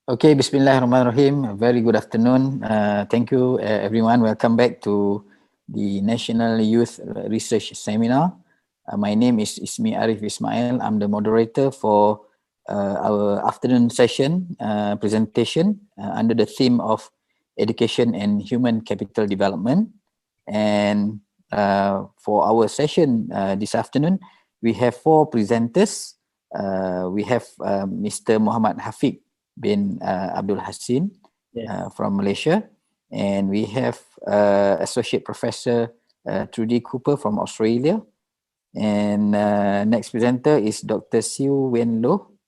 Okay, Bismillahirrahmanirrahim. A very good afternoon. Thank you, everyone. Welcome back to the National Youth Research Seminar. My name is Ismi Arif Ismail. I'm the moderator for our afternoon session presentation under the theme of Education and Human Capital Development. And for our session this afternoon, we have four presenters. We have Mr. Muhammad Hafiq bin Abdul Hassin from Malaysia, and we have Associate Professor Trudy Cooper from Australia, and next presenter is Dr. Siu Wen Loh,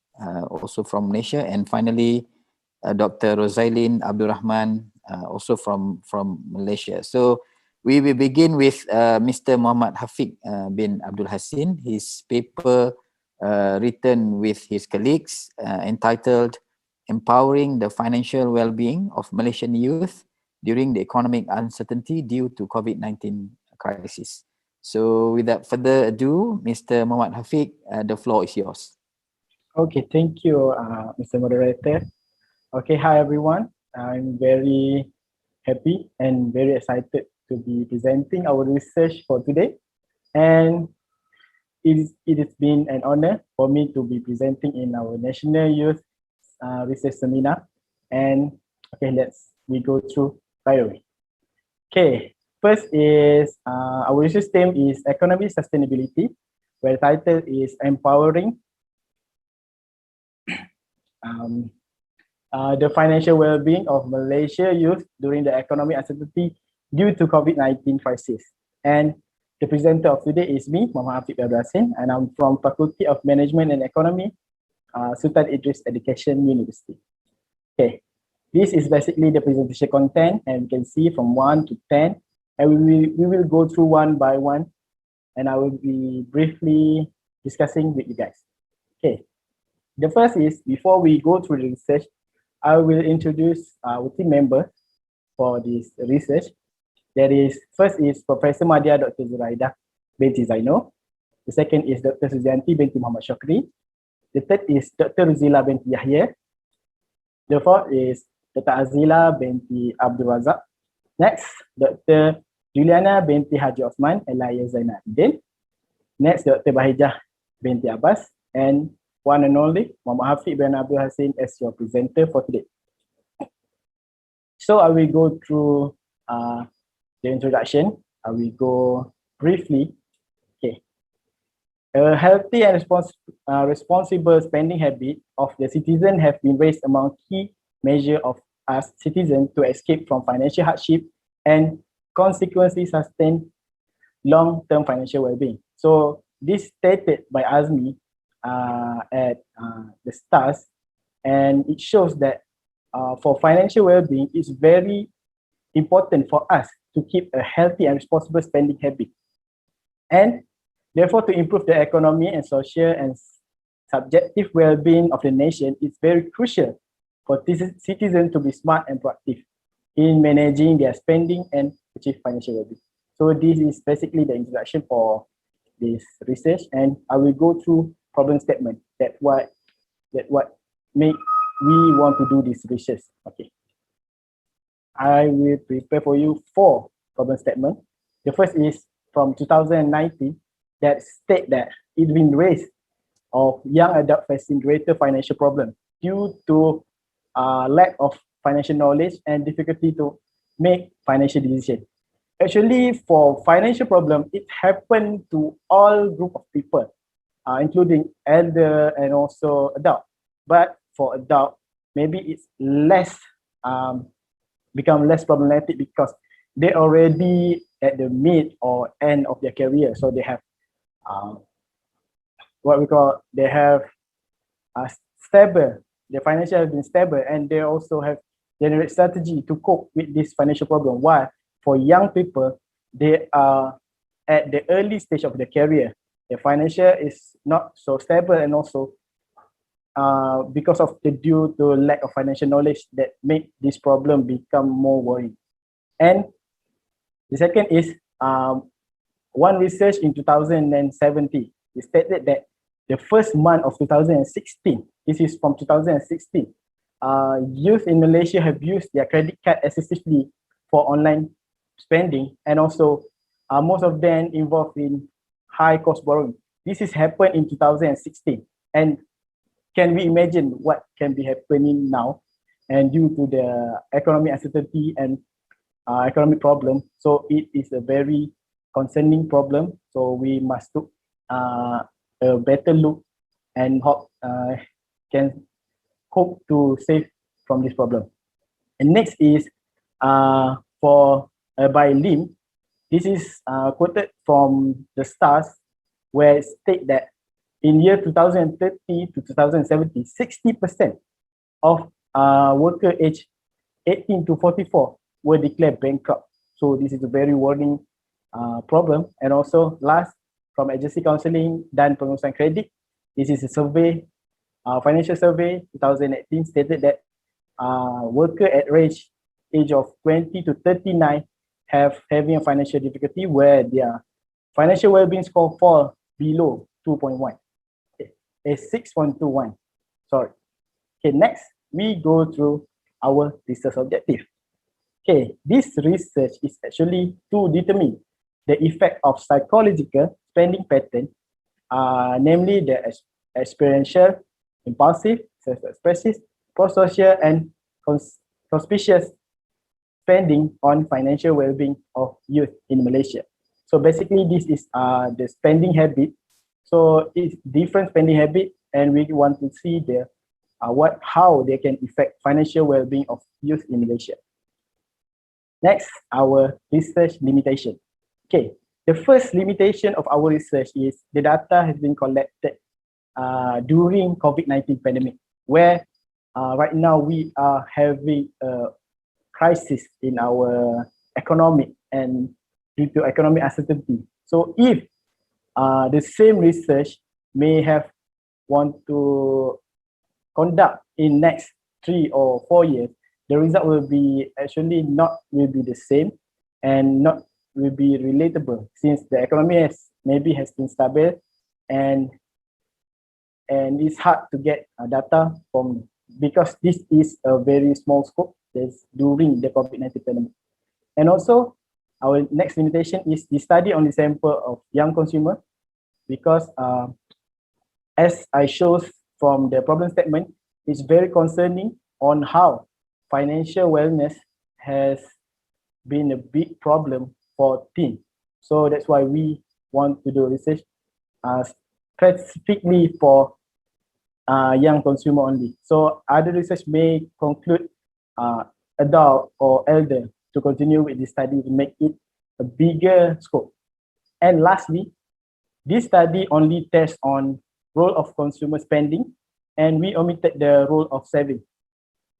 also from Malaysia, and finally Dr. Rosailin Abdul Rahman, also from Malaysia. So we will begin with Mr. Muhammad Hafiq bin Abdul Hassin. His paper written with his colleagues entitled Empowering the Financial Well-Being of Malaysian Youth During the Economic Uncertainty Due to COVID-19 Crisis. So without further ado, Mr. Muhammad Hafiq, the floor is yours. Okay, thank you, Mr. Moderator. Okay, hi everyone. I'm very happy and very excited to be presenting our research for today. And it has been an honor for me to be presenting in our National Youth Research Seminar. And okay, we go through right away. Okay, first is our research theme is Economic Sustainability, where the title is Empowering the Financial Well-Being of Malaysia Youth During the Economic Uncertainty Due to COVID-19 Crisis. And the presenter of today is me, Muhammad Hafiq bin Abdul Hassin, and I'm from Faculty of Management and Economy, Sultan Idris Education University. Okay, this is basically the presentation content, and you can see from 1 to 10, and we will go through one by one, and I will be briefly discussing with you guys. Okay, the first is, before we go through the research, I will introduce our team members for this research. That is, first is Professor Madya Dr. Zuraida binti Zaino. The second is Dr. Suzianti binti Muhammad Shokri. The third is Dr. Ruzila binti Yahya. The fourth is Dr. Azila binti Abdul Razak. Next, Dr. Juliana binti Haji Osman alias Zainal Abidin. Next, Dr. Bahijah binti Abbas. And one and only, Muhammad Hafiq bin Abdul Hassin as your presenter for today. So I will go through the introduction. I will go briefly. Okay. A healthy and responsible spending habit of the citizen have been raised among key measure of us citizens to escape from financial hardship and consequently sustain long-term financial well-being. So this stated by Azmi at the stars, and it shows that for financial well-being, it's very important for us to keep a healthy and responsible spending habit. And therefore, to improve the economy and social and subjective well-being of the nation, it's very crucial for citizens to be smart and proactive in managing their spending and achieve financial well-being. So this is basically the introduction for this research, and I will go through problem statement. That what make we want to do this research. Okay, I will prepare for you 4 problem statements. The first is from 2019 that state that it's been raised of young adults facing greater financial problems due to lack of financial knowledge and difficulty to make financial decisions. Actually, for financial problem, it happened to all group of people, including elder and also adult. But for adult, maybe it's less become less problematic because they already at the mid or end of their career, so they have they have stable, their financial has been stable, and they also have generate strategy to cope with this financial problem. While for young people, they are at the early stage of their career, their financial is not so stable, and also because of the due to lack of financial knowledge that make this problem become more worrying. And the second is one research in 2017, it stated that the first month of 2016, this is from 2016, youth in Malaysia have used their credit card excessively for online spending, and also most of them involved in high cost borrowing. This has happened in 2016, and can we imagine what can be happening now? And due to the economic uncertainty and economic problem, so it is a very concerning problem. So we must look a better look and hope can hope to save from this problem. And next is for by Lim. This is quoted from the stars, where it state that in year 2030 to 2070, 60% of worker age 18 to 44 were declared bankrupt. So this is a very warning problem. And also last, from agency counseling dan pengurusan kredit, this is a survey, financial survey 2018 stated that worker at age of 20 to 39 having a financial difficulty where their financial well-being score fall below 2.1. A 6.21. Sorry. Okay, next we go through our research objective. Okay, this research is actually to determine the effect of psychological spending pattern, namely the experiential, impulsive, self-expressive, pro-social, and conspicuous spending on financial well-being of youth in Malaysia. So basically, this is the spending habit. So it's different spending habit, and we want to see the how they can affect financial well-being of youth in Malaysia. Next, our research limitation. Okay, the first limitation of our research is the data has been collected during COVID-19 pandemic, where right now we are having a crisis in our economic and due to economic uncertainty. So if the same research may have want to conduct in next 3 or 4 years, the result will be actually not will be the same and not will be relatable, since the economy has been stable, and it's hard to get data from, because this is a very small scope that's during the COVID-19 pandemic. And also our next limitation is the study on the sample of young consumer, because as I shows from the problem statement, it's very concerning on how financial wellness has been a big problem for teens. So that's why we want to do research specifically for young consumer only. So other research may conclude adult or elder to continue with this study to make it a bigger scope. And lastly, this study only tests on role of consumer spending, and we omitted the role of saving.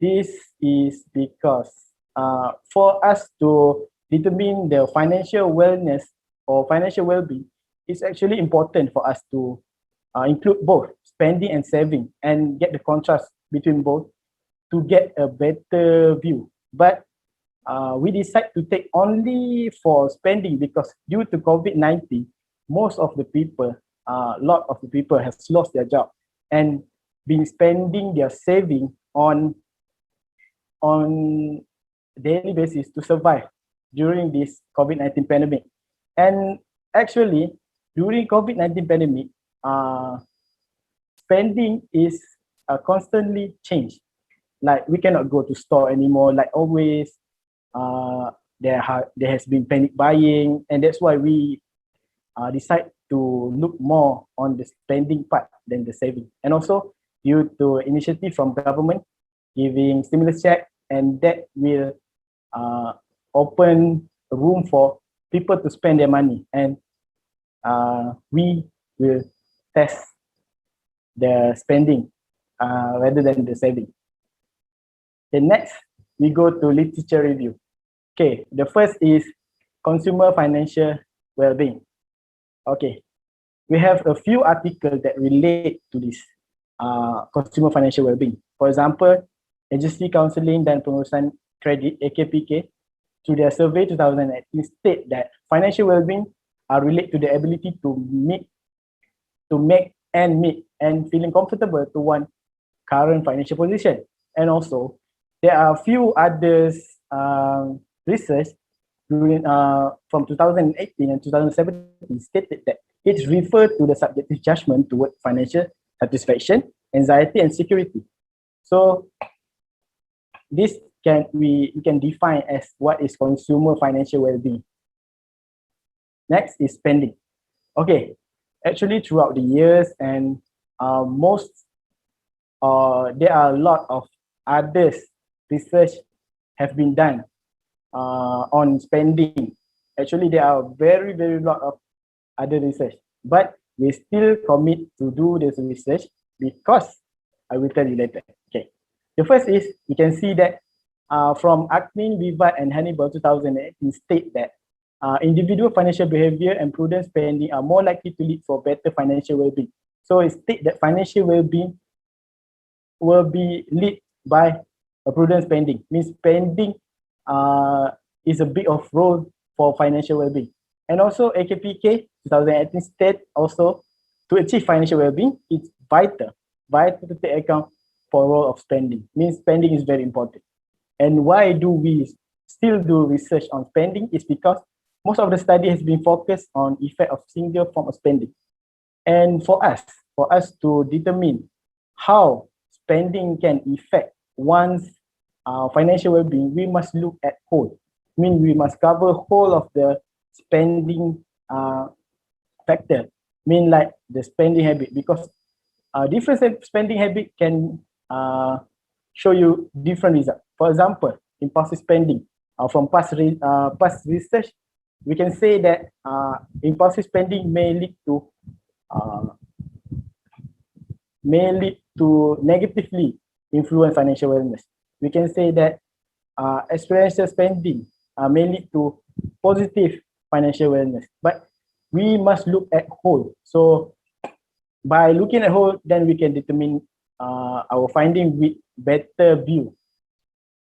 This is because for us to determine the financial wellness or financial well-being, it's actually important for us to include both spending and saving and get the contrast between both to get a better view. But we decide to take only for spending because due to COVID-19, most of the people, a lot of the people have lost their job and been spending their saving on daily basis to survive during this COVID-19 pandemic. And actually, during COVID-19 pandemic, spending is constantly changed. Like we cannot go to store anymore, like always. There has been panic buying, and that's why we decide to look more on the spending part than the saving. And also due to initiative from government giving stimulus check, and that will open room for people to spend their money, and we will test the spending rather than the saving. The next, we go to literature review. Okay, the first is consumer financial well-being. Okay, we have a few articles that relate to this consumer financial well-being. For example, Agency Counseling dan Pengurusan Kredit (AKPK) through their survey 2018 state that financial well-being are related to the ability to make and feeling comfortable to one current financial position. And also, there are a few others research during, from 2018 and 2017 stated that it referred to the subjective judgment toward financial satisfaction, anxiety, and security. So this we can define as what is consumer financial well-being. Next is spending. Okay, actually throughout the years and there are a lot of others research have been done on spending. Actually, there are very lot of other research, but we still commit to do this research because I will tell you later. Okay, the first is you can see that from Acklin, Vivat, and Hannibal 2018 state that individual financial behavior and prudent spending are more likely to lead for better financial well-being. So it states that financial well-being will be led by a prudent spending. Means spending is a big of role for financial well-being. And also AKPK 2018 state also to achieve financial well-being, it's vital to take account for role of spending. Means spending is very important. And why do we still do research on spending is because most of the study has been focused on effect of single form of spending. And for us to determine how spending can affect one's financial well-being, we must look at whole. I mean, we must cover whole of the spending factor. I mean, like the spending habit, because different spending habit can show you different results. For example, impulsive spending. From past research, we can say that impulsive spending may lead to negatively influence financial wellness. We can say that experiential spending may lead to positive financial wellness, but we must look at whole. So by looking at whole, then we can determine our finding with better view.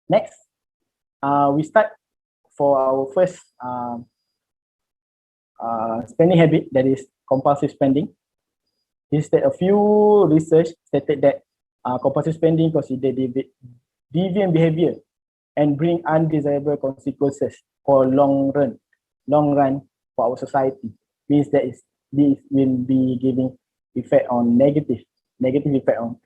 Next, we start for our first spending habit, that is compulsive spending. Is that a few research stated that compulsive spending consider deviant behavior and bring undesirable consequences for long run for our society. Means that this will be giving effect on negative effect on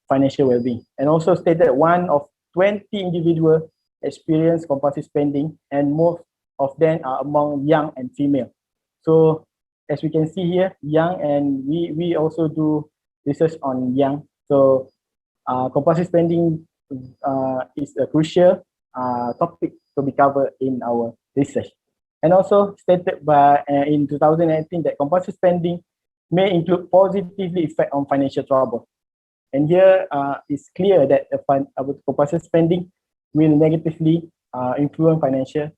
financial well-being. And also stated that 1 of 20 individuals experience compulsive spending, and most of them are among young and female. So as we can see here, young, and we also do research on young. So compulsive spending is a crucial topic to be covered in our research. And also stated by in 2018 that compulsive spending may include positively effect on financial trouble. And here it's clear that compulsive spending will negatively influence financial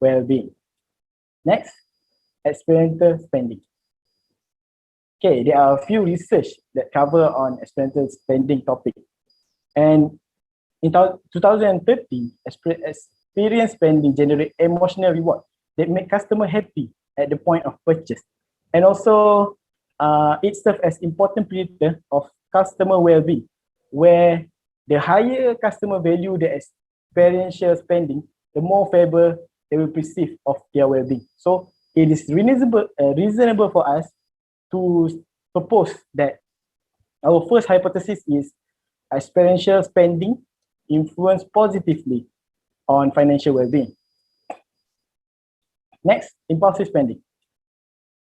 well-being. Next, experiential spending. Okay, there are a few research that cover on experiential spending topic. And in 2013, experience spending generate emotional reward that make customer happy at the point of purchase. And also, it serves as important predictor of customer well-being, where the higher customer value the experiential spending, the more favor they will perceive of their well-being. So it is reasonable for us to propose that our first hypothesis is experiential spending influence positively on financial well-being. Next, impulsive spending.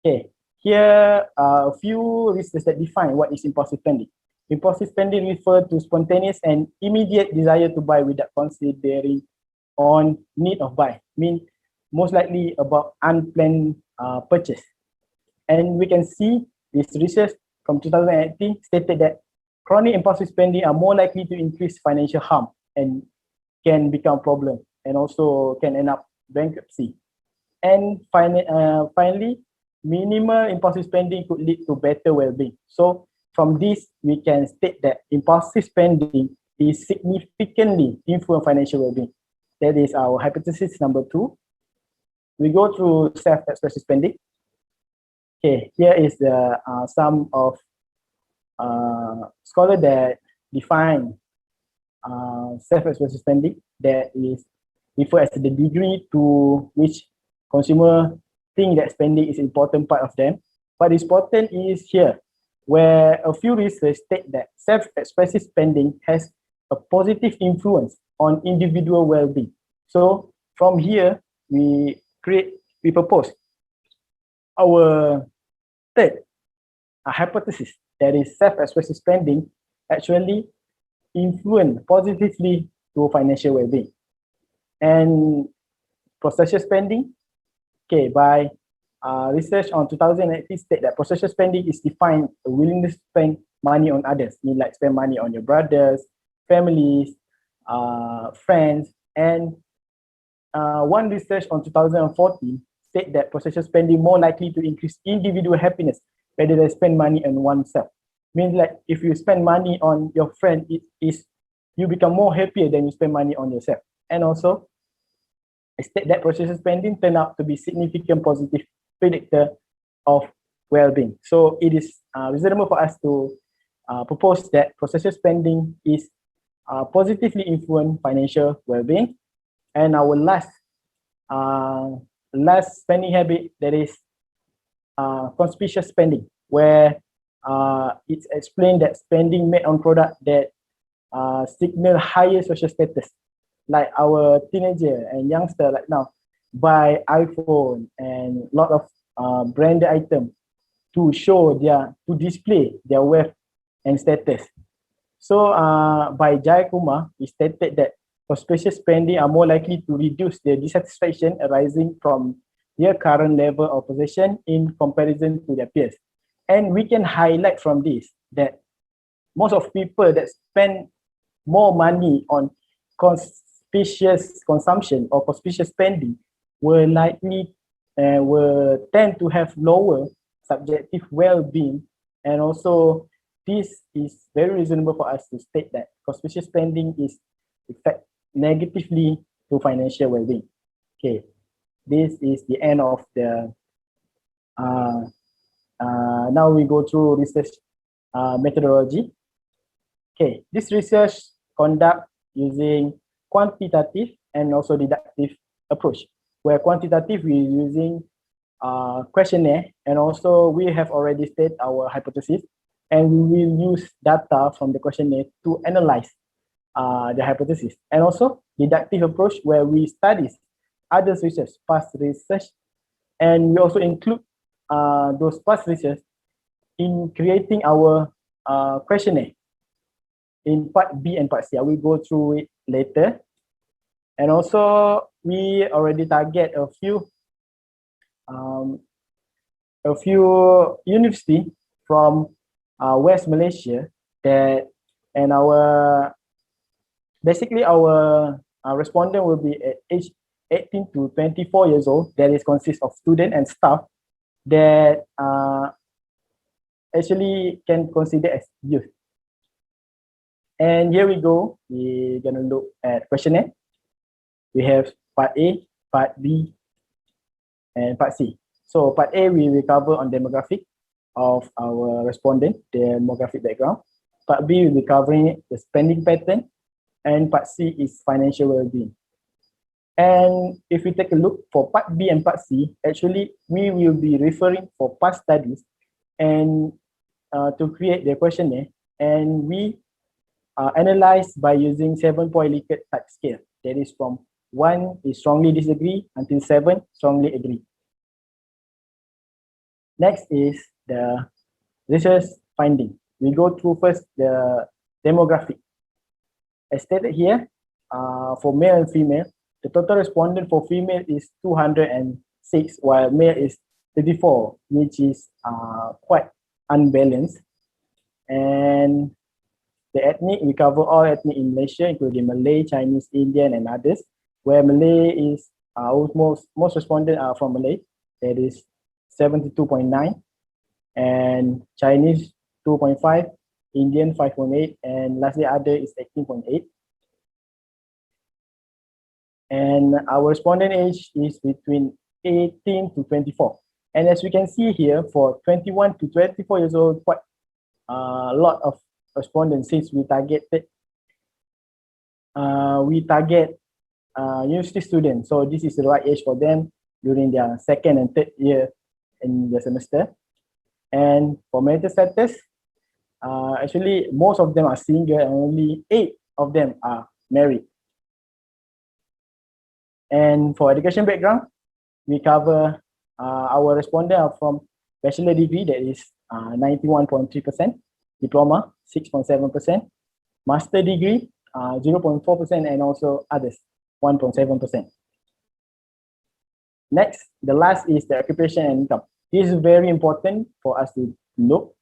Okay, here are a few research that define what is impulsive spending. Impulsive spending refers to spontaneous and immediate desire to buy without considering on need of buy, mean most likely about unplanned purchase. And we can see this research from 2018 stated that chronic impulsive spending are more likely to increase financial harm and can become problem, and also can end up bankruptcy. And finally, minimal impulsive spending could lead to better well-being. So from this, we can state that impulsive spending is significantly influence financial well-being. That is our hypothesis number 2. We go through self-expressive spending. Okay, here is the some of scholars that define self-expressive spending, that is referred as the degree to which consumer think that spending is an important part of them. But important is here, where a few research state that self-expressive spending has a positive influence on individual well-being. So from here, we propose our third hypothesis, that is self-expressive spending actually influence positively to financial well-being. And processor spending, okay, by research on 2018 state that processor spending is defined a willingness to spend money on others, mean like spend money on your brothers, families, friends, and one research on 2014 state that processor spending more likely to increase individual happiness rather than spend money on oneself. Means like if you spend money on your friend, it is you become more happier than you spend money on yourself. And also, state that processor spending turn out to be significant positive predictor of well-being. So it is reasonable for us to propose that processor spending is positively influence financial well-being. And our last spending habit, that is conspicuous spending, where it's explained that spending made on product that signal higher social status, like our teenager and youngster like now buy iPhone and lot of branded item to display their wealth and status. So by Jai Kumar, he stated that conspicuous spending are more likely to reduce the dissatisfaction arising from their current level of possession in comparison to their peers. And we can highlight from this that most of people that spend more money on conspicuous consumption or conspicuous spending will tend to have lower subjective well-being. And also this is very reasonable for us to state that conspicuous spending is affect negatively to financial well-being. Okay, this is the end of the now we go through research methodology. Okay, this research conduct using quantitative and also deductive approach, where quantitative we using questionnaire, and also we have already stated our hypothesis, and we will use data from the questionnaire to analyze the hypothesis. And also deductive approach, where we study other research, past research, and we also include those past research in creating our questionnaire in part B and part C. I will go through it later. And also we already target a few university from West Malaysia, that, and our basically our respondent will be at age 18 to 24 years old. That is consists of student and staff that actually can consider as youth. And here we go, we're gonna look at questionnaire. We have part A, part B, and part C. So part A, we will cover on demographic of our respondent, their demographic background. Part B will be covering the spending pattern, and part C is financial well-being. And if we take a look for part B and part C, actually we will be referring for past studies and to create the questionnaire, and we analyze by using 7-point Likert type scale. That is from 1 is strongly disagree until 7 strongly agree. Next is the research finding. We go through first the demographic. As stated here, for male and female, the total respondent for female is 206, while male is 34, which is quite unbalanced. And the ethnic, we cover all ethnic in Malaysia, including Malay, Chinese, Indian, and others, where Malay is most respondents are from Malay, that is 72.9, and Chinese 2.5, Indian 5.8, and lastly other is 18.8. And our respondent age is between 18 to 24. And as we can see here, for 21 to 24 years old, quite a lot of respondents, since we targeted we target university students. So this is the right age for them during their second and third year in the semester. And for marital status, actually most of them are single and only 8 of them are married. And for education background, we cover our respondent are from bachelor degree, that is 91.3%, diploma 6.7%, master degree 0.4%, and also others 1.7%. Next, the last is the occupation and income. This is very important for us to look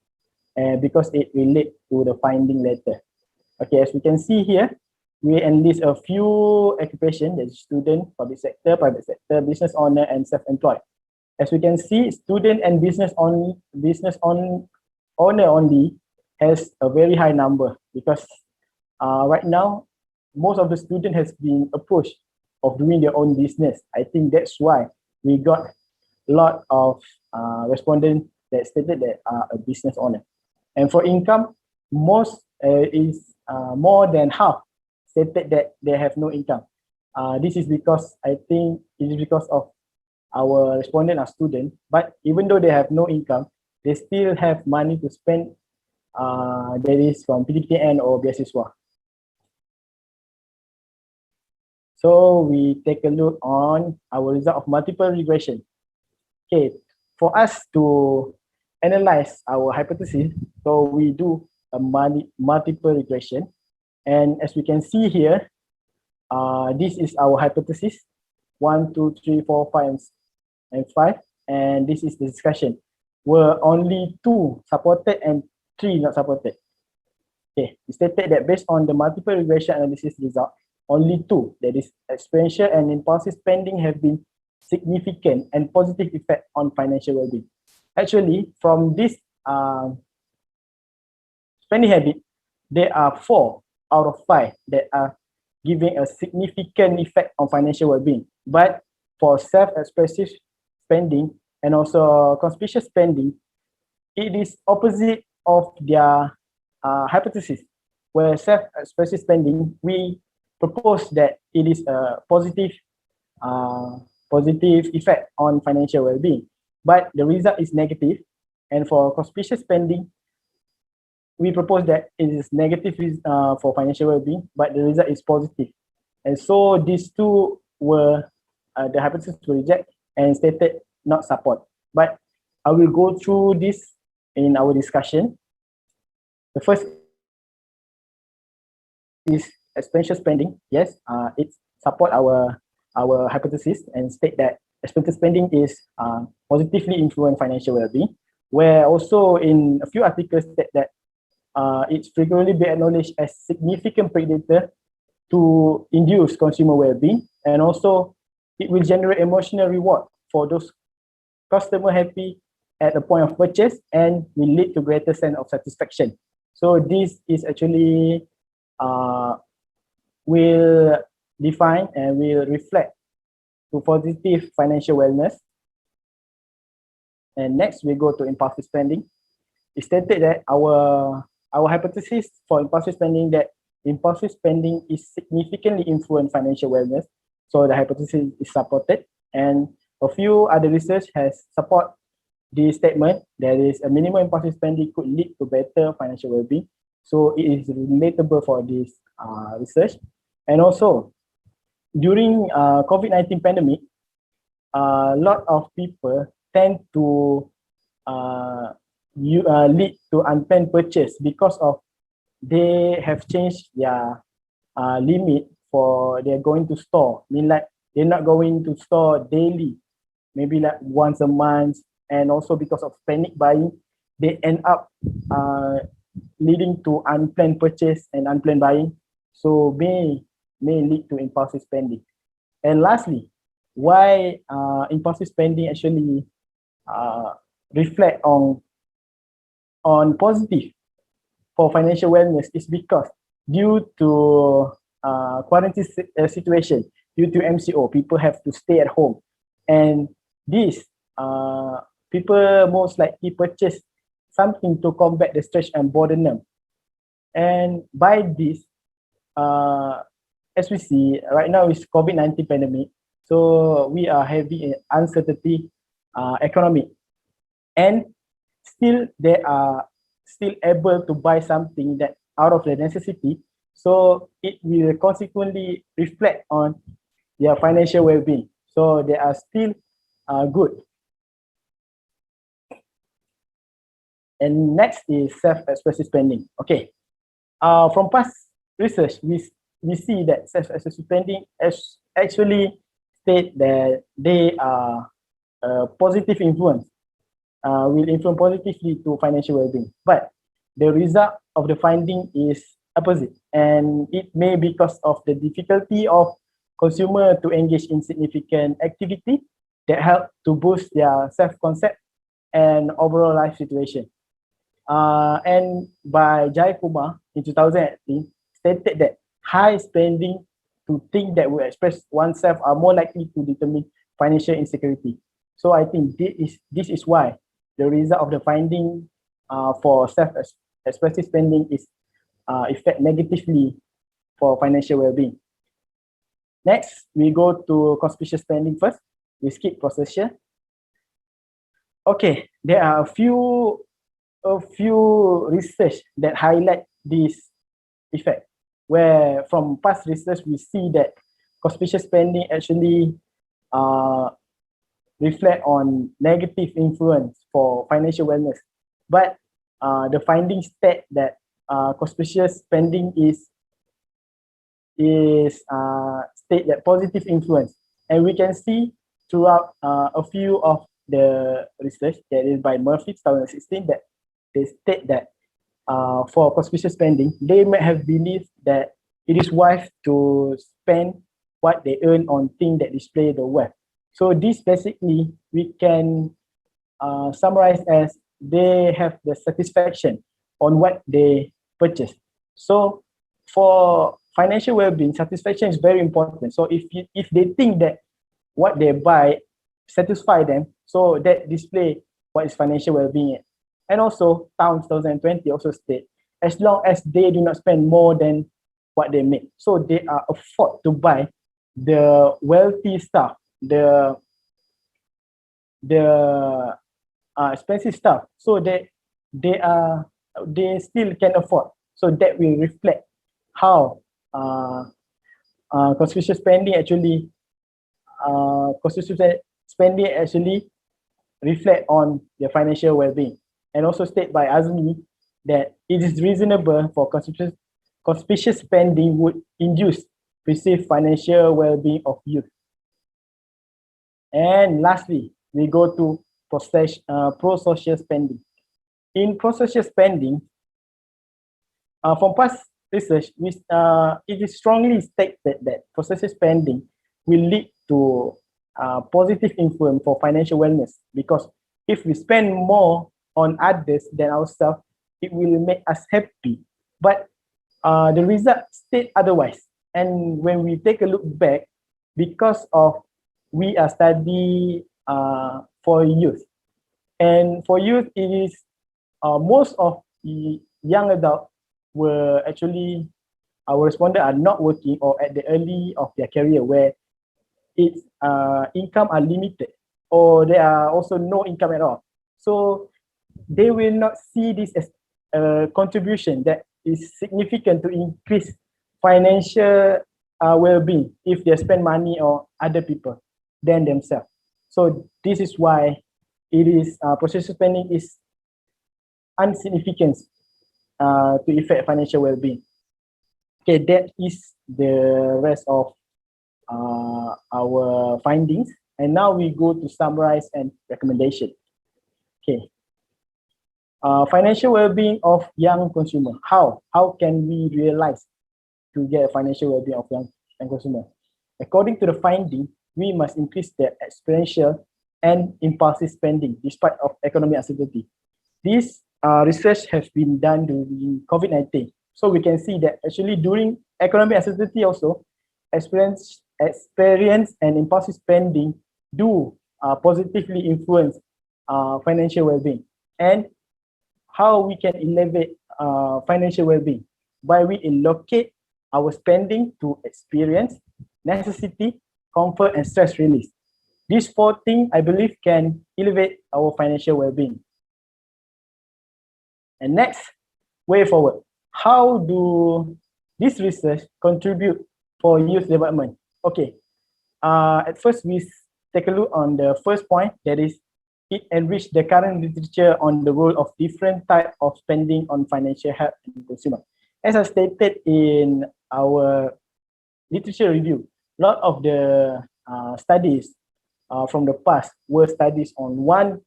because it relates to the finding letter. Okay, as we can see here, we enlist a few occupations, that is student, public sector, private sector, business owner, and self-employed. As we can see, student and business owner only has a very high number, because right now, most of the student has been approached of doing their own business. I think that's why we got a lot of respondents that stated that are a business owner. And for income, most is more than half stated that they have no income. This is because I think it is because of our respondent are students, but even though they have no income, they still have money to spend, that is from PTPTN or beasiswa. So we take a look on our result of multiple regression. Okay, for us to analyze our hypothesis, so we do a multiple regression. And as we can see here, this is our hypothesis, 1, 2, 3, 4, 5, and 5. And this is the discussion. Were only 2 supported and 3 not supported. Okay, we stated that based on the multiple regression analysis result, only 2, that is experiential and impulsive spending, have been significant and positive effect on financial well-being. Actually, from this spending habit, there are 4 out of 5 that are giving a significant effect on financial well-being. But for self-expressive spending and also conspicuous spending, it is opposite of their hypothesis, where self-expressive spending, we propose that it is a positive effect on financial well-being, but the result is negative. And for conspicuous spending, we propose that it is negative for financial well-being, but the result is positive. And so these two were the hypothesis were rejected and stated not support. But I will go through this in our discussion. The first is expenditure spending. Yes, it support our hypothesis and state that expenditure spending is positively influence financial well-being. Where also in a few articles that it's frequently be acknowledged as significant predictor to induce consumer well-being, and also it will generate emotional reward for those customer happy at the point of purchase and will lead to greater sense of satisfaction. So this is actually will define and will reflect to positive financial wellness. And next we go to impulsive spending. It stated that our hypothesis for impulsive spending, that impulsive spending is significantly influence financial wellness. So the hypothesis is supported, and a few other research has support the statement that is a minimum impulsive spending could lead to better financial well-being. So it is relatable for this research. And also during COVID-19 pandemic, a lot of people tend to lead to unplanned purchase because of they have changed their limit for they're going to store. I mean, like they're not going to store daily, maybe like once a month. And also because of panic buying, they end up leading to unplanned purchase and unplanned buying. So may lead to impulsive spending. And lastly, why impulsive spending actually reflect on positive for financial wellness is because due to quarantine situation, due to MCO, people have to stay at home, and this people most likely purchase something to combat the stress and boredom. And by this, as we see right now is COVID-19 pandemic. So we are having an uncertainty economy, and still they are still able to buy something that out of the necessity. So it will consequently reflect on their financial well-being. So they are still good. And next is self-expressive spending. Okay, from past research, we see that self-expressive spending actually state that they are a positive influence, will influence positively to financial well-being. But the result of the finding is opposite, and it may be because of the difficulty of consumer to engage in significant activity that help to boost their self-concept and overall life situation. And by Jai Kumar in 2018 stated that high spending to think that will express oneself are more likely to determine financial insecurity. So I think this is why the result of the finding for self-expressive spending is affect negatively for financial well-being. Next, we go to conspicuous spending first. We skip processure. Okay, there are a few research that highlight this effect, where from past research we see that conspicuous spending actually reflect on negative influence for financial wellness. But the findings state that conspicuous spending is state that positive influence, and we can see throughout a few of the research that is by Murphy 2016 that they state that for conspicuous spending, they may have believed that it is wise to spend what they earn on things that display the wealth. So this basically we can summarize as they have the satisfaction on what they purchase. So for financial well-being, satisfaction is very important. So if they think that what they buy satisfy them, so that display what is financial well-being. And also, Town 2020 also state, as long as they do not spend more than what they make, so they are afford to buy the wealthy stuff, the expensive stuff. So they still can afford. So that will reflect how conspicuous spending actually reflect on their financial well-being. And also state by Azmi that it is reasonable for conspicuous spending would induce perceived financial well-being of youth. And lastly, we go to pro-social spending. In pro-social spending, from past research, it is strongly stated that pro-social spending will lead to positive influence for financial wellness, because if we spend more on others than ourselves, it will make us happy. But the result state otherwise. And when we take a look back, because of we are study for youth, and for youth it is most of the young adults were actually our respondents are not working or at the early of their career, where its income are limited, or there are also no income at all. So they will not see this as a contribution that is significant to increase financial well-being if they spend money on other people than themselves. So this is why it is processed spending is insignificant to affect financial well-being. Okay, that is the rest of our findings, and now we go to summarize and recommendation. Okay, financial well-being of young consumer. How can we realize to get a financial well-being of young consumer? According to the finding, we must increase the experiential and impulsive spending despite of economic uncertainty. This research has been done during COVID-19. So we can see that actually during economic uncertainty also, experience and impulsive spending do positively influence financial well-being. And how we can elevate financial well-being? By we allocate our spending to experience, necessity, comfort, and stress release. These four things, I believe, can elevate our financial well-being. And next, way forward. How do this research contribute for youth development? Okay, at first we take a look on the first point, that is, it enriched the current literature on the role of different type of spending on financial health and consumer. As I stated in our literature review, a lot of the studies from the past were studies on one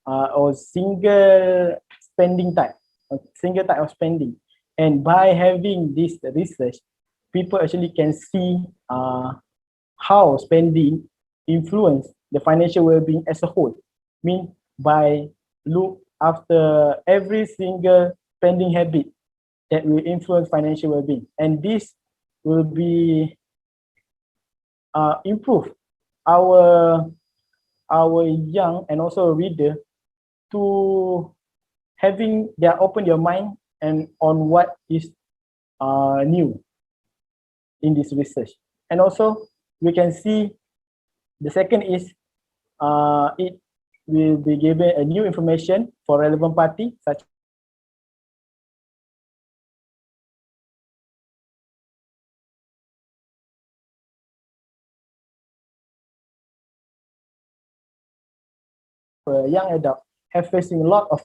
or single spending type, a single type of spending. And by having this research, people actually can see how spending influence the financial well-being as a whole. Mean by look after every single spending habit that will influence financial well-being, and this will be improve our young and also reader to having their open their mind and on what is new in this research. And also we can see the second is it will be given a new information for relevant party such a young adult have facing a lot of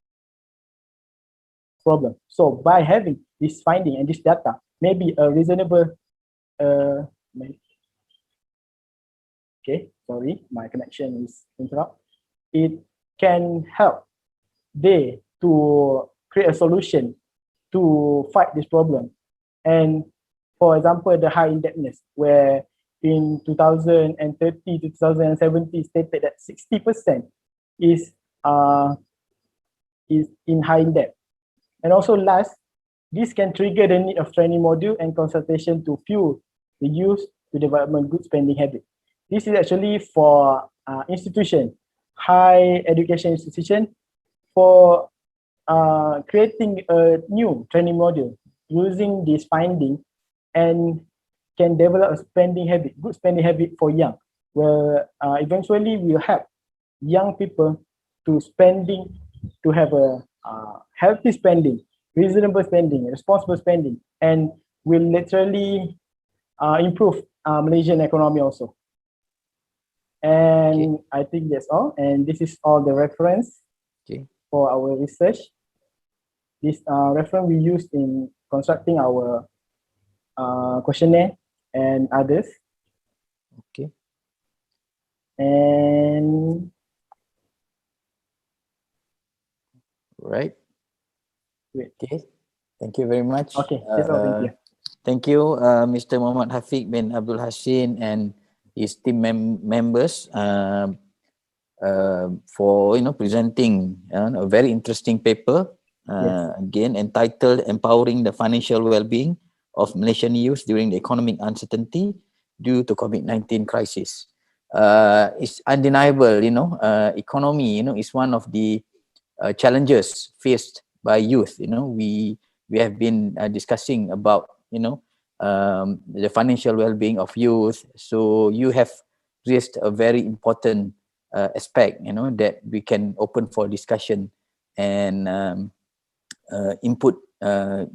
problems. So by having this finding and this data, maybe a reasonable okay, sorry, my connection is interrupted. It can help they to create a solution to fight this problem. And for example, the high indebtedness, where in 2030 to 2070 stated that 60% is in high debt. And also last, this can trigger the need of training module and consultation to fuel the youth to development good spending habit. This is actually for institution, high education institution, for creating a new training module using this finding and can develop a spending habit, good spending habit for young, where eventually will help young people to spending, to have a healthy spending, reasonable spending, responsible spending, and will literally improve Malaysian economy also. And okay. I think that's all. And this is all the reference for our research. This reference we used in constructing our questionnaire and others. Okay. And right. Great. Okay. Thank you very much. Okay. That's all. Thank you. Thank you, Mr. Muhammad Hafiq bin Abdul Hashin and his team members for presenting a very interesting paper. Yes. Again entitled "Empowering the Financial Well-Being of Malaysian Youth During the Economic Uncertainty Due to COVID-19 Crisis." It's undeniable, economy, is one of the challenges faced by youth. We have been discussing about the financial well-being of youth. So you have raised a very important aspect, that we can open for discussion and input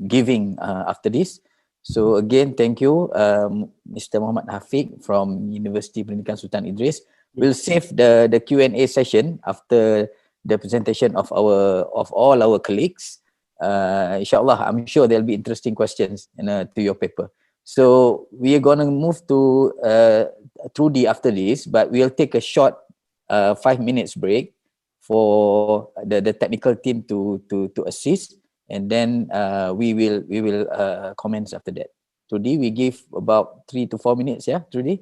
giving after this. So again, thank you, Mr. Muhammad Hafiq from University Pendidikan Sultan Idris. We'll save the Q&A session after the presentation of all our colleagues. Inshallah, I'm sure there'll be interesting questions to your paper. So we are going to move to Trudy after this, but we'll take a short 5 minutes break for the technical team to assist, and then we will commence after that. Trudy, we give about 3 to 4 minutes, yeah, Trudy?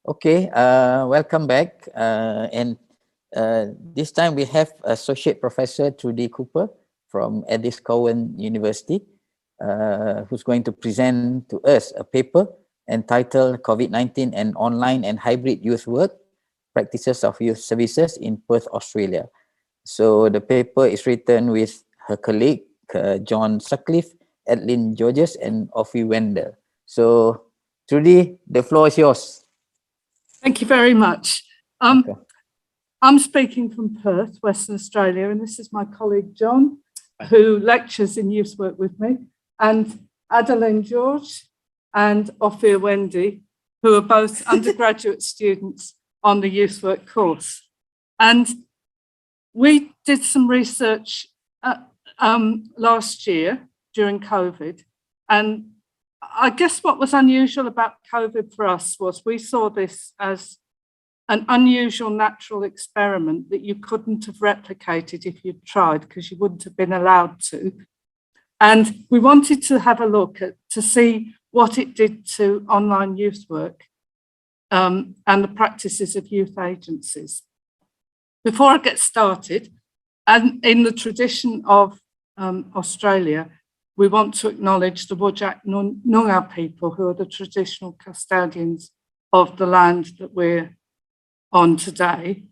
Okay, welcome back. And this time we have Associate Professor Trudy Cooper from Edith Cowan University, who's going to present to us a paper entitled COVID-19 and Online and Hybrid Youth Work, Practices of Youth Services in Perth, Australia. So the paper is written with her colleague, John Sutcliffe, Edlyn Georges, and Offie Wendell. So Trudy, the floor is yours. Thank you very much. Okay. I'm speaking from Perth, Western Australia, and this is my colleague John, who lectures in youth work with me, and Adeline George and Ophir Wendy, who are both undergraduate students on the youth work course. And we did some research last year during COVID, and I guess what was unusual about COVID for us was we saw this as an unusual natural experiment that you couldn't have replicated if you'd tried, because you wouldn't have been allowed to. And we wanted to have a look at to see what it did to online youth work and the practices of youth agencies. Before I get started, and in the tradition of Australia, we want to acknowledge the Whadjuk Noongar people, who are the traditional custodians of the land that we're on today,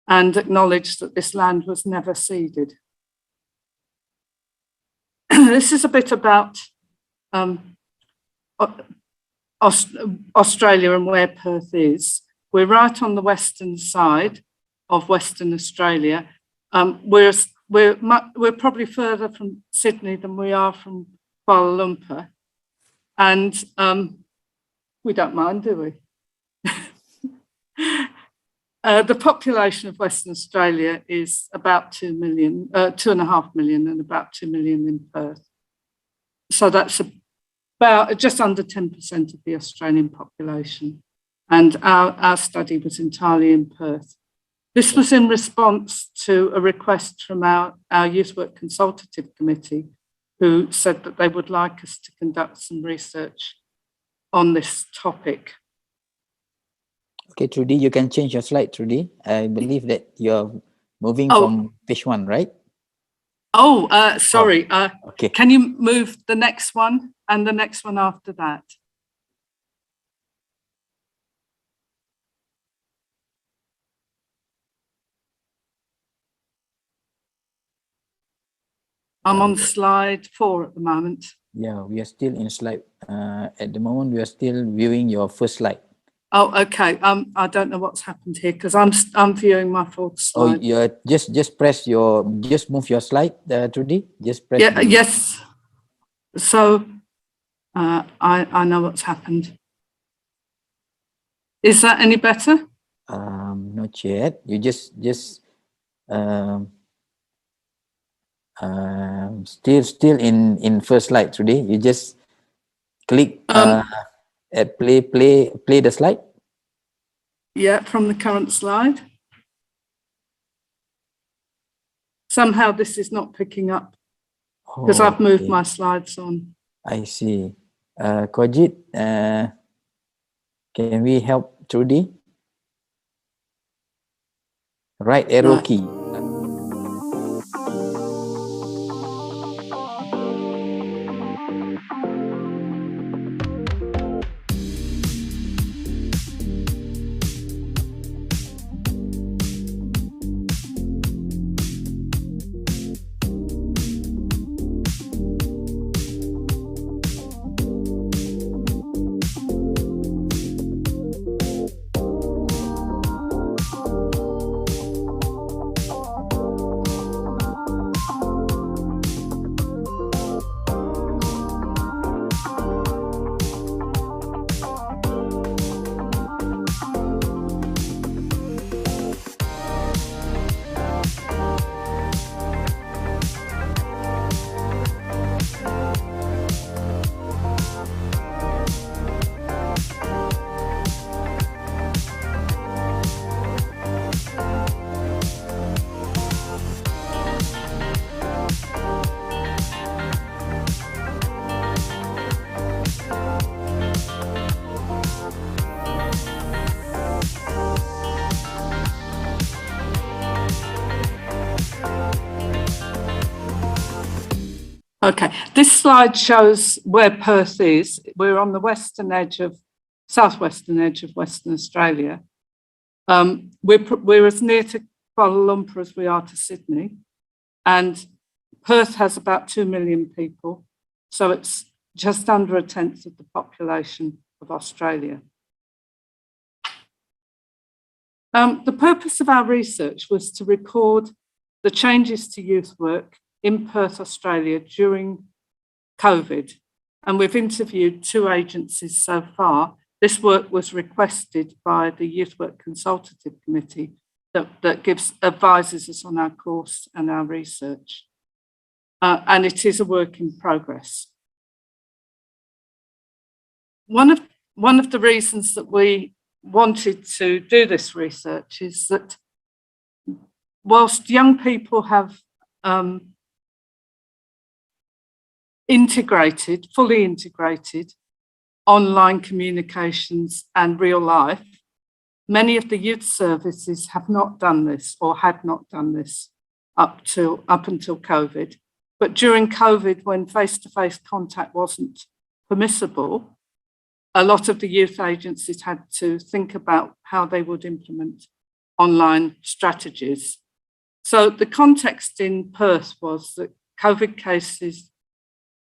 and acknowledge that this land was never ceded. This is a bit about Australia and where Perth is. We're right on the western side of Western Australia. We're probably further from Sydney than we are from Kuala Lumpur, and we don't mind, do we? The population of Western Australia is about 2 million, 2.5 million, and about 2 million in Perth. So that's about just under 10% of the Australian population. And our study was entirely in Perth. This was in response to a request from our Youth Work Consultative Committee, who said that they would like us to conduct some research on this topic. Okay, Trudy, you can change your slide, Trudy. I believe that you're moving from page 1, right? Oh, sorry. Okay. Can you move the next one and the next one after that? I'm on slide 4 at the moment. Yeah, we are still in slide. At the moment, we are still viewing your first slide. Oh, okay. I don't know what's happened here because I'm viewing my fourth slide. Oh, you're just move your slide, Trudy. Just press. Yeah. Yes. So I know what's happened. Is that any better? Not yet. You just still in first slide, Trudy. You just click at play the slide. Yeah, from the current slide. Somehow this is not picking up because I've moved my slides on. I see. Kojit, can we help Trudy? Right arrow key. Okay, this slide shows where Perth is. We're on the southwestern edge of Western Australia. We're as near to Kuala Lumpur as we are to Sydney, and Perth has about 2 million people, so it's just under a tenth of the population of Australia. The purpose of our research was to record the changes to youth work in Perth, Australia during COVID, and we've interviewed 2 agencies so far. This work was requested by the Youth Work Consultative Committee that advises us on our course and our research. And it is a work in progress. One of the reasons that we wanted to do this research is that whilst young people have fully integrated online communications and real life, many of the youth services have not done this or had not done this up until COVID. But during COVID, when face-to-face contact wasn't permissible, a lot of the youth agencies had to think about how they would implement online strategies. So the context in Perth was that COVID cases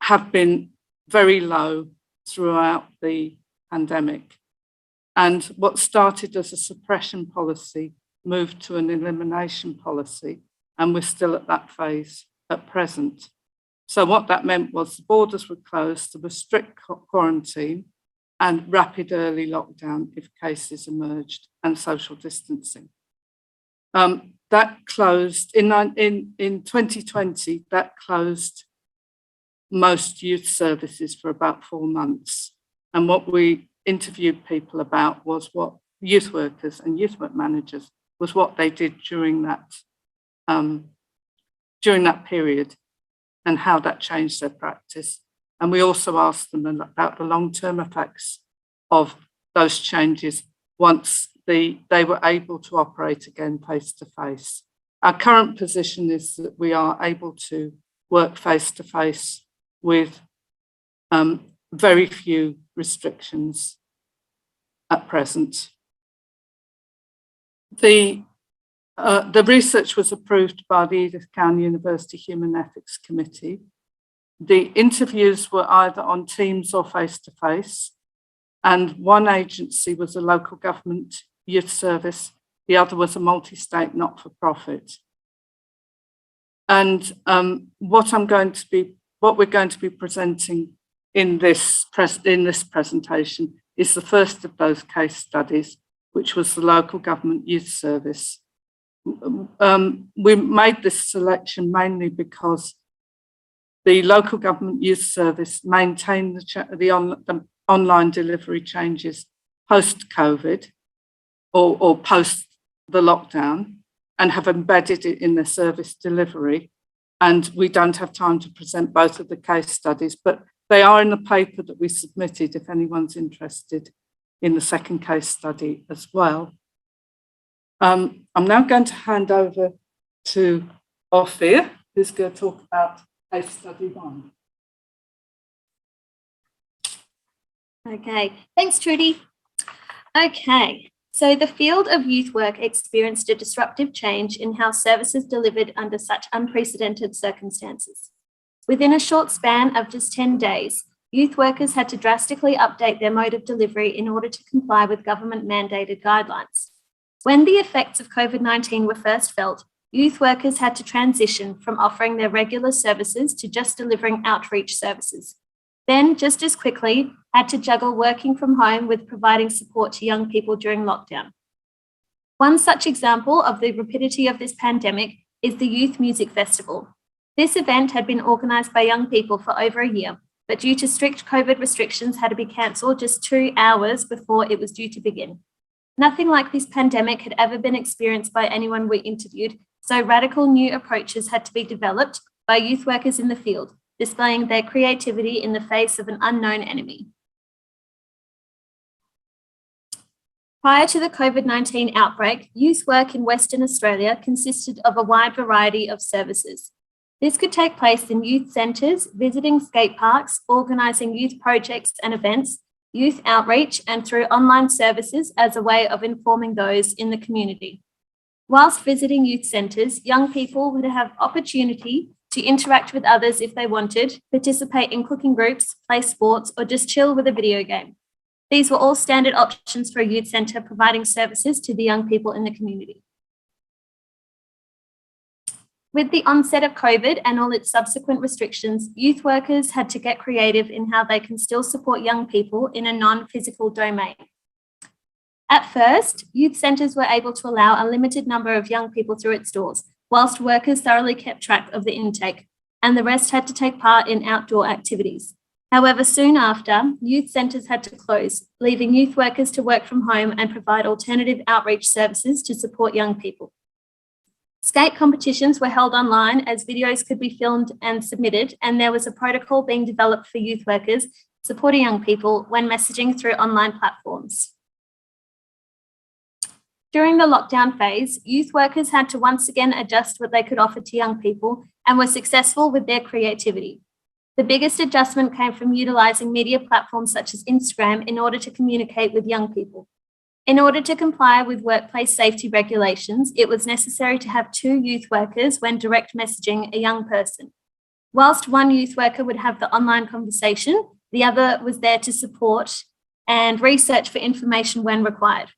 have been very low throughout the pandemic. And what started as a suppression policy moved to an elimination policy, and we're still at that phase at present. So what that meant was the borders were closed, there was strict quarantine and rapid early lockdown if cases emerged, and social distancing. That closed in 2020, that closed most youth services for about 4 months. And what we interviewed people about was what youth workers and youth work managers was what they did during that period and how that changed their practice. And we also asked them about the long-term effects of those changes once they were able to operate again face-to-face. Our current position is that we are able to work face-to-face with very few restrictions at present. The research was approved by the Edith Cowan University Human Ethics Committee. The interviews were either on Teams or face-to-face, and one agency was a local government youth service, the other was a multi-state not-for-profit. And what we're going to be presenting in this presentation is the first of those case studies, which was the local government youth service. We made this selection mainly because the local government youth service maintained the online delivery changes post-COVID or post the lockdown and have embedded it in their service delivery. And we don't have time to present both of the case studies, but they are in the paper that we submitted if anyone's interested in the second case study as well. I'm now going to hand over to Ophir, who's going to talk about case study 1. Okay, thanks, Trudy. Okay, so the field of youth work experienced a disruptive change in how services delivered under such unprecedented circumstances. Within a short span of just 10 days, youth workers had to drastically update their mode of delivery in order to comply with government-mandated guidelines. When the effects of COVID-19 were first felt, youth workers had to transition from offering their regular services to just delivering outreach services. Then, just as quickly, had to juggle working from home with providing support to young people during lockdown. One such example of the rapidity of this pandemic is the Youth Music Festival. This event had been organised by young people for over a year, but due to strict COVID restrictions had to be cancelled just 2 hours before it was due to begin. Nothing like this pandemic had ever been experienced by anyone we interviewed, so radical new approaches had to be developed by youth workers in the field, displaying their creativity in the face of an unknown enemy. Prior to the COVID-19 outbreak, youth work in Western Australia consisted of a wide variety of services. This could take place in youth centres, visiting skate parks, organising youth projects and events, youth outreach, and through online services as a way of informing those in the community. Whilst visiting youth centres, young people would have opportunity to interact with others if they wanted, participate in cooking groups, play sports, or just chill with a video game. These were all standard options for a youth centre providing services to the young people in the community. With the onset of COVID and all its subsequent restrictions, youth workers had to get creative in how they can still support young people in a non-physical domain. At first, youth centres were able to allow a limited number of young people through its doors, whilst workers thoroughly kept track of the intake, and the rest had to take part in outdoor activities. However, soon after, youth centres had to close, leaving youth workers to work from home and provide alternative outreach services to support young people. Skate competitions were held online as videos could be filmed and submitted, and there was a protocol being developed for youth workers supporting young people when messaging through online platforms. During the lockdown phase, youth workers had to once again adjust what they could offer to young people and were successful with their creativity. The biggest adjustment came from utilising media platforms such as Instagram in order to communicate with young people. In order to comply with workplace safety regulations, it was necessary to have 2 youth workers when direct messaging a young person. Whilst one youth worker would have the online conversation, the other was there to support and research for information when required.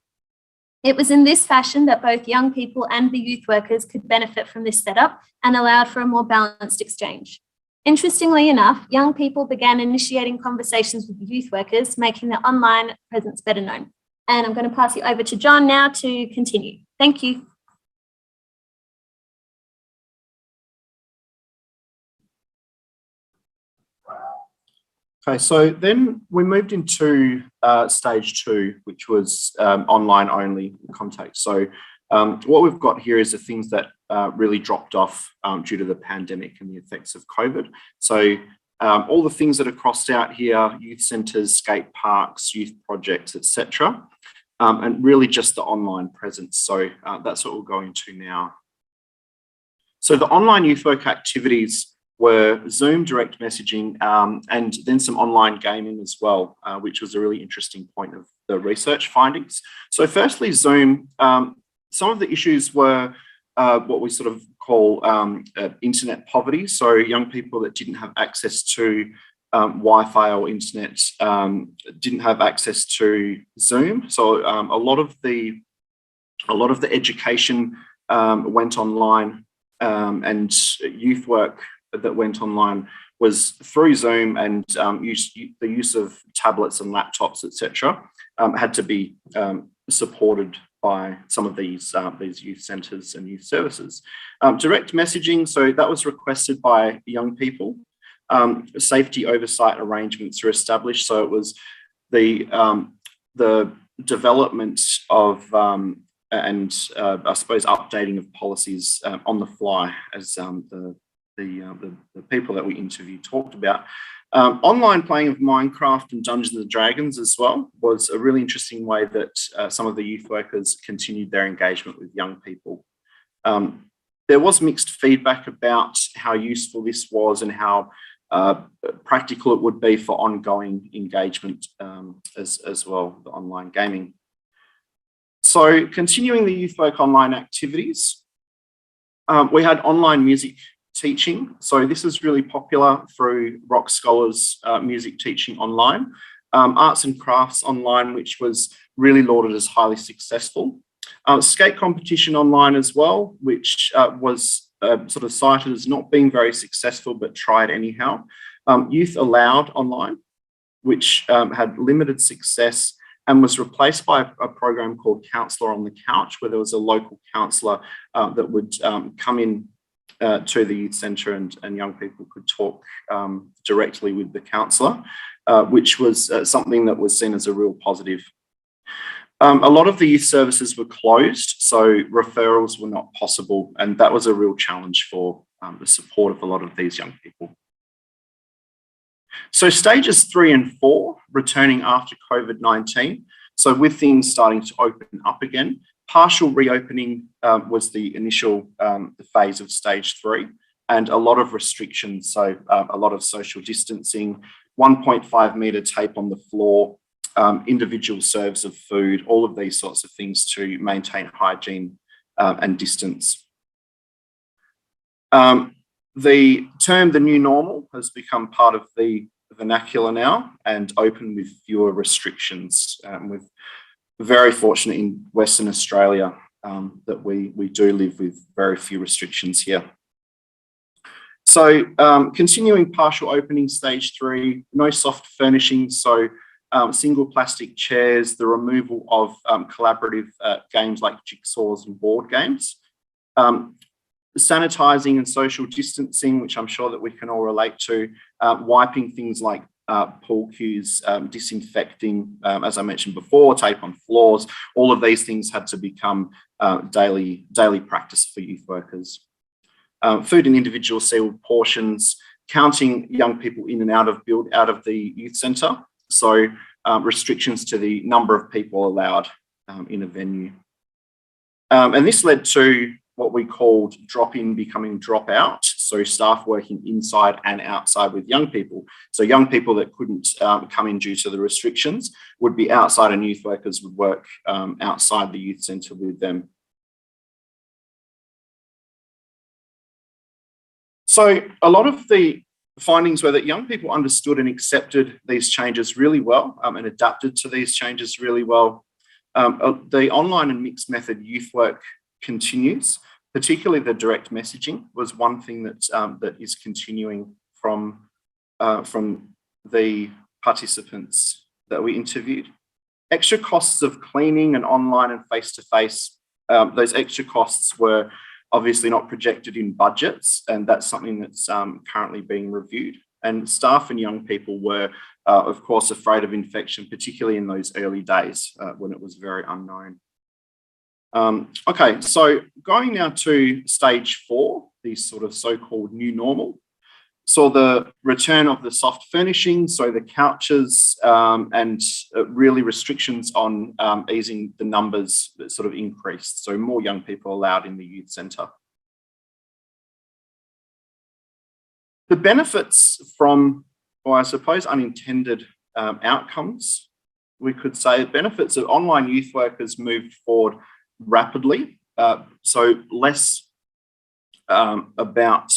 It was in this fashion that both young people and the youth workers could benefit from this setup and allowed for a more balanced exchange. Interestingly enough, young people began initiating conversations with youth workers, making their online presence better known. And I'm going to pass you over to John now to continue. Thank you. Okay, so then we moved into stage 2, which was online only contact. So what we've got here is the things that really dropped off due to the pandemic and the effects of COVID. So all the things that are crossed out here, youth centres, skate parks, youth projects, etc. And really just the online presence. So that's what we'll go into now. So the online youth work activities were Zoom direct messaging and then some online gaming as well, which was a really interesting point of the research findings. So firstly, Zoom, some of the issues were what we sort of call internet poverty. So young people that didn't have access to Wi-Fi or internet didn't have access to Zoom. So a lot of the education went online, and youth work that went online was through Zoom, and the use of tablets and laptops, etc., had to be supported by some of these youth centres and youth services. Direct messaging, so that was requested by young people. Safety oversight arrangements were established, so it was the development of and I suppose updating of policies on the fly, as the people that we interviewed talked about. Online playing of Minecraft and Dungeons and Dragons as well was a really interesting way that some of the youth workers continued their engagement with young people. There was mixed feedback about how useful this was and how practical it would be for ongoing engagement as well, the online gaming. So continuing the youth work online activities, we had online music teaching. So this is really popular through Rock Scholars music teaching online, arts and crafts online, which was really lauded as highly successful. Skate competition online as well, which was sort of cited as not being very successful, but tried anyhow. Youth Allowed online, which had limited success and was replaced by a program called Counsellor on the Couch, where there was a local counsellor that would come in to the youth centre, and young people could talk directly with the counsellor, which was something that was seen as a real positive. A lot of the youth services were closed, so referrals were not possible, and that was a real challenge for the support of a lot of these young people. So stages 3 and 4, returning after COVID-19. So with things starting to open up again, partial reopening was the initial phase of stage 3. and a lot of restrictions. So a lot of social distancing, 1.5 metre tape on the floor, individual serves of food, all of these sorts of things to maintain hygiene and distance. The term the new normal has become part of the vernacular now and open with fewer restrictions. We're very fortunate in Western Australia that we do live with very few restrictions here. So continuing partial opening stage 3, no soft furnishings, so single plastic chairs, the removal of collaborative games like jigsaws and board games, sanitising and social distancing, which I'm sure that we can all relate to, wiping things like pool cues, disinfecting, as I mentioned before, tape on floors, all of these things had to become daily practice for youth workers. Food in individual sealed portions, counting young people in and out of the youth centre. So restrictions to the number of people allowed in a venue. And this led to what we called drop-in becoming drop-out. So staff working inside and outside with young people. So young people that couldn't come in due to the restrictions would be outside, and youth workers would work outside the youth centre with them. So a lot of the findings were that young people understood and accepted these changes really well and adapted to these changes really well. The online and mixed method youth work continues, particularly the direct messaging was one thing that is continuing from the participants that we interviewed. Extra costs of cleaning and online and face-to-face, those extra costs were obviously not projected in budgets, and that's something that's currently being reviewed. And staff and young people were, of course, afraid of infection, particularly in those early days when it was very unknown. Okay, so going now to stage 4, the sort of so-called new normal. So the return of the soft furnishings, so the couches, and really restrictions on easing the numbers that sort of increased. So more young people allowed in the youth centre. The benefits from, or I suppose unintended outcomes, we could say benefits of online youth workers moved forward rapidly. So less about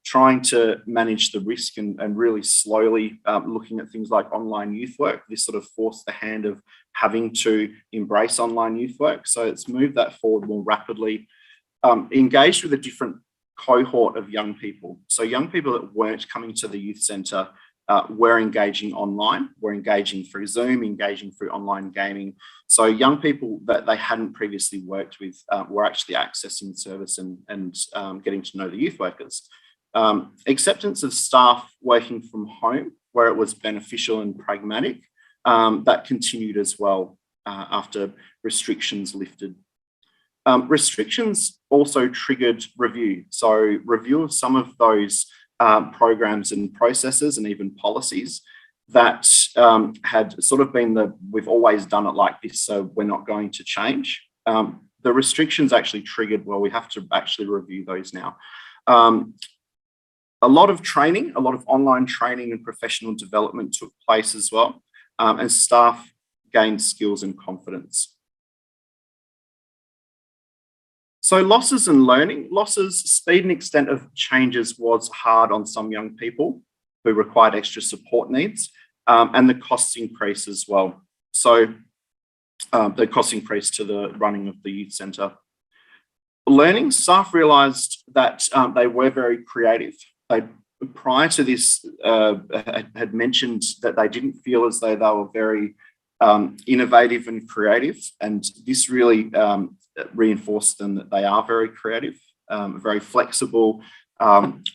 trying to manage the risk and really slowly looking at things like online youth work. This sort of forced the hand of having to embrace online youth work. So it's moved that forward more rapidly. Engaged with a different cohort of young people. So young people that weren't coming to the youth centre were engaging online, were engaging through Zoom, engaging through online gaming. So young people that they hadn't previously worked with were actually accessing the service and getting to know the youth workers. Acceptance of staff working from home, where it was beneficial and pragmatic, that continued as well after restrictions lifted. Restrictions also triggered review. So review of some of those programs and processes and even policies that had sort of been we've always done it like this, so we're not going to change. The restrictions actually triggered, well, we have to actually review those now. A lot of training, a lot of online training and professional development took place as well, and staff gained skills and confidence. So losses and learning. Losses, speed and extent of changes was hard on some young people who required extra support needs, and the costs increase as well. So the cost increase to the running of the youth centre. Learning, staff realised that they were very creative. They, prior to this, had mentioned that they didn't feel as though they were very innovative and creative, and this really reinforced them that they are very creative, very flexible,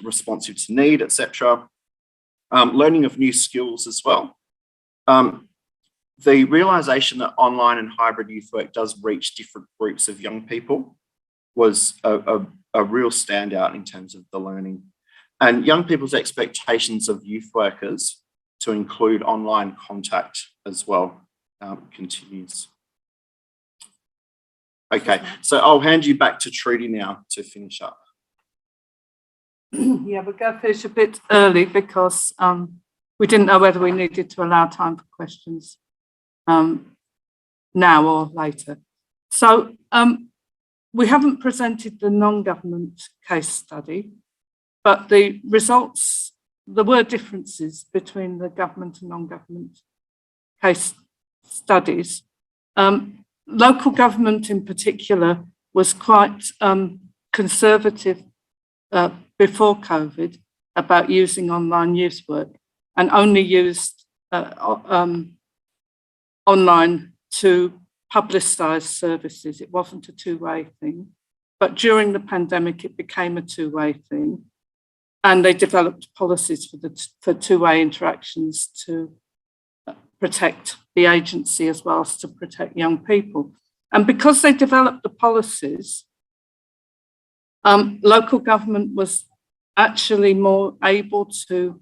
responsive to need, etc. Learning of new skills as well. The realisation that online and hybrid youth work does reach different groups of young people was a real standout in terms of the learning. And young people's expectations of youth workers to include online contact as well continues. Okay, so I'll hand you back to Trudy now to finish up. Yeah, we'll go finish a bit early because we didn't know whether we needed to allow time for questions now or later. So we haven't presented the non-government case study, but the results, there were differences between the government and non-government case studies. Local government in particular was quite conservative before COVID about using online youth work and only used online to publicise services. It wasn't a two-way thing. But during the pandemic, it became a two-way thing. And they developed policies for two-way interactions to protect the agency as well as to protect young people. And because they developed the policies, local government was actually more able to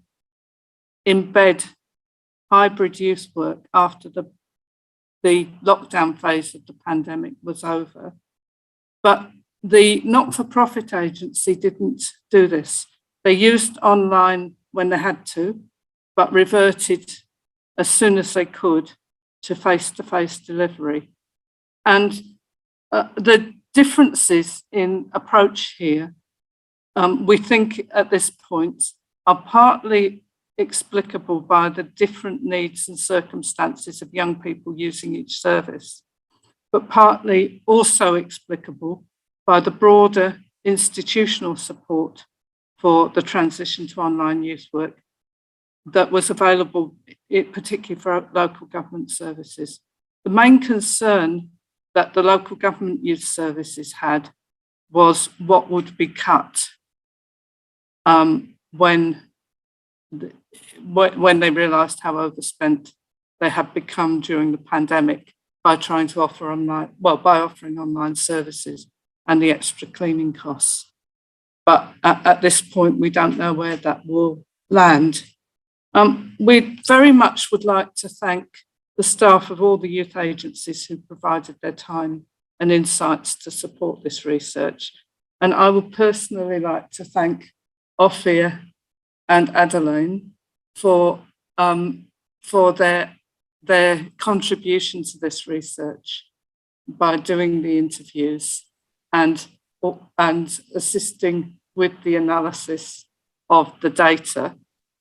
embed hybrid youth work after the lockdown phase of the pandemic was over. But the not-for-profit agency didn't do this. They used online when they had to, but reverted as soon as they could to face-to-face delivery. And the differences in approach here, we think at this point, are partly explicable by the different needs and circumstances of young people using each service, but partly also explicable by the broader institutional support for the transition to online youth work that was available, particularly for local government services. The main concern that the local government youth services had was what would be cut when they realised how overspent they had become during the pandemic by trying to offer by offering online services and the extra cleaning costs. But at this point, we don't know where that will land. We very much would like to thank the staff of all the youth agencies who provided their time and insights to support this research. And I would personally like to thank Ophir and Adeline for their contribution to this research by doing the interviews and assisting with the analysis of the data.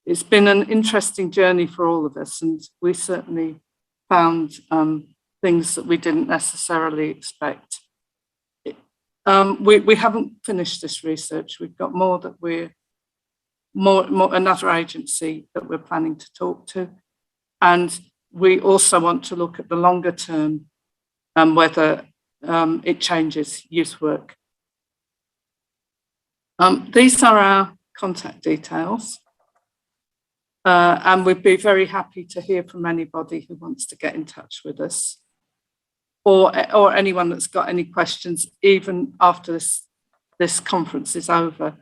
It's been an interesting journey for all of us, and we certainly found things that we didn't necessarily expect. We haven't finished this research. We've got more that another agency that we're planning to talk to. And we also want to look at the longer term and whether it changes youth work. These are our contact details. And we'd be very happy to hear from anybody who wants to get in touch with us, or anyone that's got any questions, even after this conference is over.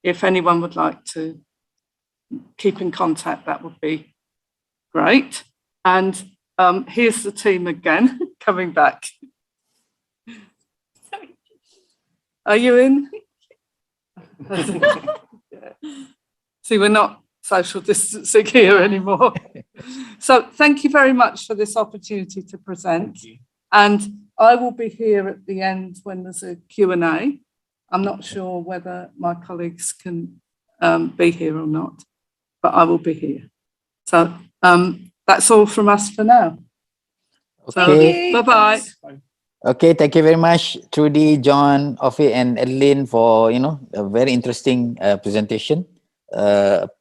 If anyone would like to keep in contact, that would be great. And here's the team again, coming back. Sorry. Are you in? See, we're not social distancing here anymore. So thank you very much for this opportunity to present. And I will be here at the end when there's a Q&A. I'm not sure whether my colleagues can be here or not, but I will be here. So that's all from us for now. Okay. So, bye-bye. Okay, thank you very much, Trudy, John, Ophir, and Adeline for a very interesting presentation.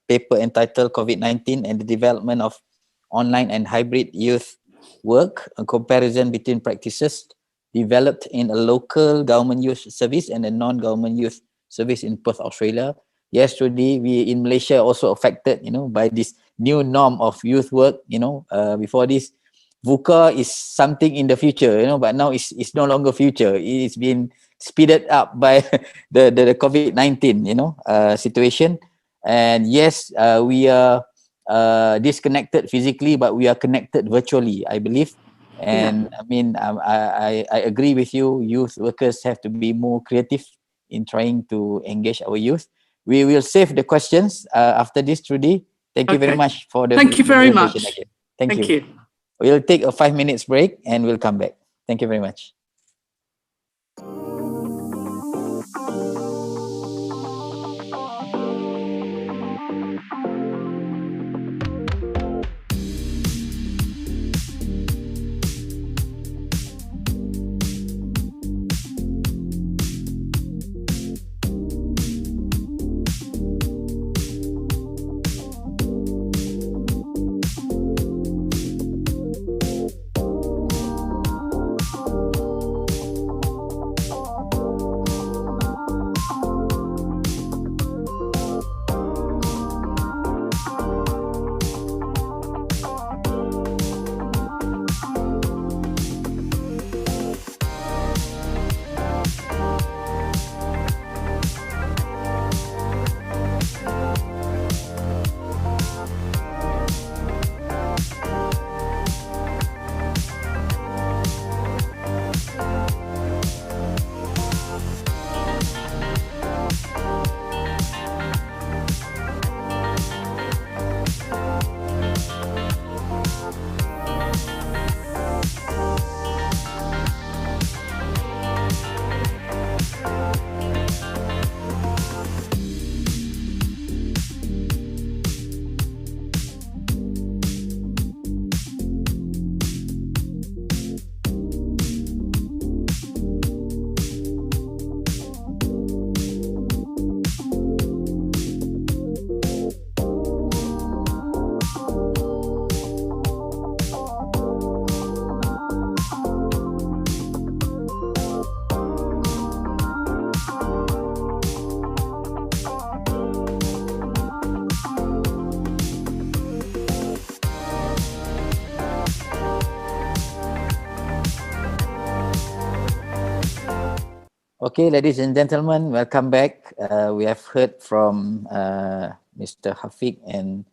Paper entitled COVID-19 and the Development of Online and Hybrid Youth Work, a comparison between practices developed in a local government youth service and a non-government youth service in Perth, Australia. Yes, Trudy, we in Malaysia also affected, by this new norm of youth work. Before this, VUCA is something in the future, but now it's no longer future. It's been speeded up by the COVID-19, situation. And yes, we are disconnected physically, but we are connected virtually, I believe. And I mean, I agree with you. Youth workers have to be more creative in trying to engage our youth. we will save the questions after this, Trudy. Thank you very Okay. much for the Thank you very presentation much. again. Thank you. Thank you. We'll take a 5 minutes break and we'll come back. Thank you very much. Okay, ladies and gentlemen, welcome back. We have heard from Mr. Hafiq and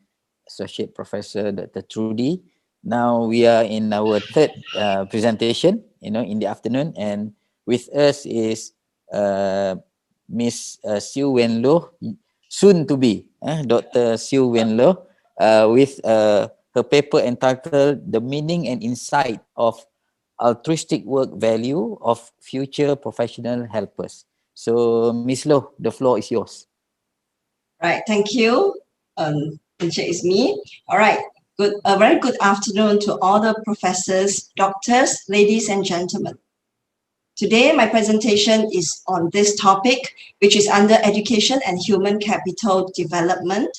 Associate Professor Dr. Trudy. Now we are in our third presentation, in the afternoon, and with us is Miss Siu Wen Loh, soon to be Dr. Siu Wen Loh, with her paper entitled "The Meaning and Insight of Altruistic Work Value of Future Professional Helpers." So, Miss Loh, the floor is yours. Right, thank you. It's me. All right, a very good afternoon to all the professors, doctors, ladies and gentlemen. Today, my presentation is on this topic, which is under Education and Human Capital Development.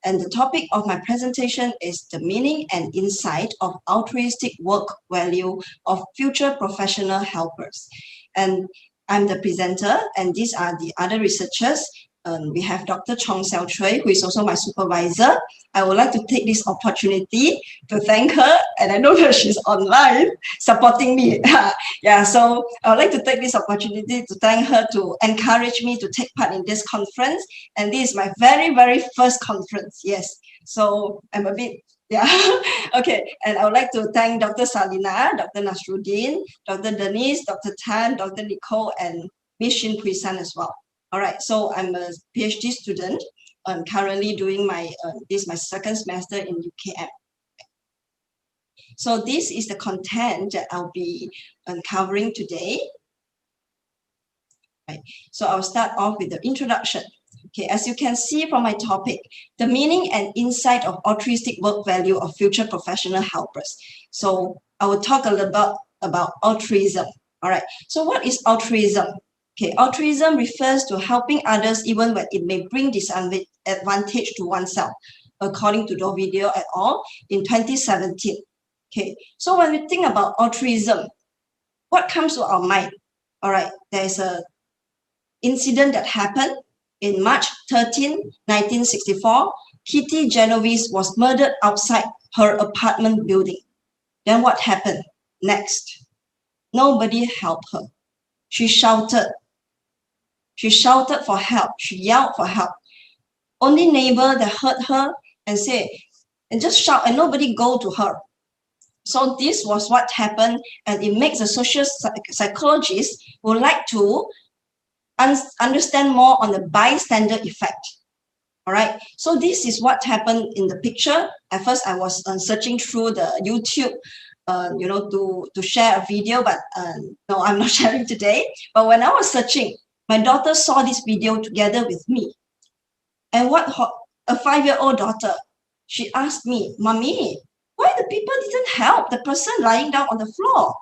And the topic of my presentation is the meaning and insight of altruistic work value of future professional helpers. And I'm the presenter, and these are the other researchers. We have Dr. Chong Xiao Chui, who is also my supervisor. I would like to take this opportunity to thank her, and I know that she's online supporting me. Yeah, so I would like to take this opportunity to thank her to encourage me to take part in this conference. And this is my very, very first conference. Yes, so I'm a bit, yeah. Okay, and I would like to thank Dr. Salina, Dr. Nasruddin, Dr. Denise, Dr. Tan, Dr. Nicole, and Ms. Shin Pui-san as well. All right, so I'm a PhD student. I'm currently doing this is my second semester in UKM. So this is the content that I'll be covering today. Right. So I'll start off with the introduction. Okay, as you can see from my topic, the meaning and insight of altruistic work value of future professional helpers. So I will talk a little bit about altruism. All right, so what is altruism? Okay, altruism refers to helping others even when it may bring disadvantage to oneself, according to Dovidio et al. In 2017. Okay, so when we think about altruism, what comes to our mind? All right, there's an incident that happened in March 13, 1964. Kitty Genovese was murdered outside her apartment building. Then what happened next? Nobody helped her. She shouted. She shouted for help. She yelled for help. Only neighbor that heard her and said, and just shout, and nobody go to her. So this was what happened, and it makes a social psychologist who like to understand more on the bystander effect. All right. So this is what happened in the picture. At first, I was searching through the YouTube, you know, to share a video, but no, I'm not sharing today. But when I was searching, my daughter saw this video together with me. And a 5-year-old daughter, she asked me, "Mommy, why the people didn't help the person lying down on the floor?"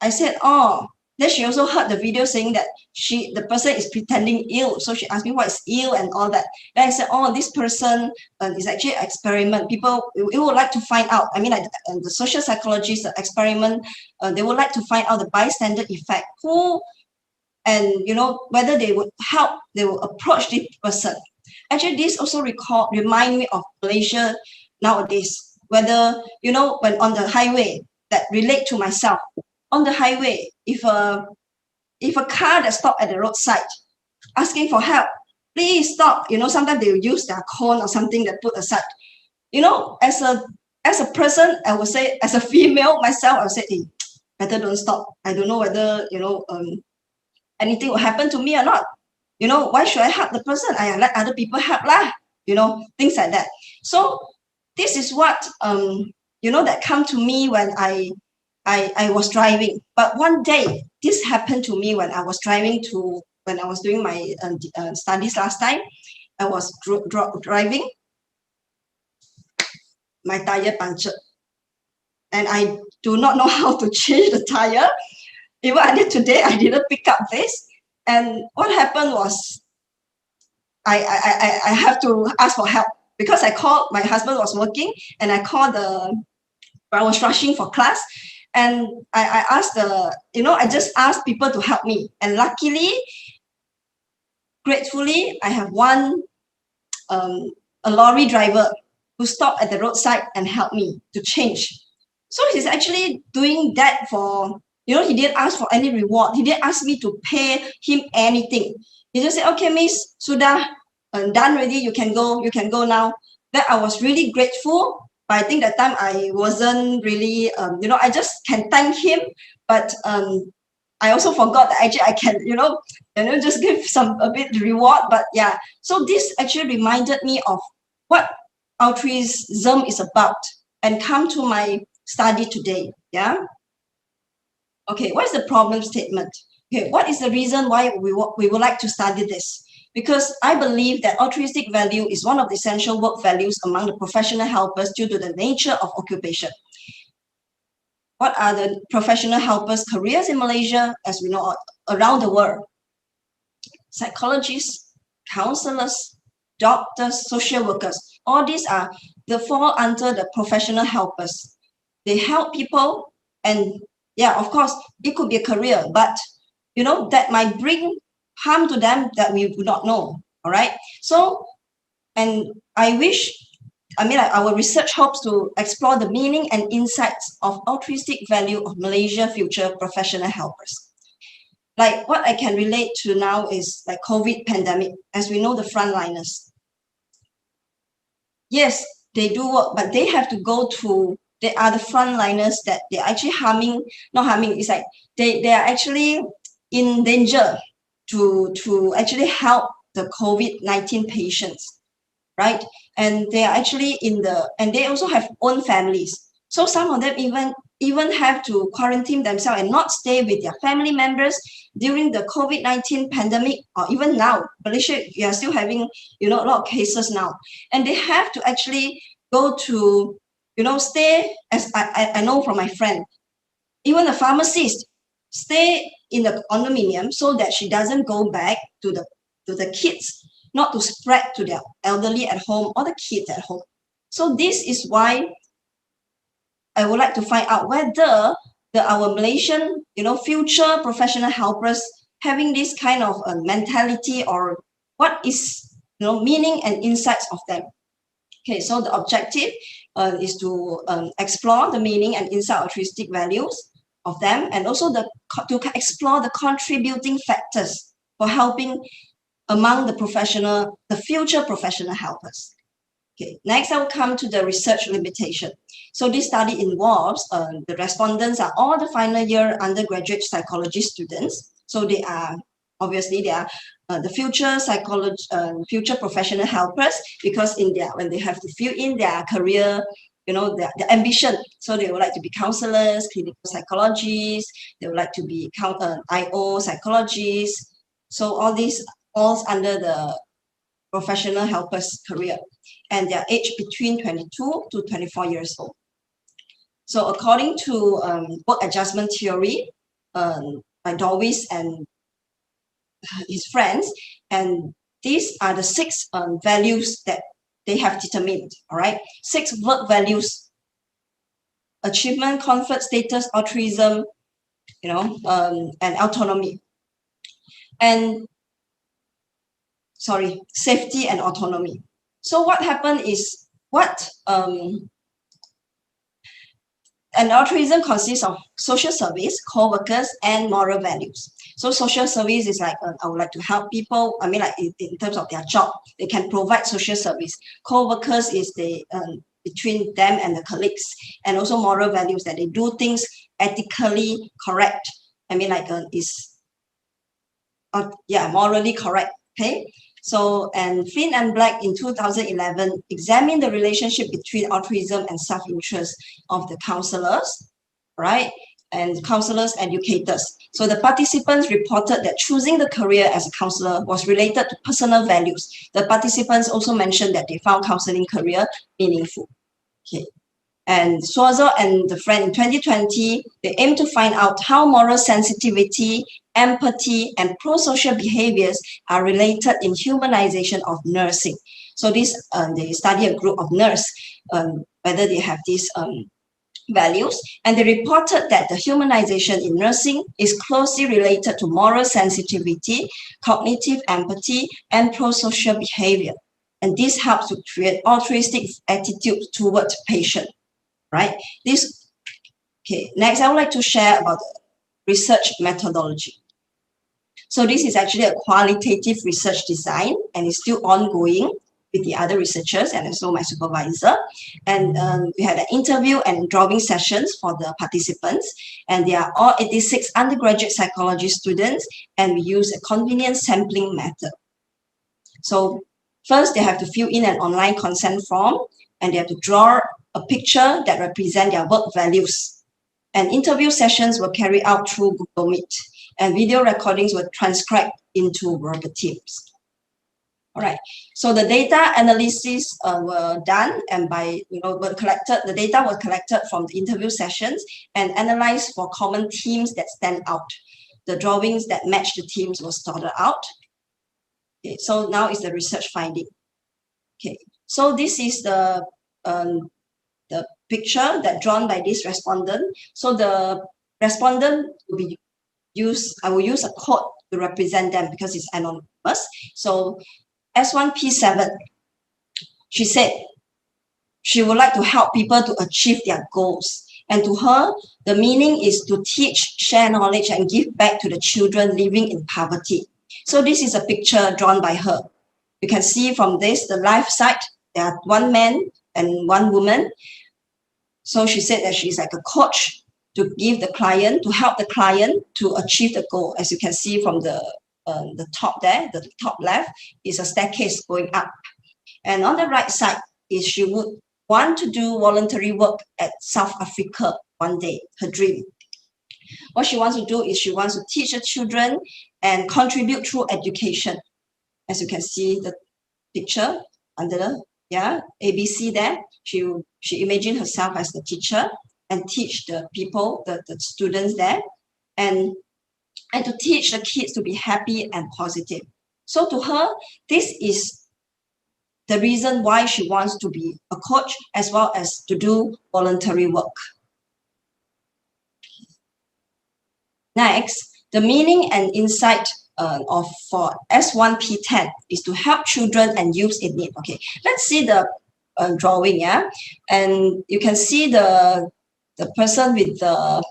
I said, "Oh." Then she also heard the video saying that the person is pretending ill. So she asked me what is ill and all that. Then I said, "Oh, this person is actually an experiment. People we would like to find out. I mean, like the social psychologists, the experiment, they would like to find out the bystander effect. Who and you know whether they would help, they will approach this person." Actually, this also remind me of Malaysia nowadays. Whether you know when on the highway, that relate to myself. On the highway, if a car that stop at the roadside asking for help, please stop. You know, sometimes they will use their cone or something that put aside. You know, as a person, I would say, as a female myself, I would say, hey, better don't stop. I don't know whether you know anything will happen to me or not. You know, why should I help the person? I let other people help lah. You know, things like that. So this is what you know that come to me when I was driving. But one day, this happened to me when I was driving when I was doing my studies last time. I was driving, my tire punctured. And I do not know how to change the tire. Even until today, I didn't pick up this. And what happened was, I have to ask for help because I called, my husband was working, and I was rushing for class. And I asked I just asked people to help me. And luckily, gratefully, I have one, a lorry driver who stopped at the roadside and helped me to change. So he's actually doing that for, you know, he didn't ask for any reward. He didn't ask me to pay him anything. He just said, "Okay, miss, sudah, done already, you can go now." Then I was really grateful. But I think that time I wasn't really, I just can thank him. But I also forgot that actually I can, just give a bit reward. But yeah, so this actually reminded me of what altruism is about and come to my study today. Yeah. Okay, what is the problem statement? Okay, what is the reason why we would like to study this? Because I believe that altruistic value is one of the essential work values among the professional helpers due to the nature of occupation. What are the professional helpers' careers in Malaysia, as we know, around the world? Psychologists, counselors, doctors, social workers, all these they fall under the professional helpers. They help people, and yeah, of course, it could be a career, but that might bring harm to them that we do not know. All right. So, and our research hopes to explore the meaning and insights of altruistic value of Malaysia future professional helpers. Like what I can relate to now is like COVID pandemic. As we know, the frontliners. Yes, they do work, but they have to go to. They are the frontliners that they're actually not harming. It's like they are actually in danger to actually help the COVID-19 patients, right? And they are actually and they also have own families. So some of them even have to quarantine themselves and not stay with their family members during the COVID-19 pandemic, or even now, Malaysia, you are still having, a lot of cases now. And they have to actually go to, stay, as I know from my friend, even a pharmacist, stay in the condominium so that she doesn't go back to the kids, not to spread to their elderly at home or the kids at home. So this is why I would like to find out whether our Malaysian, future professional helpers having this kind of mentality, or what is, meaning and insights of them. Okay, so the objective is to explore the meaning and insight altruistic values of them, and also to explore the contributing factors for helping among the future professional helpers. Okay, next I will come to the research limitation. So this study involves, the respondents are all the final year undergraduate psychology students. So they are obviously they are the future future professional helpers, because when they have to fill in their career, their ambition. So they would like to be counselors, clinical psychologists, they would like to be IO psychologists. So all these falls under the professional helpers career, and their age between 22 to 24 years old. So according to work adjustment theory by Dawes and his friends, and these are the 6 values that they have determined. All right, 6 work values: achievement, comfort, status, altruism, and autonomy, and safety and autonomy. So what happened is and altruism consists of social service, co-workers, and moral values. So social service is like, I would like to help people. I mean, like in terms of their job, they can provide social service. Co-workers is between them and the colleagues, and also moral values, that they do things ethically correct. I mean, like morally correct. Okay. So, and Flynn and Black in 2011 examined the relationship between altruism and self-interest of the counselors, right? And counselors, educators. So the participants reported that choosing the career as a counselor was related to personal values. The participants also mentioned that they found counseling career meaningful. Okay. And Swazo and the friend in 2020, they aim to find out how moral sensitivity, empathy, and pro-social behaviors are related in humanization of nursing. So this, they study a group of nurses, whether they have these values, and they reported that the humanization in nursing is closely related to moral sensitivity, cognitive empathy, and pro-social behavior. And this helps to create altruistic attitude towards patient. Right. Next, I would like to share about the research methodology. So this is actually a qualitative research design, and it's still ongoing with the other researchers and also my supervisor. And we had an interview and drawing sessions for the participants, and they are all 86 undergraduate psychology students, and we use a convenient sampling method. So first, they have to fill in an online consent form, and they have to draw a picture that represents their work values. And interview sessions were carried out through Google Meet, and video recordings were transcribed into verbatims. All right, so the data analysis were done, and the data was collected from the interview sessions and analyzed for common themes that stand out. The drawings that match the themes were sorted out. Okay, so now is the research finding. Okay, so this is the picture that drawn by this respondent. So the respondent will be I will use a code to represent them because it's anonymous. So S1P7, she said she would like to help people to achieve their goals. And to her, the meaning is to teach, share knowledge, and give back to the children living in poverty. So this is a picture drawn by her. You can see from this, the left side, there are 1 man and 1 woman. So she said that she's like a coach to give the client, to help the client to achieve the goal. As you can see from the top there, the top left is a staircase going up. And on the right side is she would want to do voluntary work at South Africa one day, her dream. What she wants to do is she wants to teach the children and contribute through education. As you can see the picture under the ABC there. She imagined herself as the teacher and teach the people, the students there, and to teach the kids to be happy and positive. So to her, this is the reason why she wants to be a coach as well as to do voluntary work. Next, the meaning and insight for S1P10 is to help children and youth in need. Okay, let's see the drawing, and you can see the person with the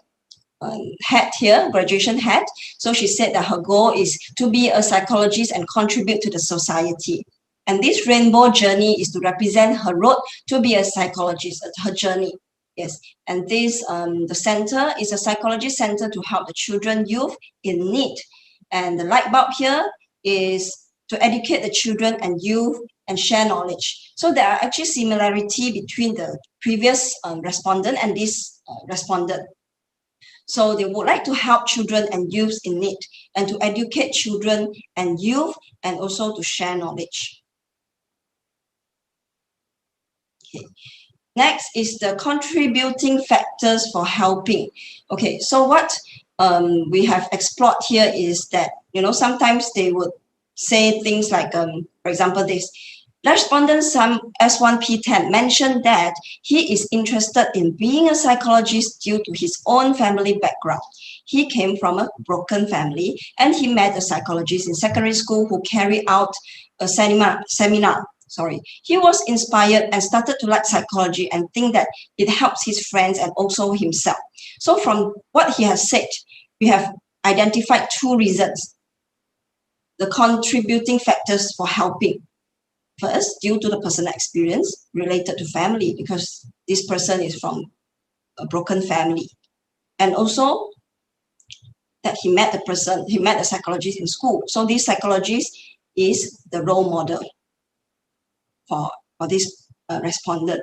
hat here, graduation hat. So she said that her goal is to be a psychologist and contribute to the society. And this rainbow journey is to represent her road to be a psychologist, her journey. Yes, and this the center is a psychology center to help the children, youth in need. And the light bulb here is to educate the children and youth and share knowledge. So there are actually similarity between the previous respondent and this respondent. So they would like to help children and youth in need and to educate children and youth and also to share knowledge. Okay. Next is the contributing factors for helping. Okay, so what we have explored here is that, you know, sometimes they would say things like, for example, this. Respondent S1P10 mentioned that he is interested in being a psychologist due to his own family background. He came from a broken family and he met a psychologist in secondary school who carried out a seminar. He was inspired and started to like psychology and think that it helps his friends and also himself. So from what he has said, we have identified two reasons, the contributing factors for helping. First, due to the personal experience related to family, because this person is from a broken family. And also that he met the psychologist in school. So this psychologist is the role model for this respondent.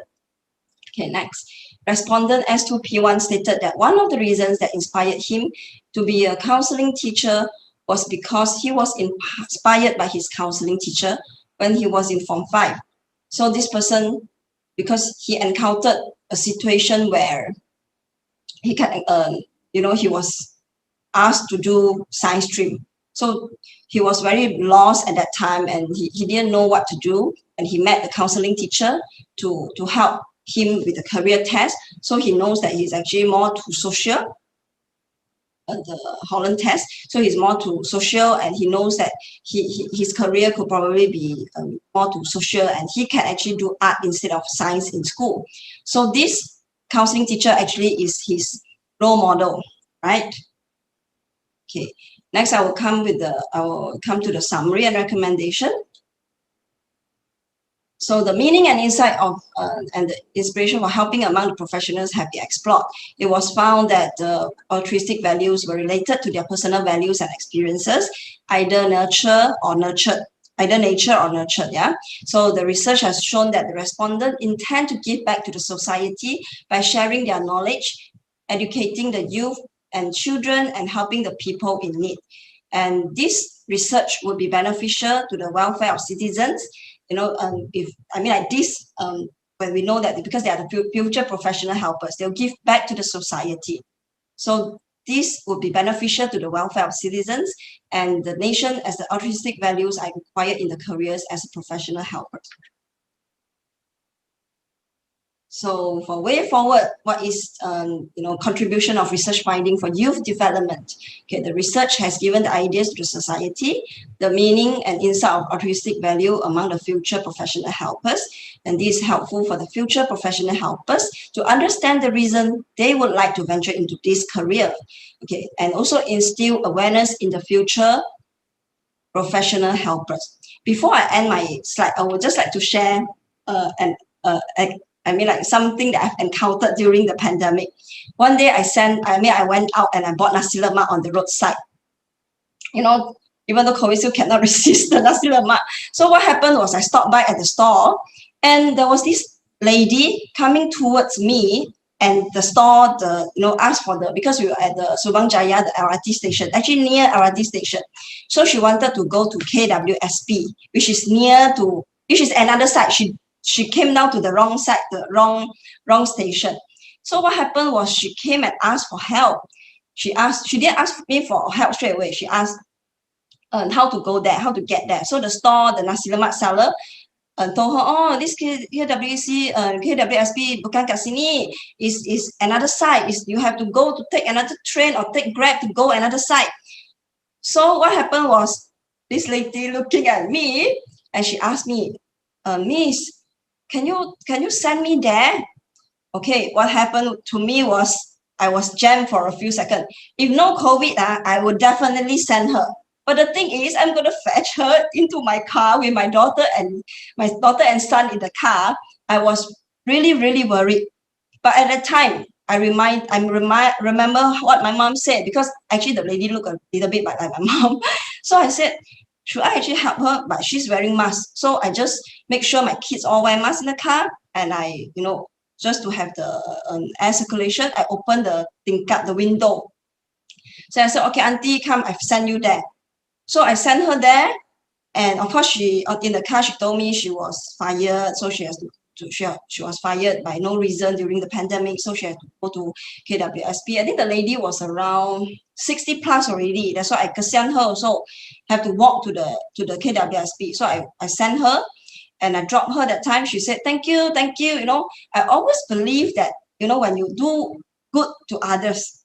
Okay, next. Respondent S2P1 stated that one of the reasons that inspired him to be a counseling teacher was because he was inspired by his counseling teacher when he was in Form 5. So this person, because he encountered a situation where he can, he was asked to do science stream. So he was very lost at that time and he didn't know what to do. And he met the counseling teacher to help him with the career test. So he knows that he's actually more to social, the Holland test. So he's more to social and he knows that his career could probably be more to social and he can actually do art instead of science in school. So this counseling teacher actually is his role model, right? Okay. Next, I will come to the summary and recommendation. So the meaning and insight of and the inspiration for helping among the professionals have been explored. It was found that the altruistic values were related to their personal values and experiences, either nature or nurtured. Yeah. So the research has shown that the respondents intend to give back to the society by sharing their knowledge, educating the youth and children, and helping the people in need. And this research would be beneficial to the welfare of citizens. You know, when we know that because they are the future professional helpers, they'll give back to the society. So this would be beneficial to the welfare of citizens and the nation as the altruistic values are required in the careers as a professional helper. So for way forward, what is contribution of research finding for youth development? Okay, the research has given the ideas to society, the meaning and insight of altruistic value among the future professional helpers, and this is helpful for the future professional helpers to understand the reason they would like to venture into this career. Okay, and also instill awareness in the future professional helpers. Before I end my slide, I would just like to share something that I've encountered during the pandemic. One day I went out and I bought nasi lemak on the roadside. You know, even though COVID still cannot resist the nasi lemak. So what happened was I stopped by at the store and there was this lady coming towards me and the store, asked for because we were at the Subang Jaya, the LRT station, actually near LRT station. So she wanted to go to KWSP, which is another side. She came down to the wrong side, the wrong station. So what happened was she came and asked for help. She didn't ask me for help straight away. She asked how to go there, how to get there. So the store, the nasi lemak seller, told her, oh, this KWSP bukan kat sini, is another side. You have to go to take another train or take Grab to go another side. So what happened was this lady looking at me and she asked me, Miss, can you send me there? Okay, what happened to me was I was jammed for a few seconds. If no COVID, I would definitely send her. But the thing is, I'm going to fetch her into my car with my daughter and son in the car. I was really, really worried. But at that time, remember what my mom said, because actually the lady looked a little bit like my mom. So I said, should I actually help her? But she's wearing mask. So I just make sure my kids all wear masks in the car. And I, just to have the air circulation, I open the tingkat, the window. So I said, okay, auntie, come, I've sent you there. So I sent her there. And of course, she in the car, she told me she was fired. So she has she was fired by no reason during the pandemic. So she had to go to KWSP. I think the lady was around 60 plus already. That's why I kasihan her also, have to walk to the KWSP. So I sent her and I dropped her that time. She said, thank you. I always believe that, when you do good to others,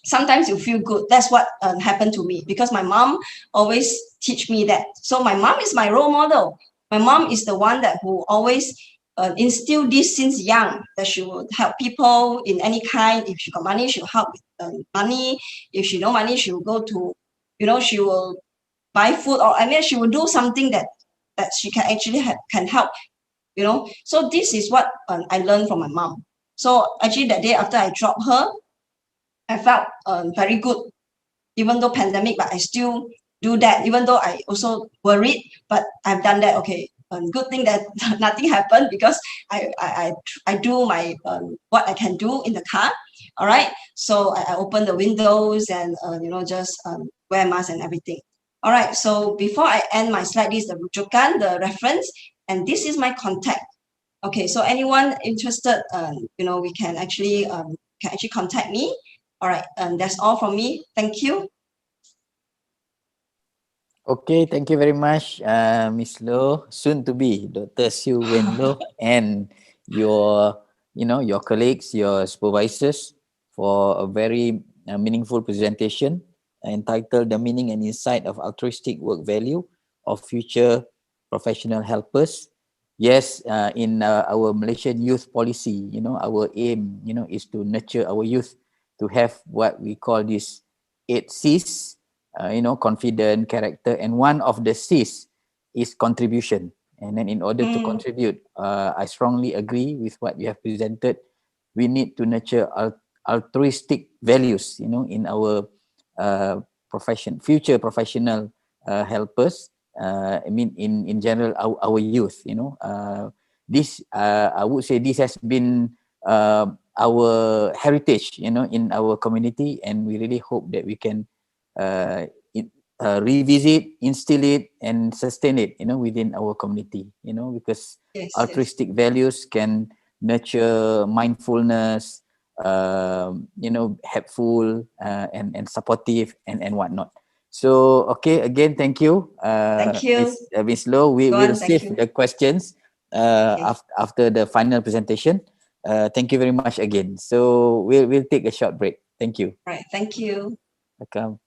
sometimes you feel good. That's what happened to me, because my mom always teach me that. So my mom is my role model. My mom is the one that who always instill this since young, that she will help people in any kind. If she got money, she'll help with money. If she no money, she will go to, she will buy food, or she will do something that she can actually can help. So this is what I learned from my mom. So actually that day after I dropped her, I felt very good, even though pandemic, but I still do that, even though I also worried, but I've done that. Okay, good thing that nothing happened, because I do my what I can do in the car. All right, so I open the windows and just wear mask and everything. All right, so before I end my slide, this is the rujukan, the reference, and this is my contact. Okay, so anyone interested, we can actually contact me. All right, and that's all from me. Thank you. Okay, thank you very much, Miss Loh, soon to be Dr. Siu Wen Loh, and your colleagues, your supervisors, for a very meaningful presentation entitled "The Meaning and Insight of Altruistic Work Value of Future Professional Helpers." Yes, in our Malaysian youth policy, our aim, is to nurture our youth to have what we call this 8 C's, confident, character, and one of the C's is contribution. And then in order to contribute, I strongly agree with what you have presented. We need to nurture altruistic values, in our future professional helpers. In general, our youth, this, I would say this has been our heritage, in our community, and we really hope that we can revisit, instill it, and sustain it, within our community, because altruistic values can nurture mindfulness, helpful, and supportive, and whatnot. So, okay, again, thank you. Thank you. Ms. Loh. We will save the questions after the final presentation. Thank you very much again. So we'll take a short break. Thank you. Right. Thank you. Welcome.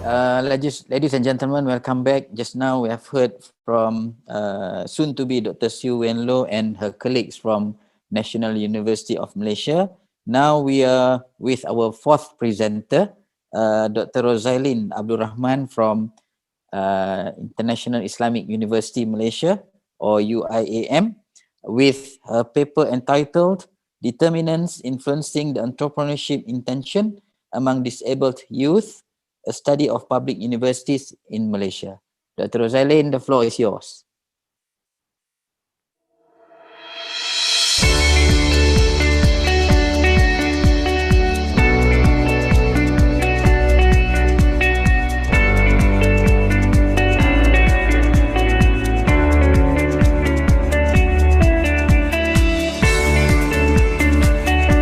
ladies and gentlemen, welcome back. Just now we have heard from soon-to-be Dr. Siu Wen Loh and her colleagues from National University of Malaysia. Now we are with our fourth presenter, Dr. Rosailin Abdul Rahman from International Islamic University Malaysia, or UIAM, with a paper entitled Determinants Influencing the Entrepreneurship Intention Among Disabled Youth, a study of public universities in Malaysia. Dr. Rosailin, the floor is yours.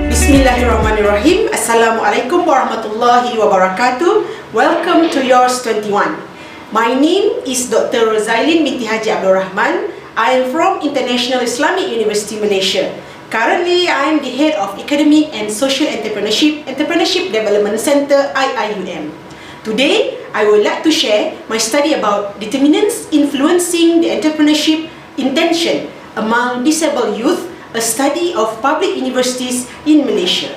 Bismillahirrahmanirrahim. Assalamualaikum warahmatullahi wabarakatuh. Welcome to yours 21. My name is Dr. Rosailin binti Haji Abdul Rahman. I am from International Islamic University Malaysia. Currently, I am the head of Academic and Social Entrepreneurship Development Center, IYRES. Today, I would like to share my study about determinants influencing the entrepreneurship intention among disabled youth, a study of public universities in Malaysia.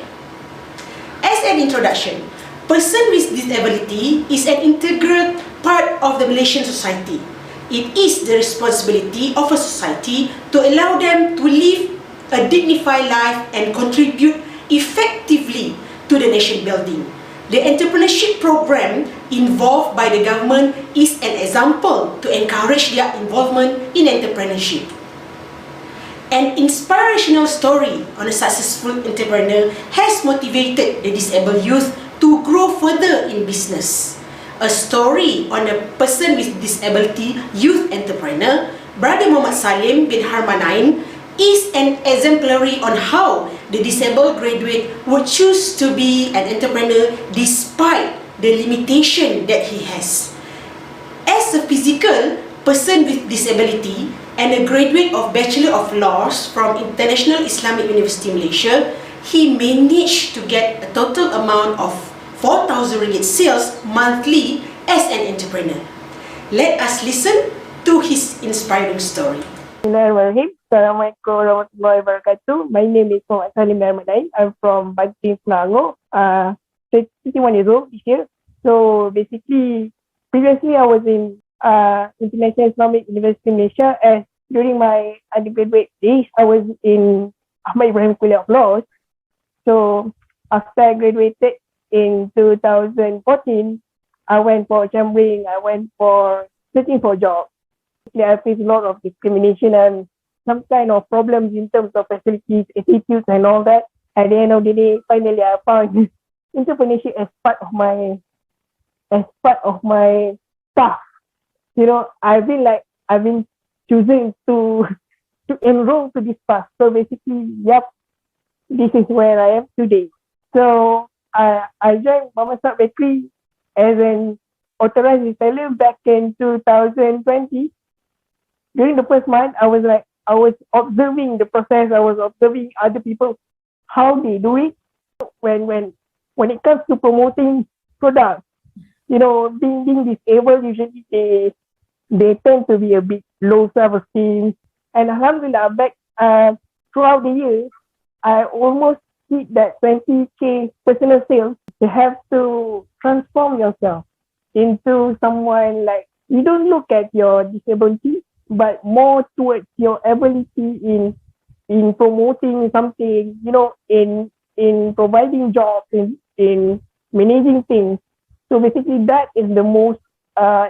As an introduction, person with disability is an integral part of the Malaysian society. It is the responsibility of a society to allow them to live a dignified life and contribute effectively to the nation building. The entrepreneurship program involved by the government is an example to encourage their involvement in entrepreneurship. An inspirational story on a successful entrepreneur has motivated the disabled youth to grow further in business. A story on a person with disability youth entrepreneur, Brother Muhammad Salim bin Harmanain, is an exemplary on how the disabled graduate would choose to be an entrepreneur despite the limitation that he has. As a physical person with disability and a graduate of Bachelor of Laws from International Islamic University Malaysia, he managed to get a total amount of 4,000 ringgit sales monthly as an entrepreneur. Let us listen to his inspiring story. Bismillahirrahmanirrahim. Assalamualaikum warahmatullahi wabarakatuh. My name is Muhammad Salim bin Harmanain. I'm from Banting, Selangor. 31 years old this year. So basically, previously I was in International Islamic University Malaysia, as during my undergraduate days, I was in Ahmad Ibrahim College of Law. So after I graduated in 2014, I went for chambering, I went for searching for a job. I faced a lot of discrimination and some kind of problems in terms of facilities, attitudes and all that. At the end of the day, finally I found entrepreneurship as part of my path. You know, I've been choosing to enroll to this path. So basically, yep, this is where I am today. So I joined Muhammad Saad Bakery as an authorized reseller back in 2020. During the first month, I was observing the process. I was observing other people, how they do it. When it comes to promoting products, you know, being disabled, usually they tend to be a bit low self-esteem. And alhamdulillah, back throughout the years, I almost hit that 20K personal sales. You have to transform yourself into someone like, you don't look at your disability, but more towards your ability in promoting something, you know, in providing jobs, in managing things. So basically that is the most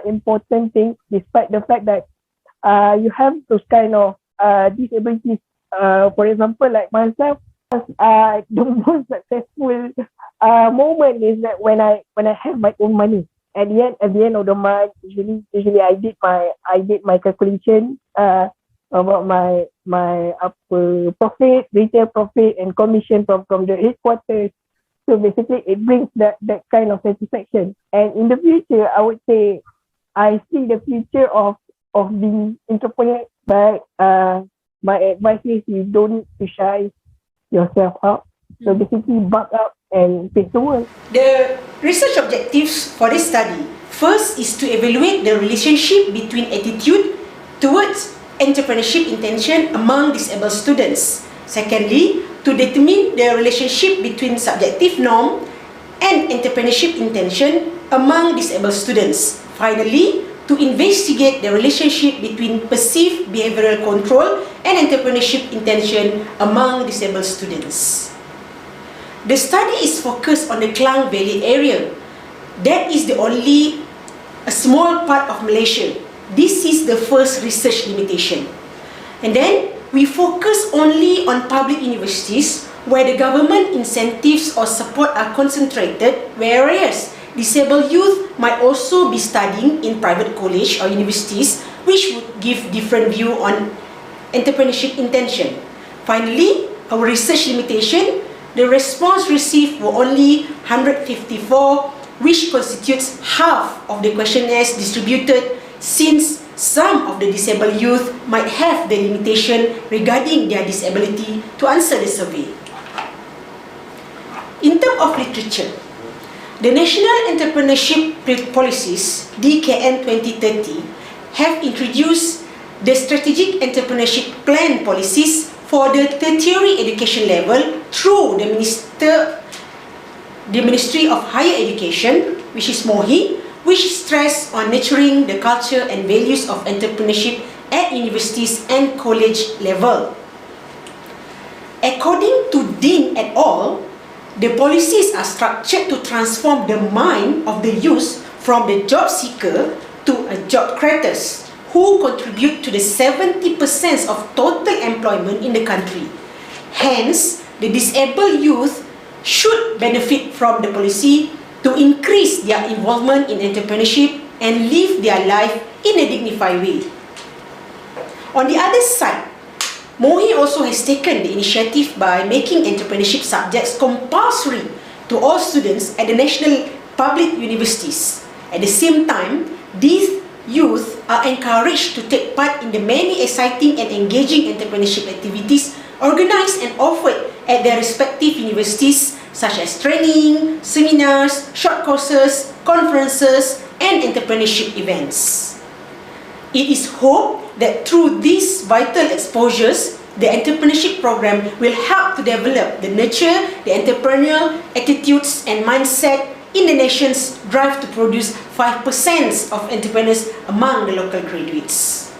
important thing, despite the fact that you have those kind of disabilities. For example, like myself, the most successful moment is that when I have my own money. At the end of the month, usually I did my calculation about my profit, retail profit and commission from the headquarters. So basically it brings that kind of satisfaction. And in the future, I would say I see the future of being entrepreneur, but my advice is you don't need to shy yourself out. So basically buck up and face the world. The research objectives for this study First is to evaluate the relationship between attitude towards entrepreneurship intention among disabled students. Secondly, to determine the relationship between subjective norm and entrepreneurship intention among disabled students. Finally, to investigate the relationship between perceived behavioral control and entrepreneurship intention among disabled students. The study is focused on the Klang Valley area. That is the only a small part of Malaysia. This is the first research limitation. And then we focus only on public universities where the government incentives or support are concentrated, whereas disabled youth might also be studying in private college or universities, which would give different view on entrepreneurship intention. Finally, our research limitation, the response received were only 154, which constitutes half of the questionnaires distributed, since some of the disabled youth might have the limitation regarding their disability to answer the survey. In terms of literature, the National Entrepreneurship Policies, DKN 2030, have introduced the Strategic Entrepreneurship Plan policies for the tertiary education level through the Ministry of Higher Education, which is MOHI, which stress on nurturing the culture and values of entrepreneurship at universities and college level. According to Dean et al., the policies are structured to transform the mind of the youth from the job seeker to a job creators who contribute to the 70% of total employment in the country. Hence, the disabled youth should benefit from the policy to increase their involvement in entrepreneurship and live their life in a dignified way. On the other side, MOHI also has taken the initiative by making entrepreneurship subjects compulsory to all students at the national public universities. At the same time, these youth are encouraged to take part in the many exciting and engaging entrepreneurship activities organized and offered at their respective universities, such as training, seminars, short courses, conferences, and entrepreneurship events. It is hoped that through these vital exposures, the entrepreneurship program will help to develop the nurture, the entrepreneurial attitudes and mindset in the nation's drive to produce 5% of entrepreneurs among the local graduates.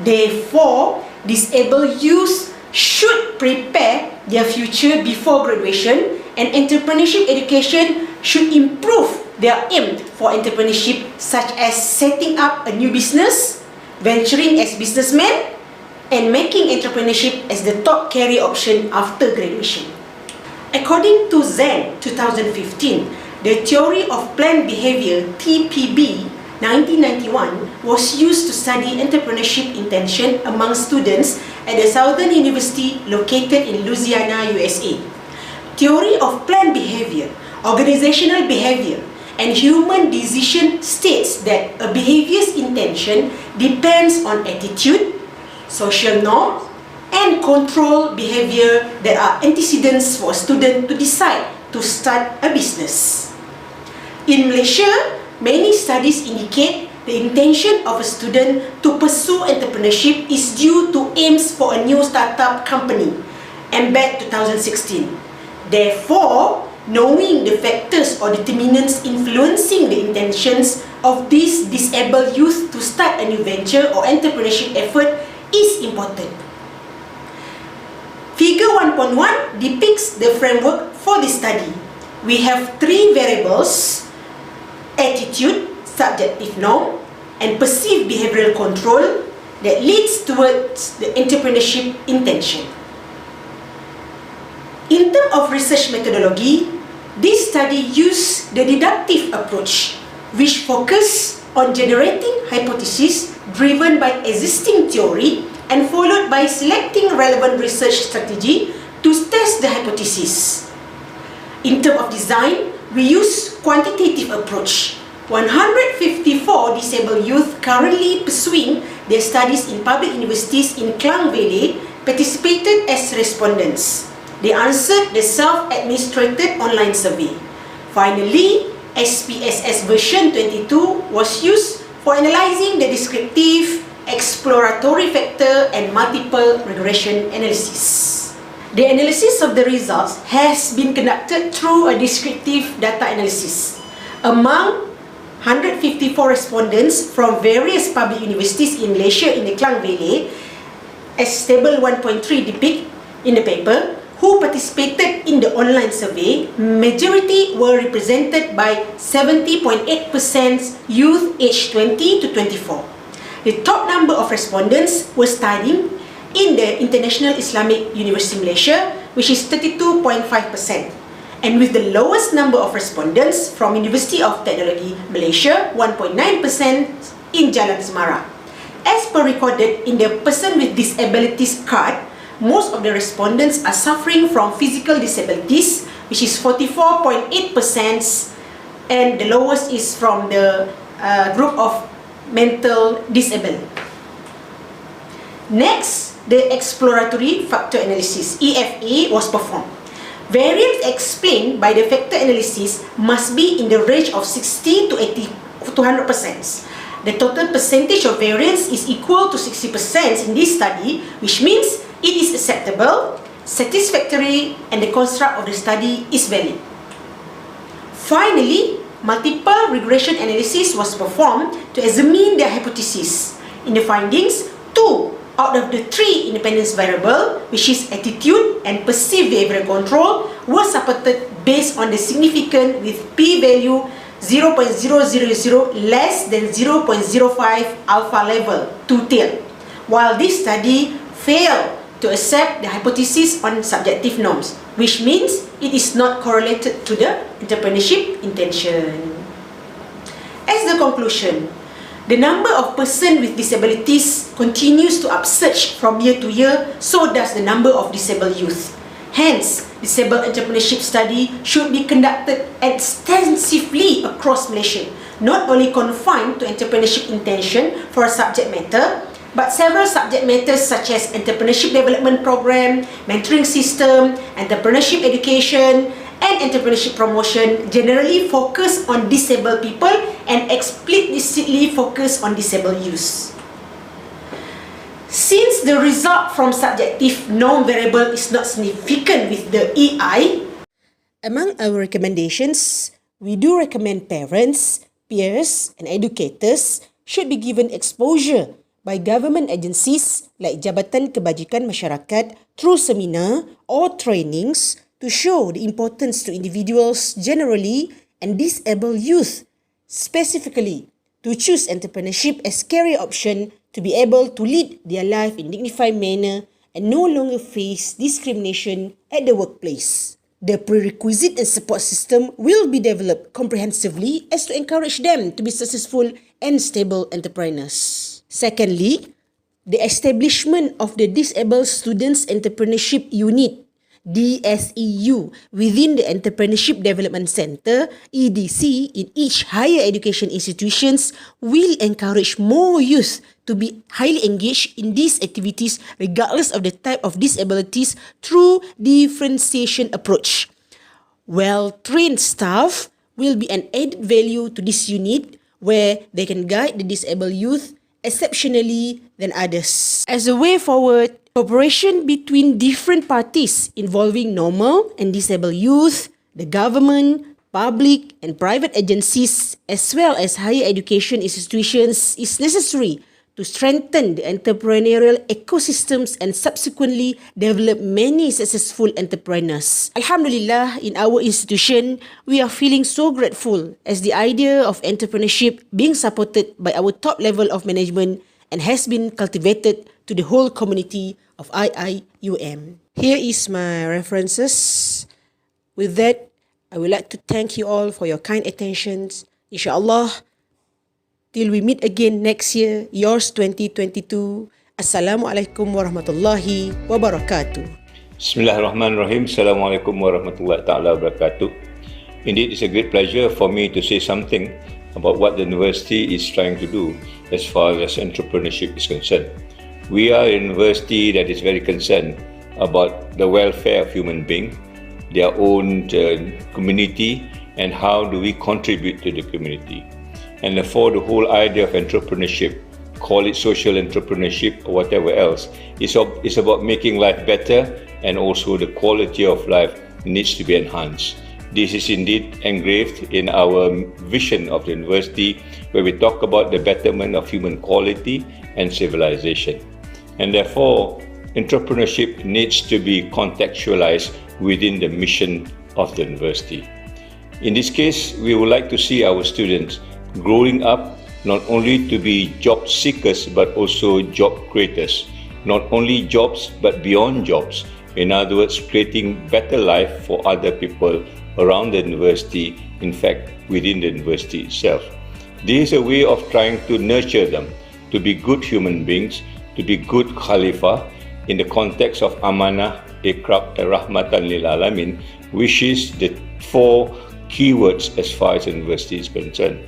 Therefore, disabled youth should prepare their future before graduation, and entrepreneurship education should improve their aim for entrepreneurship, such as setting up a new business, venturing as businessmen, and making entrepreneurship as the top career option after graduation. According to Zen 2015, the Theory of Planned Behavior, TPB, 1991, was used to study entrepreneurship intention among students at the Southern University located in Louisiana, USA. Theory of Planned Behavior, Organizational Behavior, and Human Decision states that a behavior's intention depends on attitude, social norm, and control behavior that are antecedents for a student to decide to start a business. In Malaysia, many studies indicate the intention of a student to pursue entrepreneurship is due to aims for a new startup company, MBED 2016. Therefore, knowing the factors or determinants influencing the intentions of these disabled youth to start a new venture or entrepreneurship effort is important. Figure 1.1 depicts the framework for this study. We have three variables: attitude, subjective norm, and perceived behavioral control that leads towards the entrepreneurship intention. In terms of research methodology, this study used the deductive approach, which focused on generating hypotheses driven by existing theory and followed by selecting relevant research strategy to test the hypothesis. In terms of design, we use quantitative approach. 154 disabled youth currently pursuing their studies in public universities in Klang Valley participated as respondents. They answered the self-administrated online survey. Finally, SPSS version 22 was used for analyzing the descriptive, exploratory factor, and multiple regression analysis. The analysis of the results has been conducted through a descriptive data analysis. Among 154 respondents from various public universities in Malaysia in the Klang Valley, as table 1.3 depict in the paper, who participated in the online survey, majority were represented by 70.8% youth aged 20 to 24. The top number of respondents were studying in the International Islamic University Malaysia, which is 32.5%, and with the lowest number of respondents from University of Technology Malaysia, 1.9% in Jalan Semara. As per recorded in the person with disabilities card, most of the respondents are suffering from physical disabilities, which is 44.8%, and the lowest is from the group of mental disabled. Next, the exploratory factor analysis, EFA, was performed. Variance explained by the factor analysis must be in the range of 60 to 80 to 100%. The total percentage of variance is equal to 60% in this study, which means it is acceptable, satisfactory, and the construct of the study is valid. Finally, multiple regression analysis was performed to examine the hypothesis. In the findings, 2 out of the 3 independence variable, which is attitude and perceived behavioral control, were supported based on the significance with p-value 0.000 less than 0.05 alpha level, 2-tailed, while this study failed to accept the hypothesis on subjective norms, which means it is not correlated to the entrepreneurship intention. As the conclusion, the number of persons with disabilities continues to upsurge from year to year, so does the number of disabled youth. Hence, disabled entrepreneurship study should be conducted extensively across Malaysia, not only confined to entrepreneurship intention for a subject matter, but several subject matters such as entrepreneurship development program, mentoring system, entrepreneurship education, and entrepreneurship promotion generally focus on disabled people and explicitly focus on disabled youth. Since the result from subjective norm variable is not significant with the EI, among our recommendations, we do recommend parents, peers, and educators should be given exposure by government agencies like Jabatan Kebajikan Masyarakat through seminar or trainings to show the importance to individuals generally and disabled youth specifically to choose entrepreneurship as career option to be able to lead their life in dignified manner and no longer face discrimination at the workplace. The prerequisite and support system will be developed comprehensively as to encourage them to be successful and stable entrepreneurs. Secondly, the establishment of the Disabled Students Entrepreneurship Unit DSEU within the Entrepreneurship Development Center EDC in each higher education institutions will encourage more youth to be highly engaged in these activities regardless of the type of disabilities through differentiation approach. Well-trained staff will be an added value to this unit where they can guide the disabled youth exceptionally than others. As a way forward, cooperation between different parties involving normal and disabled youth, the government, public and private agencies, as well as higher education institutions is necessary to strengthen the entrepreneurial ecosystems and subsequently develop many successful entrepreneurs. Alhamdulillah, in our institution, we are feeling so grateful as the idea of entrepreneurship being supported by our top level of management and has been cultivated to the whole community of IIUM. Here is my references. With that, I would like to thank you all for your kind attentions. Inshallah, till we meet again next year, yours 2022. Assalamualaikum warahmatullahi wabarakatuh. Bismillahirrahmanirrahim. Assalamualaikum warahmatullahi ta'ala wabarakatuh. Indeed, it's a great pleasure for me to say something about what the university is trying to do as far as entrepreneurship is concerned. We are a university that is very concerned about the welfare of human beings, their own community, and how do we contribute to the community. And therefore, the whole idea of entrepreneurship, call it social entrepreneurship or whatever else, is about making life better, and also the quality of life needs to be enhanced. This is indeed engraved in our vision of the university, where we talk about the betterment of human quality and civilization. And therefore, entrepreneurship needs to be contextualized within the mission of the university. In this case, we would like to see our students growing up not only to be job seekers but also job creators. Not only jobs but beyond jobs. In other words, creating better life for other people around the university, in fact, within the university itself. This is a way of trying to nurture them to be good human beings, to be good Khalifah in the context of amanah, ikrab, and rahmatan lil alamin, which is the 4 keywords as far as the university is concerned.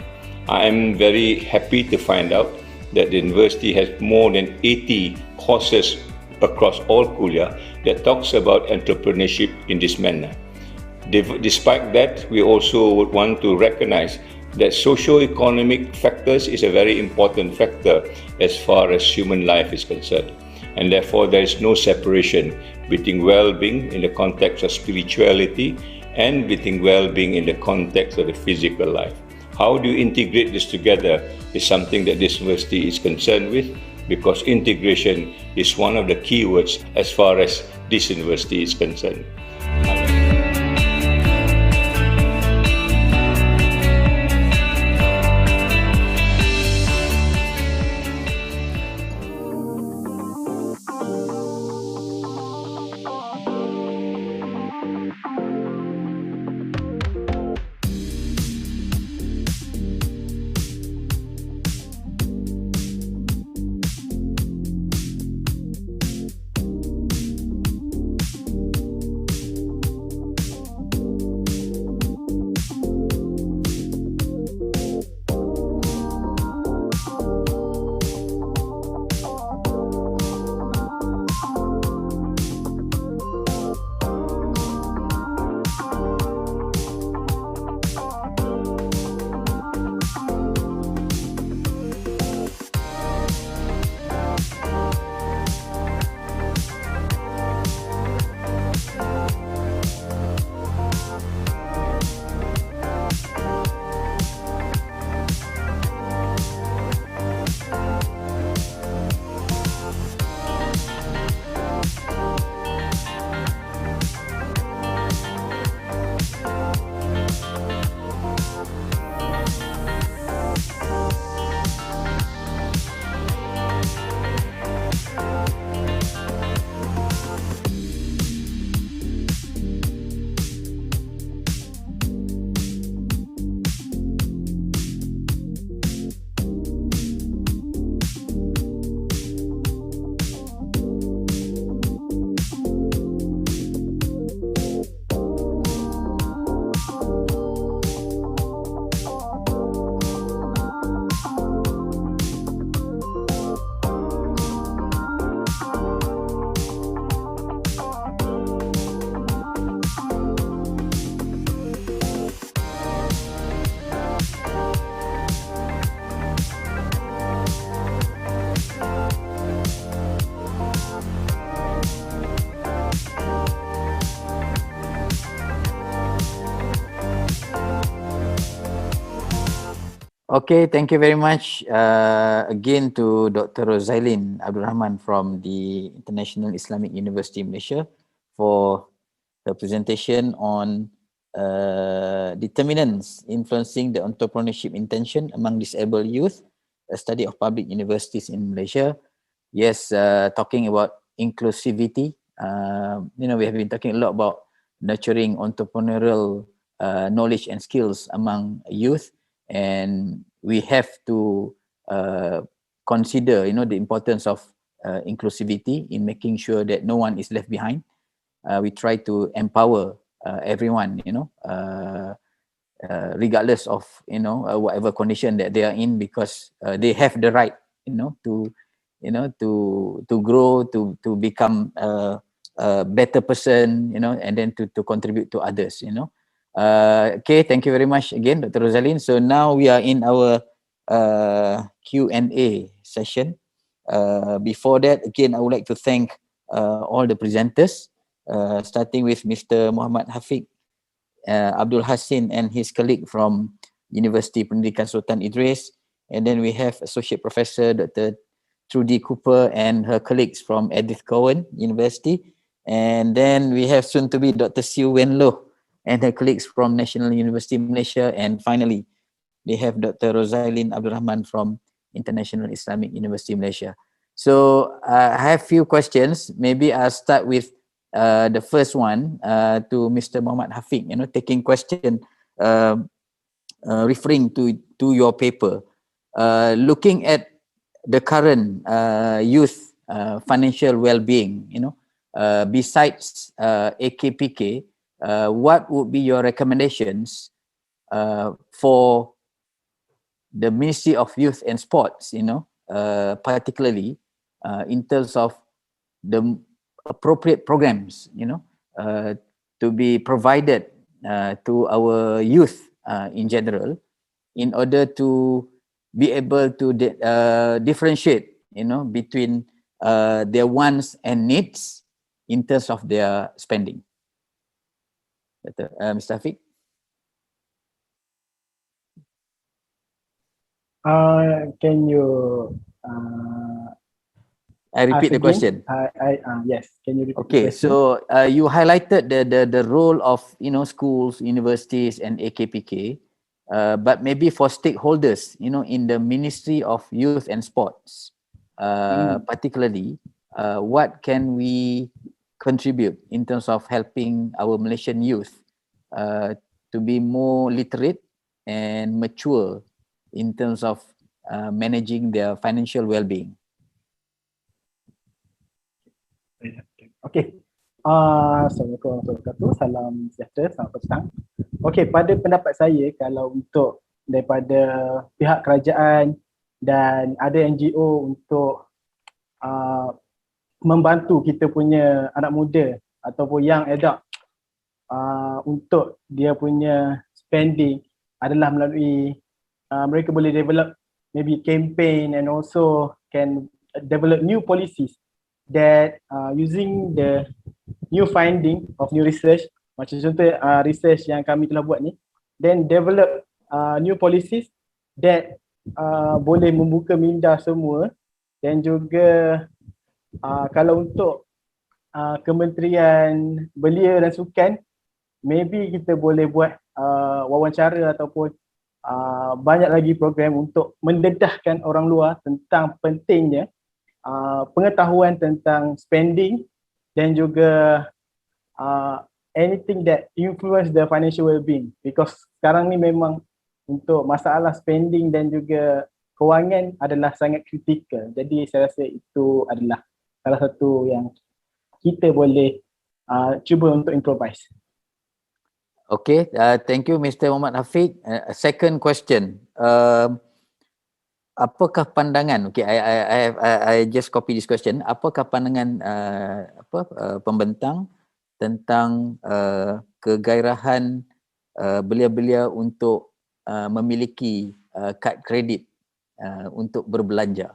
I am very happy to find out that the university has more than 80 courses across all kuliah that talks about entrepreneurship in this manner. Despite that, we also would want to recognize that socio-economic factors is a very important factor as far as human life is concerned. And therefore, there is no separation between well-being in the context of spirituality and between well-being in the context of the physical life. How do you integrate this together is something that this university is concerned with, because integration is one of the keywords as far as this university is concerned. Okay, thank you very much again to Dr. Rozailin Abdul Rahman from the International Islamic University Malaysia for the presentation on determinants influencing the entrepreneurship intention among disabled youth, a study of public universities in Malaysia. Yes, talking about inclusivity, we have been talking a lot about nurturing entrepreneurial knowledge and skills among youth. And we have to consider, the importance of inclusivity in making sure that no one is left behind. We try to empower everyone, regardless of, whatever condition that they are in, because they have the right, to grow, to become a better person, and then to contribute to others, Okay, thank you very much again, Dr. Rosaline. So now we are in our Q&A session. Before that, again, I would like to thank all the presenters, starting with Mr. Muhammad Hafiq Abdul Hassin and his colleague from University Pendidikan Sultan Idris. And then we have Associate Professor Dr. Trudy Cooper and her colleagues from Edith Cowan University. And then we have soon to be Dr. Siu Wen Loh and her colleagues from National University Malaysia. And finally, they have Dr. Rosaline Abdul Rahman from International Islamic University Malaysia. So I have few questions. Maybe I'll start with the first one to Mr. Muhammad Hafiq, taking question referring to your paper. Looking at the current youth financial well-being, besides AKPK, what would be your recommendations for the Ministry of Youth and Sports, particularly in terms of the appropriate programs, to be provided to our youth in general, in order to be able to differentiate, between their wants and needs in terms of their spending. Mr. Hafiq? Can you I repeat the question. Yes, can you repeat Okay, the question? so you highlighted the role of schools, universities, and AKPK, but maybe for stakeholders, in the Ministry of Youth and Sports, particularly, what can we contribute in terms of helping our Malaysian youth to be more literate and mature in terms of managing their financial well-being? Okay. Assalamualaikum warahmatullahi wabarakatuh. Salam sejahtera, selamat petang. Okey, pada pendapat saya, kalau untuk daripada pihak kerajaan dan ada NGO untuk membantu kita punya anak muda ataupun young adult untuk dia punya spending adalah melalui mereka boleh develop maybe campaign and also can develop new policies that using the new finding of new research, macam contoh research yang kami telah buat ni, then develop new policies that boleh membuka minda semua. Dan juga kalau untuk Kementerian Belia dan Sukan, maybe kita boleh buat wawancara ataupun banyak lagi program untuk mendedahkan orang luar tentang pentingnya pengetahuan tentang spending dan juga anything that influence the financial well-being, because sekarang ni memang untuk masalah spending dan juga kewangan adalah sangat kritikal. Jadi saya rasa itu adalah salah satu yang kita boleh cuba untuk improvise. Okay, thank you Mr. Muhammad Hafiq. Second question, apakah pandangan, okay, I just copy this question, apakah pandangan pembentang tentang kegairahan belia-belia untuk memiliki kad kredit untuk berbelanja?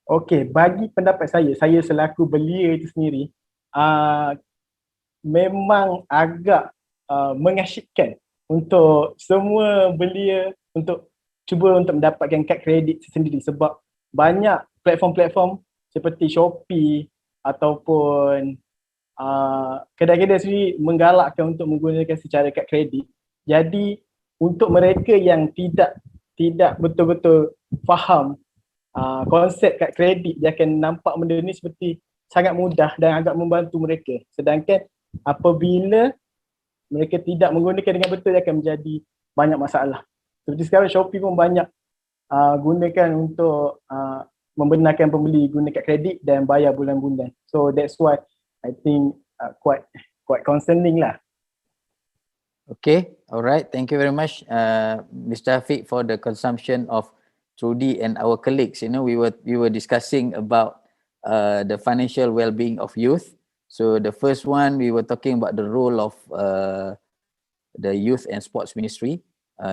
Okey, bagi pendapat saya selaku belia itu sendiri, memang agak mengasyikkan untuk semua belia untuk cuba untuk mendapatkan kad kredit sendiri, sebab banyak platform-platform seperti Shopee ataupun kedai-kedai sendiri menggalakkan untuk menggunakan secara kad kredit. Jadi untuk mereka yang tidak betul-betul faham konsep kad kredit, dia akan nampak benda ni seperti sangat mudah dan agak membantu mereka. Sedangkan apabila mereka tidak menggunakan dengan betul, dia akan menjadi banyak masalah. Seperti sekarang Shopee pun banyak gunakan untuk membenarkan pembeli guna kad kredit dan bayar bulan-bulan. So that's why I think quite concerning lah. Okay, alright. Thank you very much, Mr. Hafiq, for the consumption of Trudy and our colleagues. We were discussing about the financial well-being of youth. So the first one, we were talking about the role of the Youth and Sports Ministry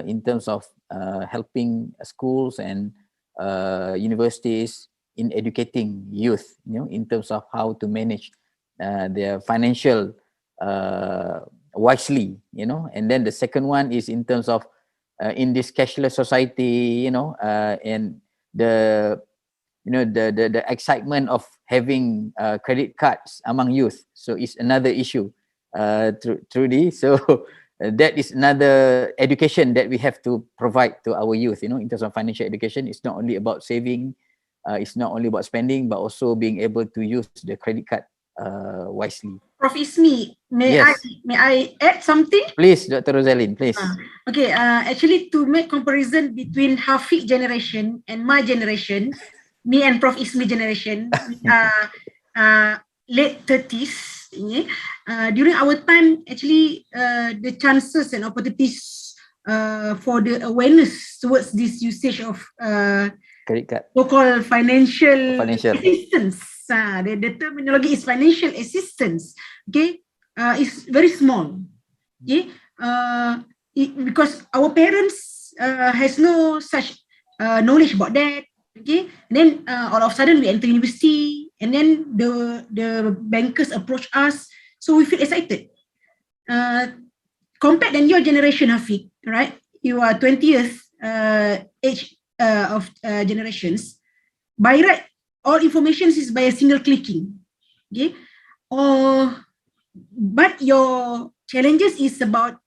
in terms of helping schools and universities in educating youth, in terms of how to manage their financial wisely, and then the second one is in terms of in this cashless society, and the the excitement of having credit cards among youth. So it's another issue, Trudy. So that is another education that we have to provide to our youth, in terms of financial education. It's not only about saving, it's not only about spending, but also being able to use the credit card wisely. Prof. Ismi, may Yes. I add something? Please, Dr. Rosalind, please. Okay, actually to make comparison between Hafiq generation and my generation, me and Prof. Ismi generation, late 30s. During our time, actually, the chances and opportunities for the awareness towards this usage of Credit card. so-called financial assistance. The terminology is financial assistance. Okay, is very small. Okay, because our parents has no such knowledge about that. Okay, and then all of a sudden we enter university, and then the bankers approach us, so we feel excited. Compared than your generation, Hafiq, right? You are 20 years age of generations. By right, all information is by a single clicking. Okay, but your challenges is about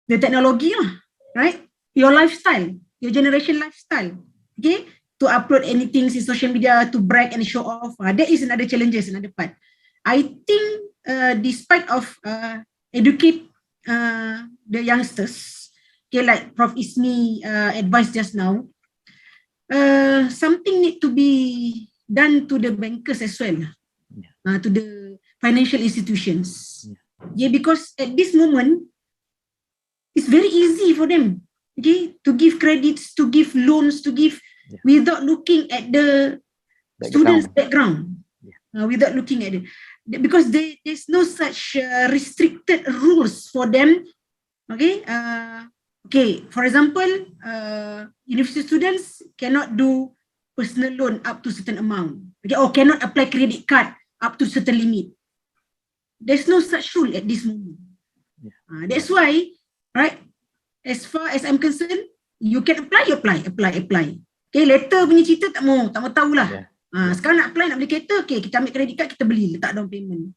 the technology, right? Your lifestyle, your generation lifestyle. Okay, to upload anything in social media to brag and show off. That is another challenges, another part. I think despite of educate the youngsters, okay, like Prof. Ismi advised just now, something need to be done to the bankers as well, to the financial institutions. Yeah, because at this moment, it's very easy for them, okay, to give credits, to give loans, to give without looking at the student's background, without looking at it, because there's no such restricted rules for them. Okay, okay. For example, university students cannot do personal loan up to certain amount, okay, or cannot apply credit card up to certain limit. There's no such rule at this moment. That's why, right? As far as I'm concerned, you can apply. Okay, later punya cerita tak mau tahulah. Sekarang nak apply, nak beli kereta, okay, kita ambil credit card, kita beli, letak down payment.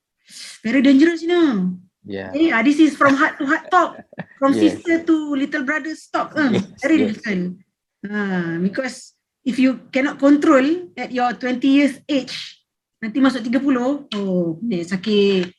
Very dangerous, Okay, this is from heart to heart talk, from sister to little brother talk. Very difficult. Because if you cannot control at your 20 years age, nanti masuk 30, sakit.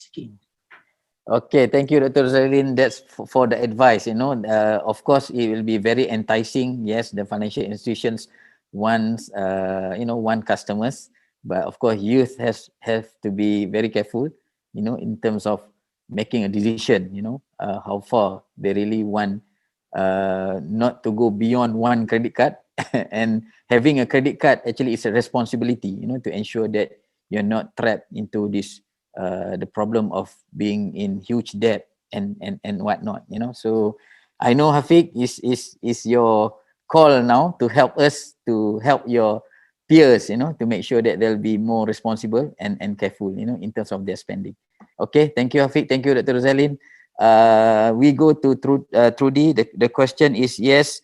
Okay, thank you, Dr. Zalin. That's for the advice. Of course, it will be very enticing. Yes, the financial institutions want, want customers, but of course, youth have to be very careful, in terms of making a decision. How far they really want, not to go beyond one credit card, and having a credit card actually is a responsibility, to ensure that you're not trapped into this. The problem of being in huge debt and whatnot, So I know, Hafiq, is your call now to help us, to help your peers, to make sure that they'll be more responsible and careful, in terms of their spending. Okay, thank you, Hafiq. Thank you, Dr. Rosalind. We go to Trudy. The question is, yes,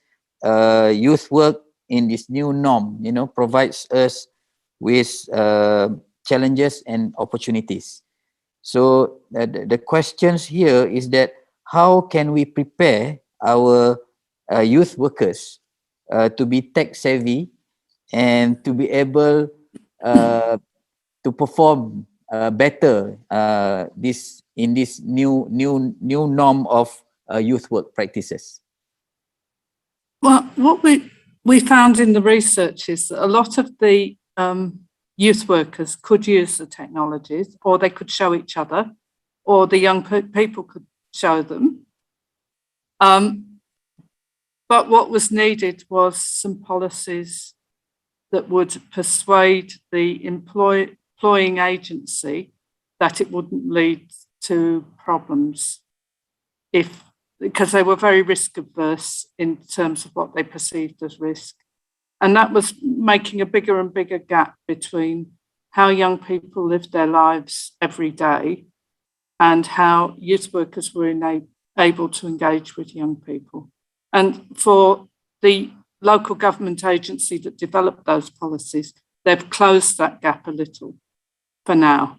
youth work in this new norm, provides us with challenges and opportunities. So the questions here is that how can we prepare our youth workers to be tech savvy and to be able to perform better in this new norm of youth work practices? Well, what we found in the research is that a lot of the youth workers could use the technologies, or they could show each other, or the young people could show them. But what was needed was some policies that would persuade the employing agency that it wouldn't lead to problems because they were very risk averse in terms of what they perceived as risk. And that was making a bigger and bigger gap between how young people lived their lives every day and how youth workers were able to engage with young people. And for the local government agency that developed those policies, they've closed that gap a little for now.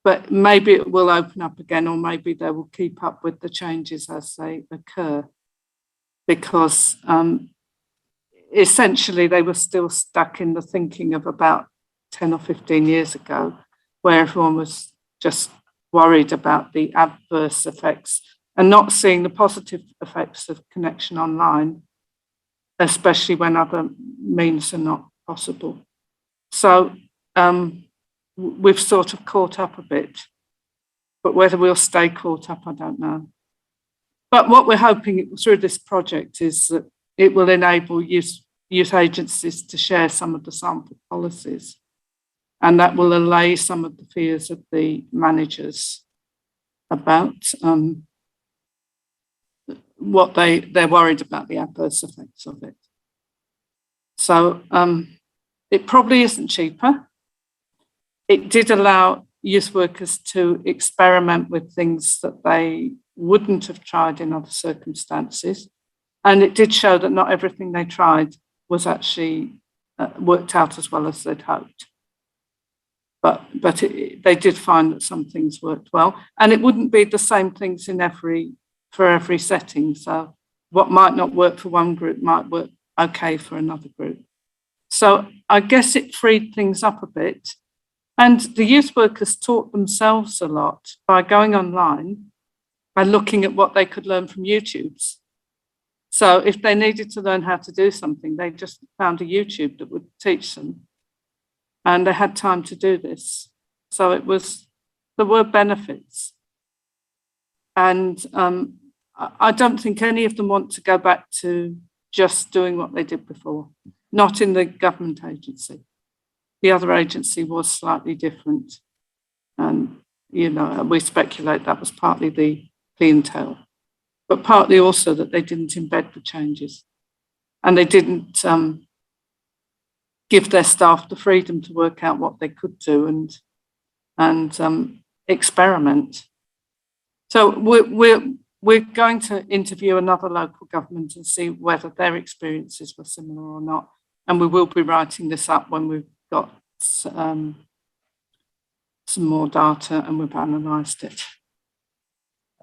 But maybe it will open up again, or maybe they will keep up with the changes as they occur, because essentially they were still stuck in the thinking of about 10 or 15 years ago, where everyone was just worried about the adverse effects and not seeing the positive effects of connection online, especially when other means are not possible. So we've sort of caught up a bit, but whether we'll stay caught up, I don't know. But what we're hoping through this project is that it will enable youth agencies to share some of the sample policies, and that will allay some of the fears of the managers about what they're worried about, the adverse effects of it. So it probably isn't cheaper. It did allow youth workers to experiment with things that they wouldn't have tried in other circumstances. And it did show that not everything they tried was actually worked out as well as they'd hoped. But they did find that some things worked well. And it wouldn't be the same things for every setting. So what might not work for one group might work okay for another group. So I guess it freed things up a bit. And the youth workers taught themselves a lot by going online, by looking at what they could learn from YouTubes. So if they needed to learn how to do something, they just found a YouTube that would teach them. And they had time to do this. So there were benefits. And I don't think any of them want to go back to just doing what they did before, not in the government agency. The other agency was slightly different. And, we speculate that was partly the clientele, but partly also that they didn't embed the changes. And they didn't give their staff the freedom to work out what they could do and experiment. So we're going to interview another local government and see whether their experiences were similar or not. And we will be writing this up when we've got some more data and we've analysed it.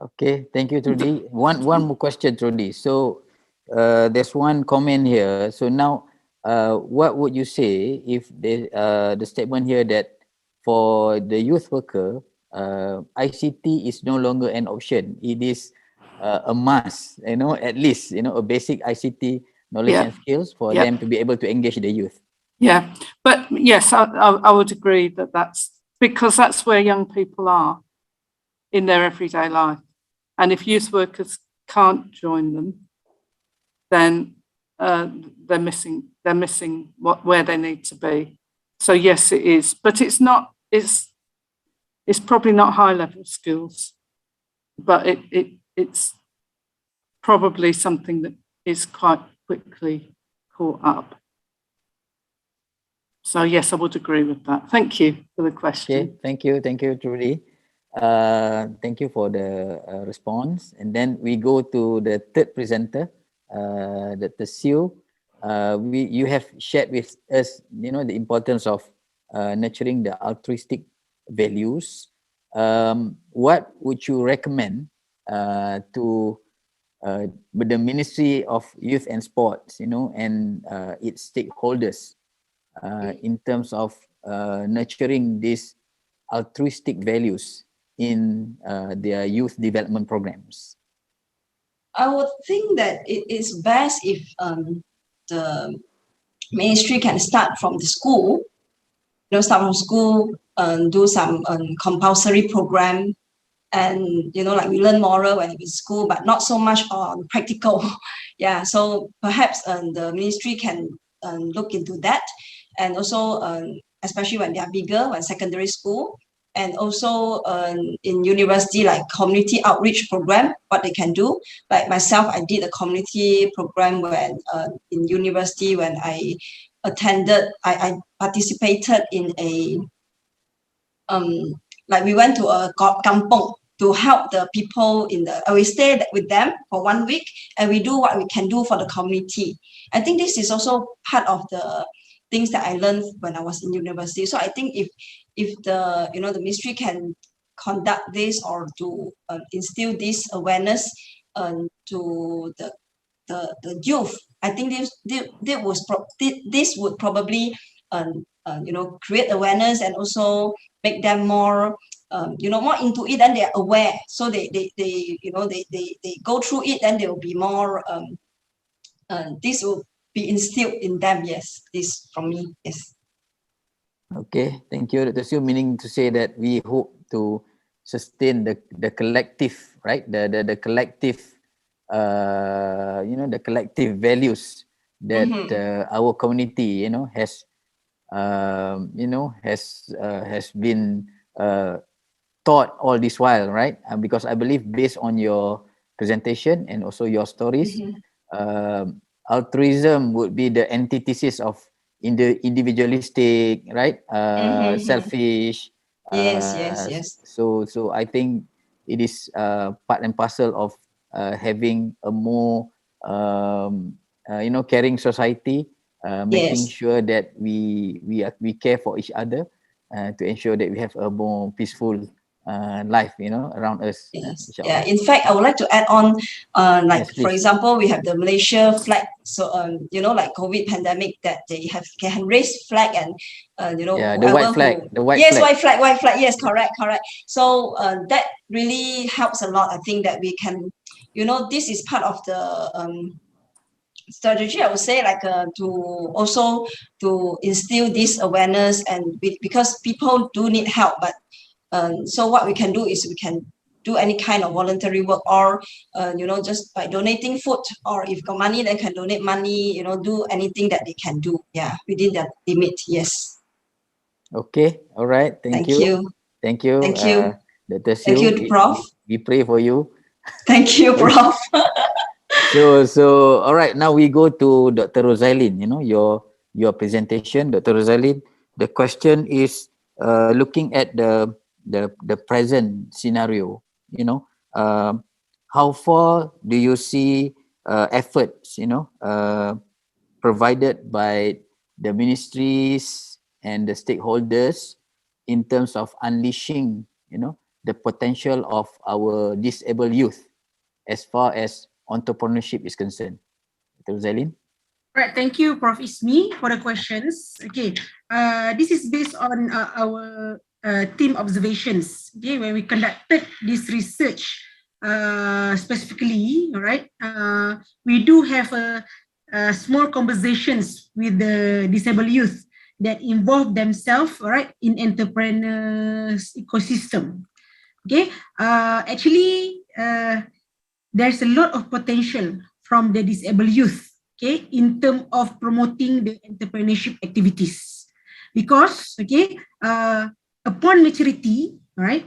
Okay, thank you, Trudy. One more question, Trudy. So there's one comment here. So now, what would you say if the statement here that for the youth worker, ICT is no longer an option. It is a must, at least, a basic ICT knowledge and skills for them to be able to engage the youth. Yeah, but yes, I would agree that's because that's where young people are in their everyday life. And if youth workers can't join them, then they're missing where they need to be. So yes, it is, but it's probably not high level skills, but it's probably something that is quite quickly caught up. So yes, I would agree with that. Thank you for the question. Okay, thank you, Trudy. Thank you for the response. And then we go to the third presenter, Dr. Siu. You have shared with us, the importance of nurturing the altruistic values. What would you recommend to the Ministry of Youth and Sports, and its stakeholders in terms of nurturing these altruistic values in their youth development programs? I would think that it is best if the ministry can start from the school, start from school and do some compulsory program. And, like we learn moral when in school, but not so much on practical. Yeah, so perhaps the ministry can look into that. And also, especially when they are bigger, when secondary school, and also in university, like community outreach program, what they can do. Like myself, I did a community program when in university when I attended, I participated in a like we went to a kampong to help the people in the, we stayed with them for 1 week and we do what we can do for the community. I think this is also part of the things that I learned when I was in university. So I think if the, you know, the ministry can conduct this or to instill this awareness to the youth, I think this would probably you know, create awareness and also make them more you know, more into it, and they're aware. So they you know, they go through it, and they will be more this will be instilled in them. Yes, this from me. Yes. Okay, thank you, Dr. Siu. Meaning to say that we hope to sustain the collective, right? The collective, you know, the collective values that our community, you know, has been taught all this while, right? Because I believe based on your presentation and also your stories, altruism would be the antithesis of individualistic, right? Selfish. Yes. So I think it is part and parcel of having a more you know, caring society, making sure that we care for each other, to ensure that we have a more peaceful life, you know, around us. Yes. Yeah. In fact, I would like to add on, like for example, we have the Malaysia flag. So you know, like COVID pandemic, that they can raise flag and you know, the white flag, yes, white flag. Yes, correct. So that really helps a lot. I think that we can, you know, this is part of the strategy, I would say, like to also to instill this awareness, and because people do need help, but so what we can do is we can do any kind of voluntary work, or you know, just by donating food, or if got money, they can donate money, you know, do anything that they can do, yeah, within that limit. Yes. Okay, all right, thank you. Thank you, Dr. Siu. thank you, Prof. We pray for you. Thank you, Prof. So all right, now we go to Dr. Rosaline. You know, your presentation, Dr. Rosaline. The question is looking at the present scenario. You know, how far do you see efforts, you know, provided by the ministries and the stakeholders in terms of unleashing, you know, the potential of our disabled youth as far as entrepreneurship is concerned? Dr. Rosaline? Right, thank you, Prof. Ismi, for the questions. Okay, this is based on our team observations. Okay, when we conducted this research specifically, all right, we do have small conversations with the disabled youth that involve themselves, all right, in entrepreneurs ecosystem. Okay, actually, there's a lot of potential from the disabled youth, okay, in terms of promoting the entrepreneurship activities, because okay, upon maturity, right,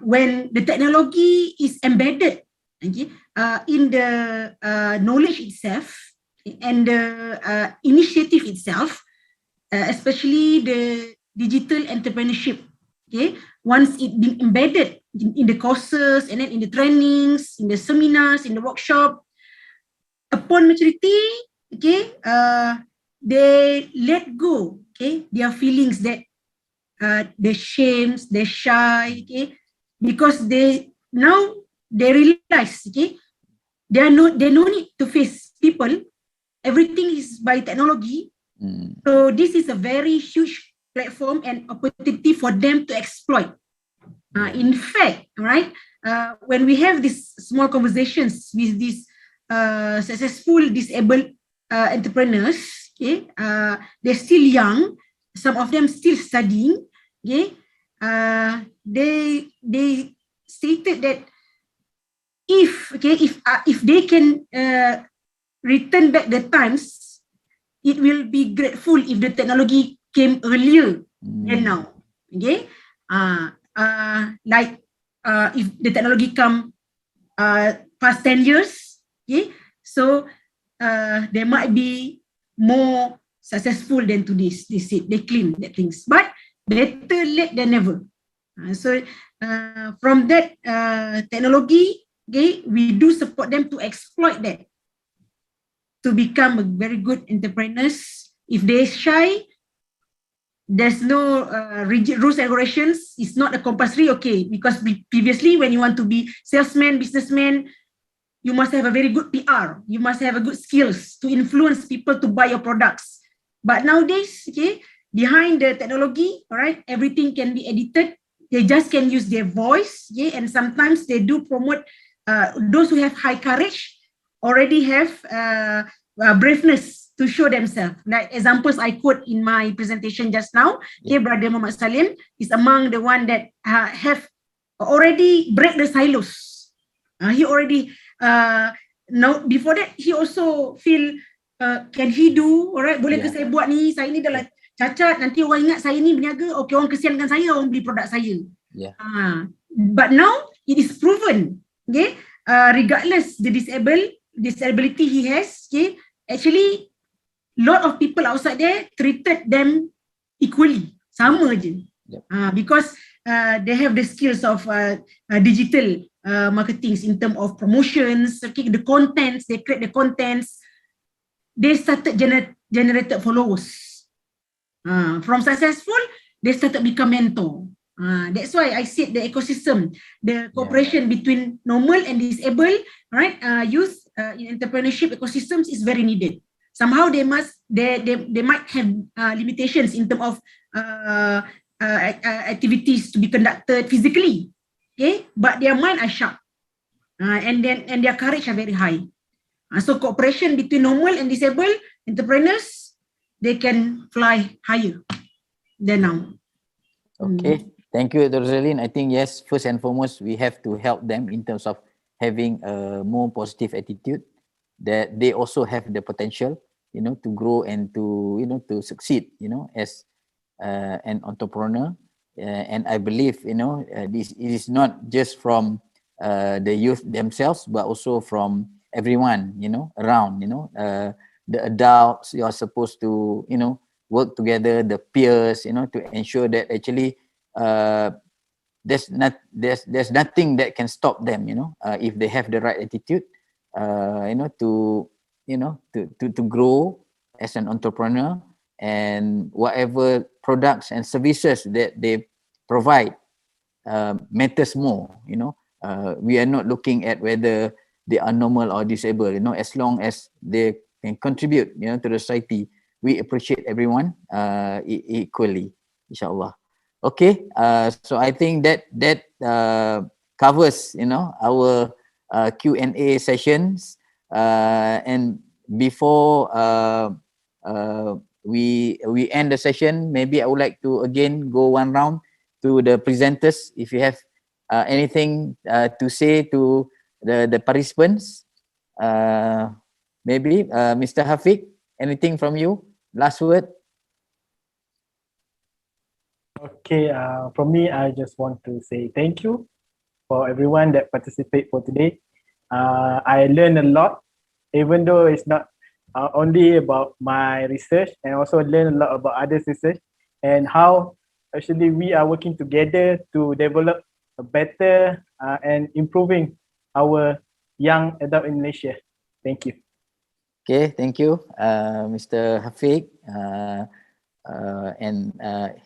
when the technology is embedded, okay, in the knowledge itself and the initiative itself, especially the digital entrepreneurship, okay, once it being embedded in the courses and then in the trainings, in the seminars, in the workshop, upon maturity, okay, they let go, okay, their feelings that they're shames, they're shy, okay, because they realize, okay, they no need to face people. Everything is by technology. So this is a very huge platform and opportunity for them to exploit. In fact, right, when we have these small conversations with these successful disabled entrepreneurs, okay, they're still young, some of them still studying, okay, they stated that if they can return back the times, it will be grateful if the technology came earlier than now. Okay, Like if the technology come past 10 years, okay, so there might be more successful than to this. They claim that things, but better late than never. So from that technology, okay, we do support them to exploit that to become a very good entrepreneurs. If they shy, there's no rigid rules and regulations. It's not a compulsory, okay, because previously when you want to be salesman, businessman, you must have a very good PR. You must have a good skills to influence people to buy your products. But nowadays, okay, behind the technology, all right, everything can be edited. They just can use their voice, okay, and sometimes they do promote those who have high courage already have braveness to show themselves. Like examples I quote in my presentation just now, okay, Brother Muhammad Salim is among the one that have already break the silos. He already now before that he also feel can he do, alright, boleh ke saya buat ni, saya ni dah cacat, nanti orang ingat saya ni berniaga, okay, orang kesian dengan saya, orang beli produk saya. But now it is proven, okay, regardless the disability he has, okay, actually lot of people outside there treated them equally, sama je. Because they have the skills of digital marketing in terms of promotions, okay, the contents, they create the contents, they started generated followers. From successful, they started become mentor. That's why I said the ecosystem, the cooperation between normal and disabled, right, youth in entrepreneurship ecosystems is very needed. Somehow they might have limitations in terms of activities to be conducted physically, okay, but their mind are sharp, and their courage are very high. So cooperation between normal and disabled entrepreneurs, they can fly higher than now. Okay, thank you, Dr. Rosaline. I think yes, first and foremost, we have to help them in terms of having a more positive attitude, that they also have the potential, you know, to grow and to, you know, to succeed, you know, as an entrepreneur. And I believe, you know, this it is not just from the youth themselves, but also from everyone, you know, around, you know, the adults. You are supposed to, you know, work together, the peers, you know, to ensure that actually there's nothing that can stop them, you know, if they have the right attitude, you know, to grow as an entrepreneur, and whatever products and services that they provide matters more, you know. We are not looking at whether they are normal or disabled, you know, as long as they can contribute, you know, to the society, we appreciate everyone equally, inshallah. Okay, so I think that covers, you know, our Q&A sessions, and before we end the session, maybe I would like to again go one round to the presenters. If you have anything to say to the participants, maybe Mr. Hafiq, anything from you? Last word. Okay, from me, I just want to say thank you for everyone that participate for today. I learned a lot, even though it's not only about my research, and also learn a lot about others' research and how actually we are working together to develop a better and improving our young adult in Malaysia. Thank you. Okay, thank you, Mr. Hafiq, and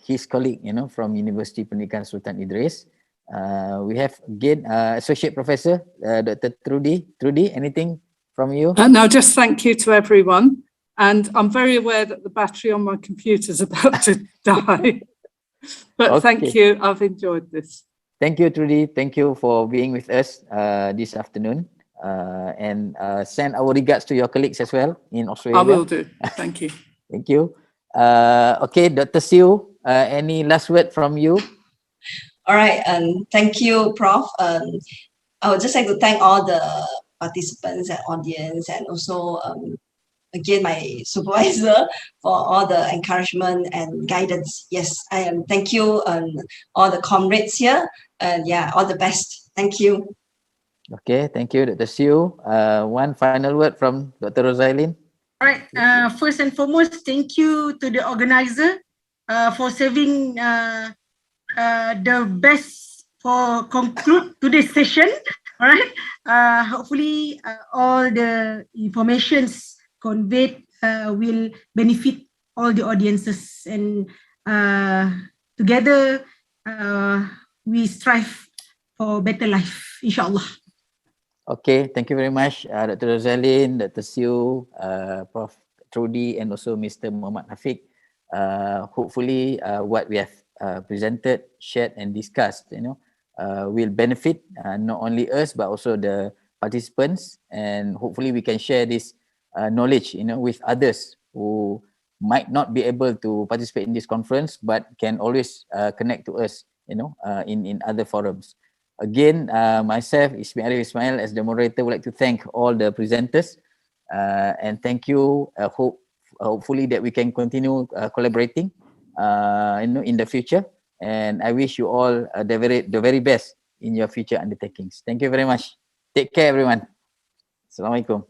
his colleague, you know, from University Pendidikan Sultan Idris. We have again Associate Professor Dr. Trudy. Trudy, anything from you? No, just thank you to everyone. And I'm very aware that the battery on my computer is about to die. But thank you. I've enjoyed this. Thank you, Trudy. Thank you for being with us this afternoon. And send our regards to your colleagues as well in Australia. I will do. Thank you. Thank you. Okay, Dr. Siu, any last word from you? All right, thank you, Prof. I would just like to thank all the participants and audience, and also again, my supervisor for all the encouragement and guidance. Yes, I am. Thank you, all the comrades here. And yeah, all the best. Thank you. Okay, thank you, Dr. Siu. One final word from Dr. Rosaline. All right. First and foremost, thank you to the organizer for serving the best for conclude today's session. All right. Hopefully, all the informations conveyed will benefit all the audiences, and together we strive for better life, inshallah. Okay, thank you very much, Dr. Rosaline, Dr. Siu, Prof. Trudy, and also Mr. Muhammad Hafiq. Hopefully, what we have presented, shared, and discussed, will benefit not only us but also the participants, and hopefully we can share this knowledge, with others who might not be able to participate in this conference but can always connect to us, in other forums. Again, myself, Arif Ismail, as the moderator, would like to thank all the presenters and thank you. Hopefully that we can continue collaborating, in the future. And I wish you all the very best in your future undertakings. Thank you very much. Take care, everyone. Assalamualaikum.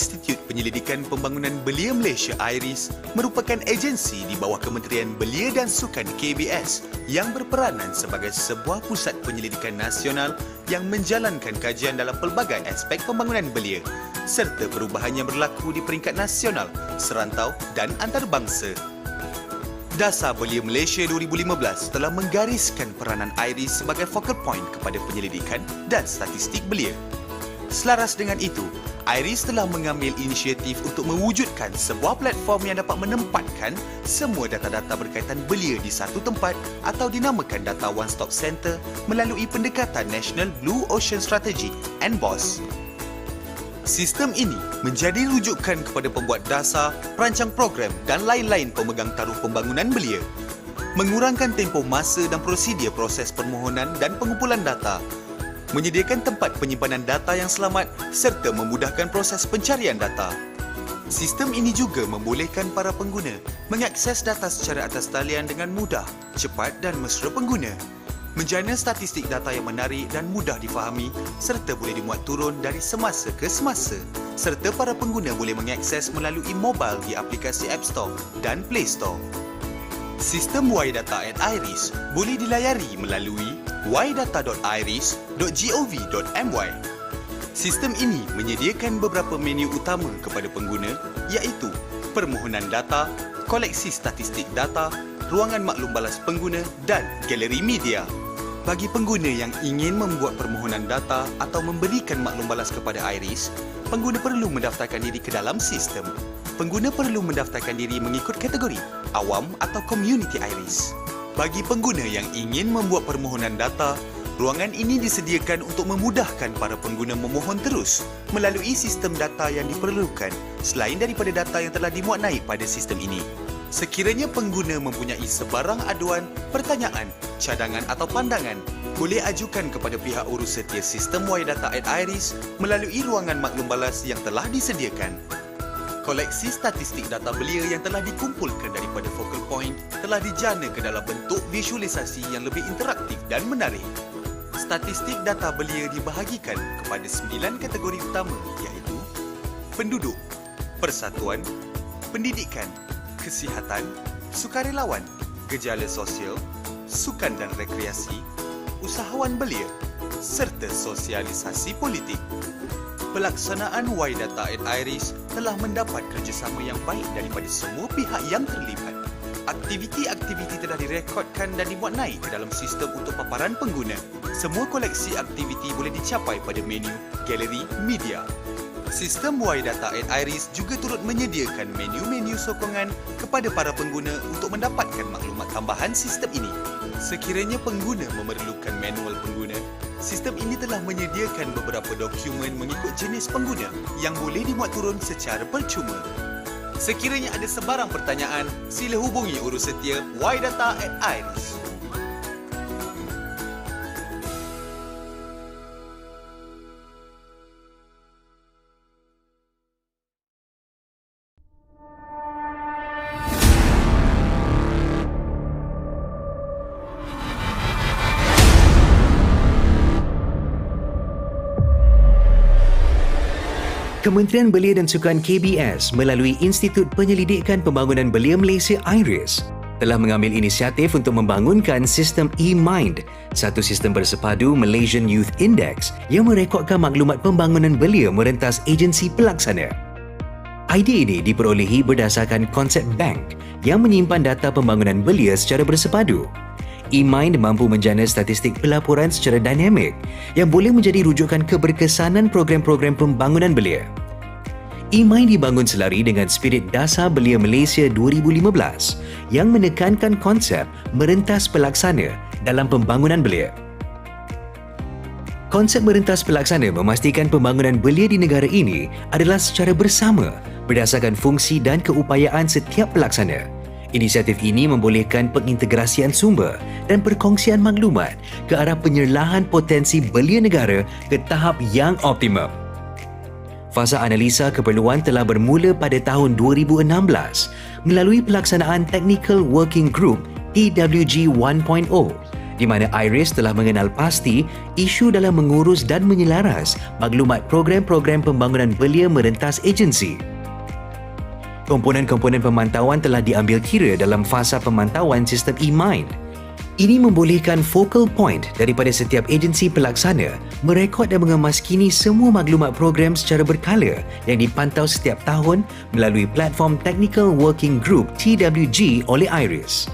Institut Penyelidikan Pembangunan Belia Malaysia IYRES merupakan agensi di bawah Kementerian Belia dan Sukan KBS yang berperanan sebagai sebuah pusat penyelidikan nasional yang menjalankan kajian dalam pelbagai aspek pembangunan belia serta perubahan yang berlaku di peringkat nasional, serantau dan antarabangsa. Dasar Belia Malaysia 2015 telah menggariskan peranan IYRES sebagai focal point kepada penyelidikan dan statistik belia. Selaras dengan itu, IYRES telah mengambil inisiatif untuk mewujudkan sebuah platform yang dapat menempatkan semua data-data berkaitan belia di satu tempat atau dinamakan Data One Stop Center melalui pendekatan National Blue Ocean Strategy (NBOS). Sistem ini menjadi rujukan kepada pembuat dasar, perancang program dan lain-lain pemegang taruh pembangunan belia. Mengurangkan tempoh masa dan prosedur proses permohonan dan pengumpulan data, menyediakan tempat penyimpanan data yang selamat serta memudahkan proses pencarian data. Sistem ini juga membolehkan para pengguna mengakses data secara atas talian dengan mudah, cepat dan mesra pengguna. Menjana statistik data yang menarik dan mudah difahami serta boleh dimuat turun dari semasa ke semasa. Serta para pengguna boleh mengakses melalui mobile di aplikasi App Store dan Play Store. Sistem ydata@IYRES boleh dilayari melalui ydata.iris.gov.my. Sistem ini menyediakan beberapa menu utama kepada pengguna iaitu permohonan data, koleksi statistik data, ruangan maklum balas pengguna dan galeri media. Bagi pengguna yang ingin membuat permohonan data atau memberikan maklum balas kepada IYRES, pengguna perlu mendaftarkan diri ke dalam sistem. Pengguna perlu mendaftarkan diri mengikut kategori awam atau community IYRES. Bagi pengguna yang ingin membuat permohonan data, ruangan ini disediakan untuk memudahkan para pengguna memohon terus melalui sistem data yang diperlukan selain daripada data yang telah dimuat naik pada sistem ini. Sekiranya pengguna mempunyai sebarang aduan, pertanyaan, cadangan atau pandangan, boleh ajukan kepada pihak urus setia sistem ydata@IYRES melalui ruangan maklum balas yang telah disediakan. Koleksi statistik data belia yang telah dikumpulkan daripada focal point telah dijana ke dalam bentuk visualisasi yang lebih interaktif dan menarik. Statistik data belia dibahagikan kepada 9 kategori utama iaitu penduduk, persatuan, pendidikan, kesihatan, sukarelawan, gejala sosial, sukan dan rekreasi, usahawan belia serta sosialisasi politik. Pelaksanaan ydata@IYRES telah mendapat kerjasama yang baik daripada semua pihak yang terlibat. Aktiviti-aktiviti telah direkodkan dan dibuat naik ke dalam sistem untuk paparan pengguna. Semua koleksi aktiviti boleh dicapai pada menu Galeri Media. Sistem ydata@IYRES juga turut menyediakan menu-menu sokongan kepada para pengguna untuk mendapatkan maklumat tambahan sistem ini. Sekiranya pengguna memerlukan manual pengguna, sistem ini telah menyediakan beberapa dokumen mengikut jenis pengguna yang boleh dimuat turun secara percuma. Sekiranya ada sebarang pertanyaan, sila hubungi urus setia ydata@IYRES. Kementerian Belia dan Sukan KBS melalui Institut Penyelidikan Pembangunan Belia Malaysia IYRES telah mengambil inisiatif untuk membangunkan sistem eMind, satu sistem bersepadu Malaysian Youth Index yang merekodkan maklumat pembangunan belia merentas agensi pelaksana. Idea ini diperolehi berdasarkan konsep bank yang menyimpan data pembangunan belia secara bersepadu. eMind mampu menjana statistik pelaporan secara dinamik yang boleh menjadi rujukan keberkesanan program-program pembangunan belia. eMind dibangun selari dengan spirit Dasar Belia Malaysia 2015 yang menekankan konsep merentas pelaksana dalam pembangunan belia. Konsep merentas pelaksana memastikan pembangunan belia di negara ini adalah secara bersama berdasarkan fungsi dan keupayaan setiap pelaksana. Inisiatif ini membolehkan pengintegrasian sumber dan perkongsian maklumat ke arah penyerlahan potensi belia negara ke tahap yang optimum. Fasa analisa keperluan telah bermula pada tahun 2016 melalui pelaksanaan Technical Working Group TWG 1.0 di mana IRES telah mengenal pasti isu dalam mengurus dan menyelaras maklumat program-program pembangunan belia merentas agensi. Komponen-komponen pemantauan telah diambil kira dalam fasa pemantauan sistem e-Mind. Ini membolehkan focal point daripada setiap agensi pelaksana merekod dan mengemaskini semua maklumat program secara berkala yang dipantau setiap tahun melalui platform Technical Working Group TWG oleh IRES.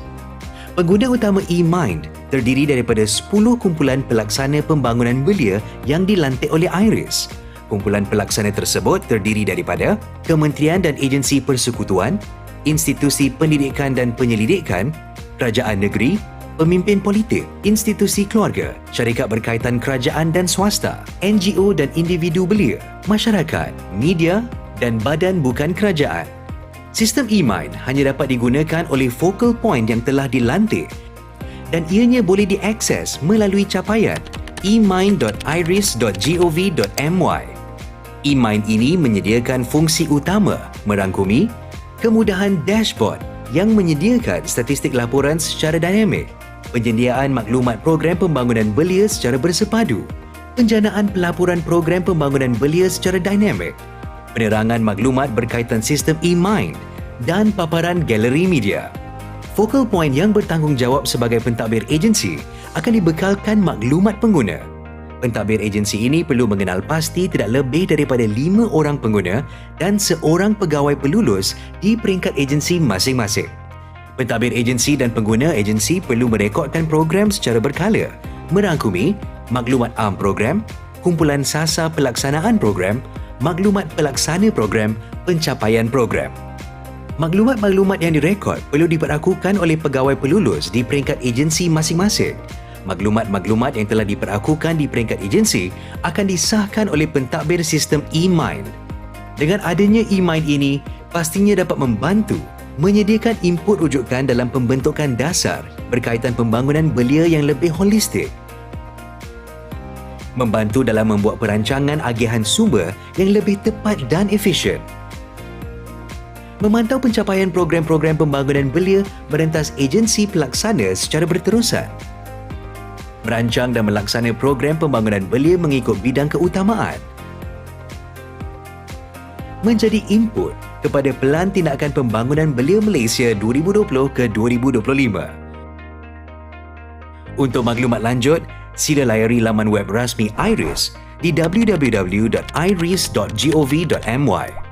Pengguna utama e-Mind terdiri daripada 10 kumpulan pelaksana pembangunan belia yang dilantik oleh IRES. Kumpulan pelaksana tersebut terdiri daripada kementerian dan agensi persekutuan, institusi pendidikan dan penyelidikan, kerajaan negeri, pemimpin politik, institusi keluarga, syarikat berkaitan kerajaan dan swasta, NGO dan individu belia, masyarakat, media dan badan bukan kerajaan. Sistem e-Mind hanya dapat digunakan oleh focal point yang telah dilantik dan ianya boleh diakses melalui capaian emind.iris.gov.my. e-Mind ini menyediakan fungsi utama merangkumi kemudahan dashboard yang menyediakan statistik laporan secara dinamik, penyediaan maklumat program pembangunan belia secara bersepadu, penjanaan pelaporan program pembangunan belia secara dinamik, penerangan maklumat berkaitan sistem e-Mind dan paparan galeri media. Focal point yang bertanggungjawab sebagai pentadbir agensi akan dibekalkan maklumat pengguna. Pentadbir agensi ini perlu mengenal pasti tidak lebih daripada 5 orang pengguna dan seorang pegawai pelulus di peringkat agensi masing-masing. Pentadbir agensi dan pengguna agensi perlu merekodkan program secara berkala, merangkumi maklumat am program, kumpulan sasa pelaksanaan program, maklumat pelaksana program, pencapaian program. Maklumat-maklumat yang direkod perlu diperakukan oleh pegawai pelulus di peringkat agensi masing-masing. Maklumat-maklumat yang telah diperakukan di peringkat agensi akan disahkan oleh pentadbir sistem e-Mind. Dengan adanya e-Mind ini, pastinya dapat membantu menyediakan input rujukan dalam pembentukan dasar berkaitan pembangunan belia yang lebih holistik. Membantu dalam membuat perancangan agihan sumber yang lebih tepat dan efisien. Memantau pencapaian program-program pembangunan belia merentas agensi pelaksana secara berterusan. Merancang dan melaksana program pembangunan belia mengikut bidang keutamaan. Menjadi input kepada Pelan Tindakan Pembangunan Belia Malaysia 2020 ke 2025. Untuk maklumat lanjut, sila layari laman web rasmi IRES di www.iris.gov.my.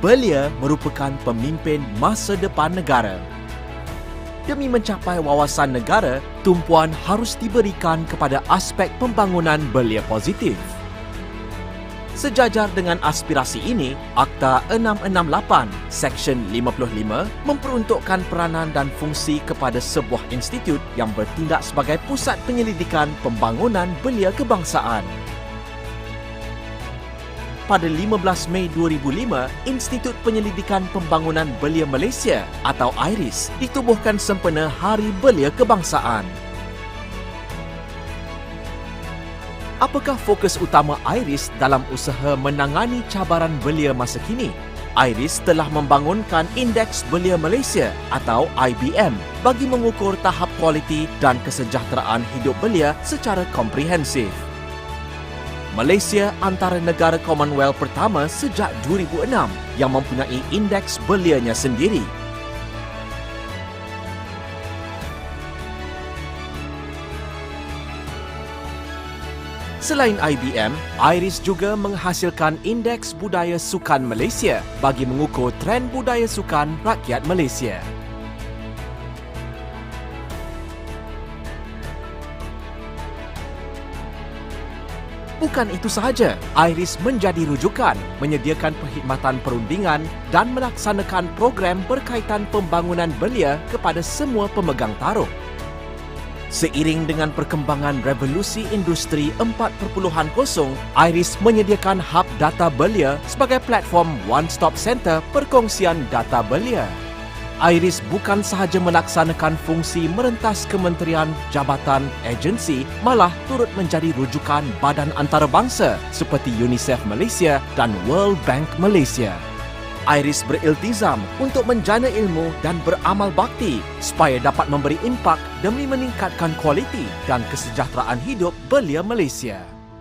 belia merupakan pemimpin masa depan negara. Demi mencapai wawasan negara, tumpuan harus diberikan kepada aspek pembangunan belia positif. Sejajar dengan aspirasi ini, Akta 668, Seksyen 55 memperuntukkan peranan dan fungsi kepada sebuah institut yang bertindak sebagai pusat penyelidikan pembangunan belia kebangsaan. Pada 15 Mei 2005, Institut Penyelidikan Pembangunan Belia Malaysia atau IYRES ditubuhkan sempena Hari Belia Kebangsaan. Apakah fokus utama IYRES dalam usaha menangani cabaran belia masa kini? IYRES telah membangunkan Indeks Belia Malaysia atau IBM bagi mengukur tahap kualiti dan kesejahteraan hidup belia secara komprehensif. Malaysia antara negara Commonwealth pertama sejak 2006 yang mempunyai indeks belianya sendiri. Selain IBM, IYRES juga menghasilkan Indeks Budaya Sukan Malaysia bagi mengukur trend budaya sukan rakyat Malaysia. Bukan itu sahaja, IYRES menjadi rujukan, menyediakan perkhidmatan perundingan dan melaksanakan program berkaitan pembangunan belia kepada semua pemegang taruh. Seiring dengan perkembangan revolusi industri 4.0, IYRES menyediakan hub data belia sebagai platform one-stop center perkongsian data belia. IYRES bukan sahaja melaksanakan fungsi merentas kementerian, jabatan, agensi, malah turut menjadi rujukan badan antarabangsa seperti UNICEF Malaysia dan World Bank Malaysia. IYRES beriltizam untuk menjana ilmu dan beramal bakti supaya dapat memberi impak demi meningkatkan kualiti dan kesejahteraan hidup belia Malaysia.